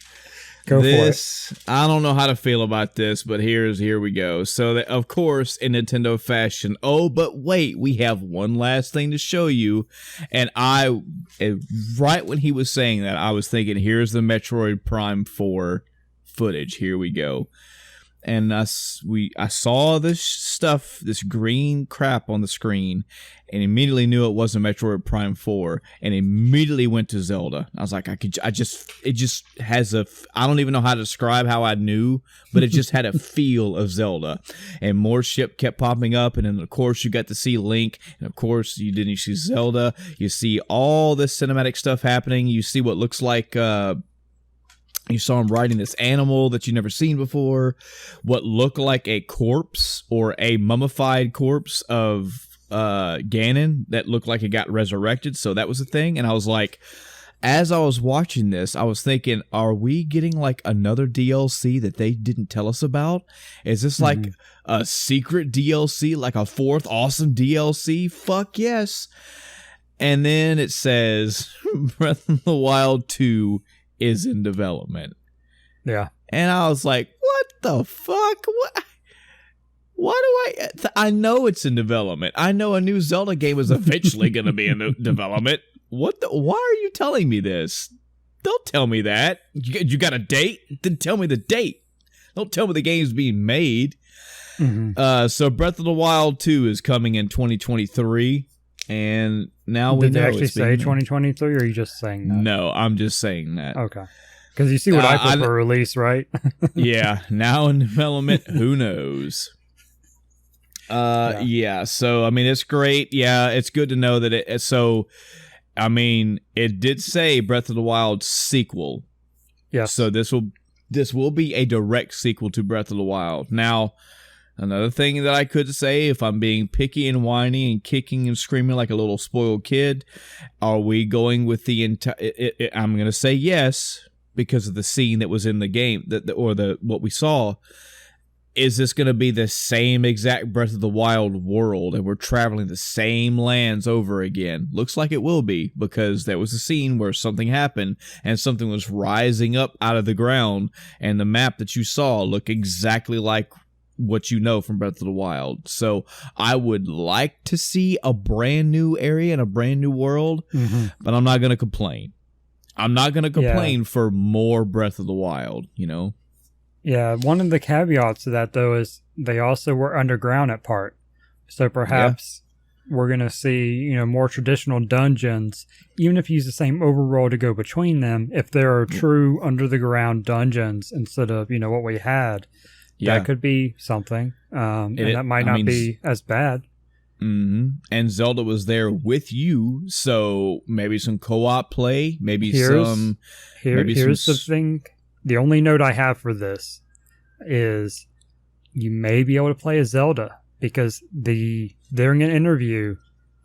Go for it. I don't know how to feel about this, but here we go. So, of course, in Nintendo fashion, oh, but wait, we have one last thing to show you. And right when he was saying that, I was thinking, here's the Metroid Prime 4 footage. Here we go. And I saw this stuff, this green crap on the screen, and immediately knew it wasn't Metroid Prime 4, and immediately went to Zelda. I was like, it just has I don't even know how to describe how I knew, but it just had a feel of Zelda. And more ship kept popping up, and then of course you got to see Link, and of course you see Zelda. You see all this cinematic stuff happening. You see what looks like, you saw him riding this animal that you've never seen before, what looked like a corpse or a mummified corpse of Ganon that looked like it got resurrected. So that was a thing. And I was like, as I was watching this, I was thinking, are we getting like another DLC that they didn't tell us about? Is this like a secret DLC, like a fourth awesome DLC? Fuck yes. And then it says Breath of the Wild 2 is in development. Yeah. And I was like, what the fuck? What? Why do I know it's in development. I know a new Zelda game is eventually going to be in development. Why are you telling me this? Don't tell me that. You got a date? Then tell me the date. Don't tell me the game's being made. So Breath of the Wild 2 is coming in 2023. And now we know. Did they actually say 2023, or are you just saying that? No, I'm just saying that. Okay. Because you see what I put for release, right? Yeah. Now in development, who knows? Yeah. So, I mean, it's great. Yeah, it's good to know that it... So, I mean, it did say Breath of the Wild sequel. Yeah. So this will be a direct sequel to Breath of the Wild. Now... Another thing that I could say, if I'm being picky and whiny and kicking and screaming like a little spoiled kid, are we going with the entire... I'm going to say yes, because of the scene that was in the game, what we saw. is this going to be the same exact Breath of the Wild world and we're traveling the same lands over again? Looks like it will be, because there was a scene where something happened and something was rising up out of the ground, and the map that you saw looked exactly like what you know from Breath of the Wild. So I would like to see a brand new area and a brand new world, but I'm not going to complain. I'm not going to complain for more Breath of the Wild, you know? Yeah, one of the caveats to that, though, is they also were underground at part. So perhaps we're going to see, you know, more traditional dungeons, even if you use the same overworld to go between them, if there are true under-the-ground dungeons instead of, you know, what we had. That could be something, and that might not be as bad. And Zelda was there with you, so maybe some co-op play, here's the thing. The only note I have for this is you may be able to play as Zelda, because during an interview,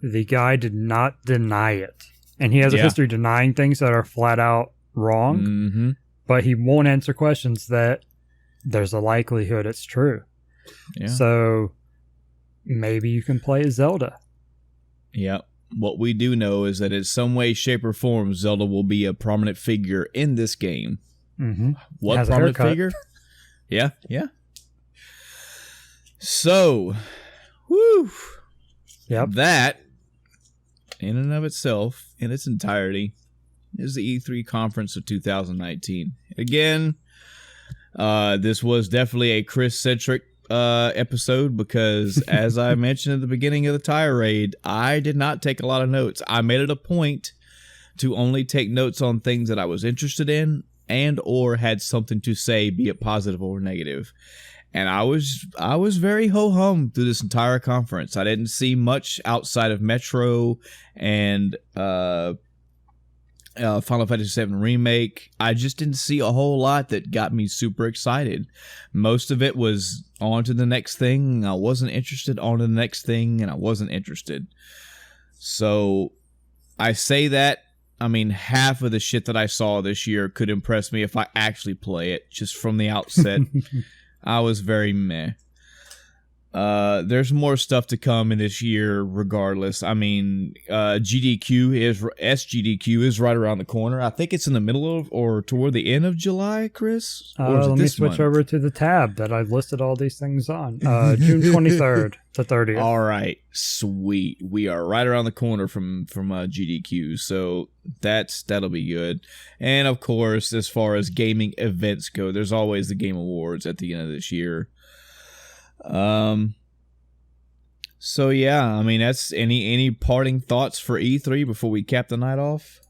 the guy did not deny it. And he has a history denying things that are flat out wrong, but he won't answer questions that there's a likelihood it's true. Yeah. So maybe you can play as Zelda. Yeah. What we do know is that in some way, shape, or form, Zelda will be a prominent figure in this game. What prominent figure? Yeah. So, that, in and of itself, in its entirety, is the E3 conference of 2019. Again, this was definitely a Chris-centric episode, because, as I mentioned at the beginning of the tirade, I did not take a lot of notes. I made it a point to only take notes on things that I was interested in and or had something to say, be it positive or negative. And I was very ho-hum through this entire conference. I didn't see much outside of Metro and Final Fantasy VII Remake. I just didn't see a whole lot that got me super excited. Most of it was on to the next thing. I wasn't interested, on to the next thing, and I wasn't interested. So I say that, I mean, half of the shit that I saw this year could impress me if I actually play it. Just from the outset, I was very meh. There's more stuff to come in this year regardless. I mean, SGDQ is right around the corner. I think it's in the middle of or toward the end of July, Chris? Or let me switch over to the tab that I've listed all these things on. June 23rd to 30th. All right. Sweet. We are right around the corner from GDQ, so that'll be good. And of course, as far as gaming events go, there's always the Game Awards at the end of this year. So yeah, I mean, that's any parting thoughts for E3 before we cap the night off?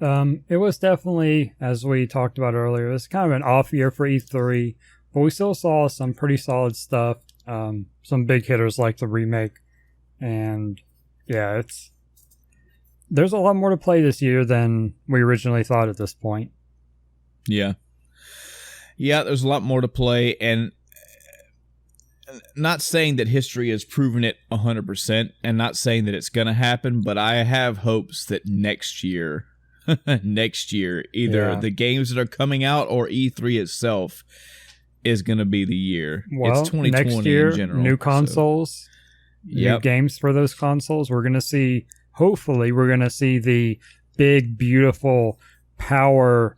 It was definitely, as we talked about earlier, it's kind of an off year for E3, but we still saw some pretty solid stuff. Some big hitters like the remake, and yeah, there's a lot more to play this year than we originally thought at this point. Yeah, there's a lot more to play, and not saying that history has proven it 100%, and not saying that it's going to happen, but I have hopes that next year, either the games that are coming out or E3 itself is going to be the year. Well, it's 2020 next year, in general. New consoles, new games for those consoles. We're going to see, hopefully, the big, beautiful, power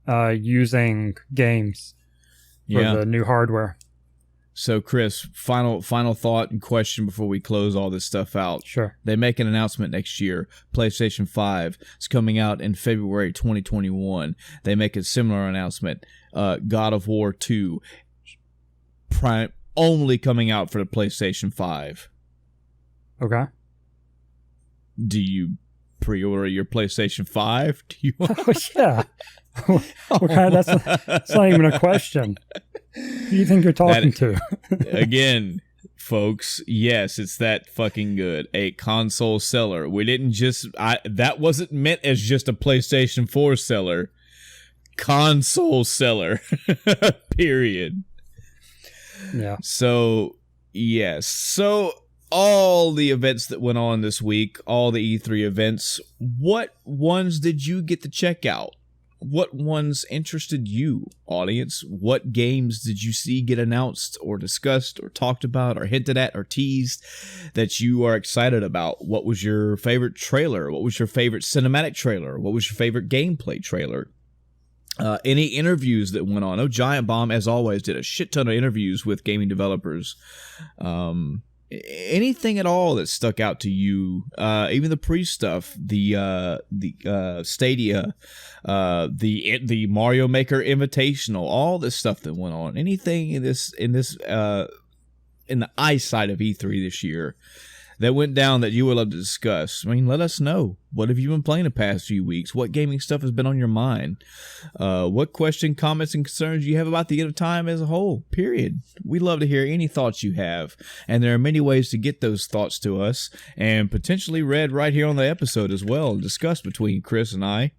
using games for the new hardware. So, Chris, final thought and question before we close all this stuff out. Sure. They make an announcement next year. PlayStation 5 is coming out in February 2021. They make a similar announcement. God of War 2 only coming out for the PlayStation 5. Okay. Do you pre-order your PlayStation 5? Do you? Yeah. That's not even a question. Who do you think you're talking to? Again, folks, yes, it's that fucking good. A console seller. We didn't just... that wasn't meant as just a PlayStation 4 seller. Console seller. Period. Yeah. So, yes. So, all the events that went on this week, all the E3 events, what ones did you get to check out? what ones interested you, audience? What games did you see get announced or discussed or talked about or hinted at or teased that you are excited about? What was your favorite trailer? What was your favorite cinematic trailer? What was your favorite gameplay trailer? Any interviews that went on? Giant Bomb, as always, did a shit ton of interviews with gaming developers. Anything at all that stuck out to you? Even the pre-stuff, the Stadia, the Mario Maker Invitational, all this stuff that went on. Anything in the eyesight of E3 this year that went down that you would love to discuss? I mean, let us know. What have you been playing the past few weeks? What gaming stuff has been on your mind? What question, comments, and concerns you have about the end of time as a whole, period. We'd love to hear any thoughts you have. And there are many ways to get those thoughts to us and potentially read right here on the episode as well, discussed between Chris and I.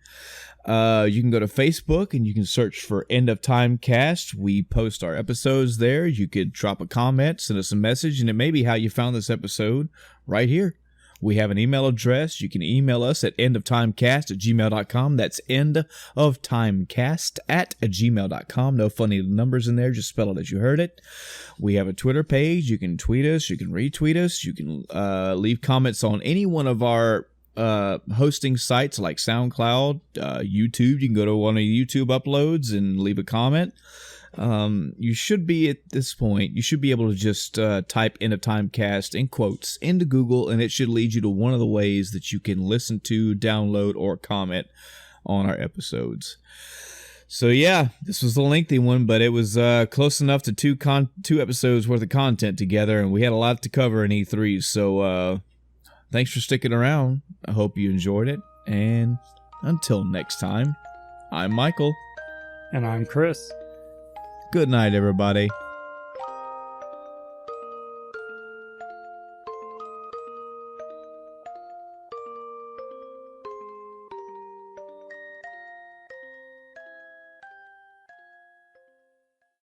You can go to Facebook and you can search for End of Time Cast. We post our episodes there. You could drop a comment, send us a message, and it may be how you found this episode right here. We have an email address. You can email us at endoftimecast@gmail.com. That's endoftimecast@gmail.com. No funny numbers in there. Just spell it as you heard it. We have a Twitter page. You can tweet us. You can retweet us. You can leave comments on any one of our hosting sites like SoundCloud, YouTube. You can go to one of the YouTube uploads and leave a comment. You should be, at this point, you should be able to just type End of Time Cast in quotes into Google, and it should lead you to one of the ways that you can listen to, download, or comment on our episodes. So yeah, this was a lengthy one, but it was close enough to two episodes worth of content together, and we had a lot to cover in E3. So thanks for sticking around. I hope you enjoyed it, and until next time, I'm Michael. And I'm Chris. Good night, everybody.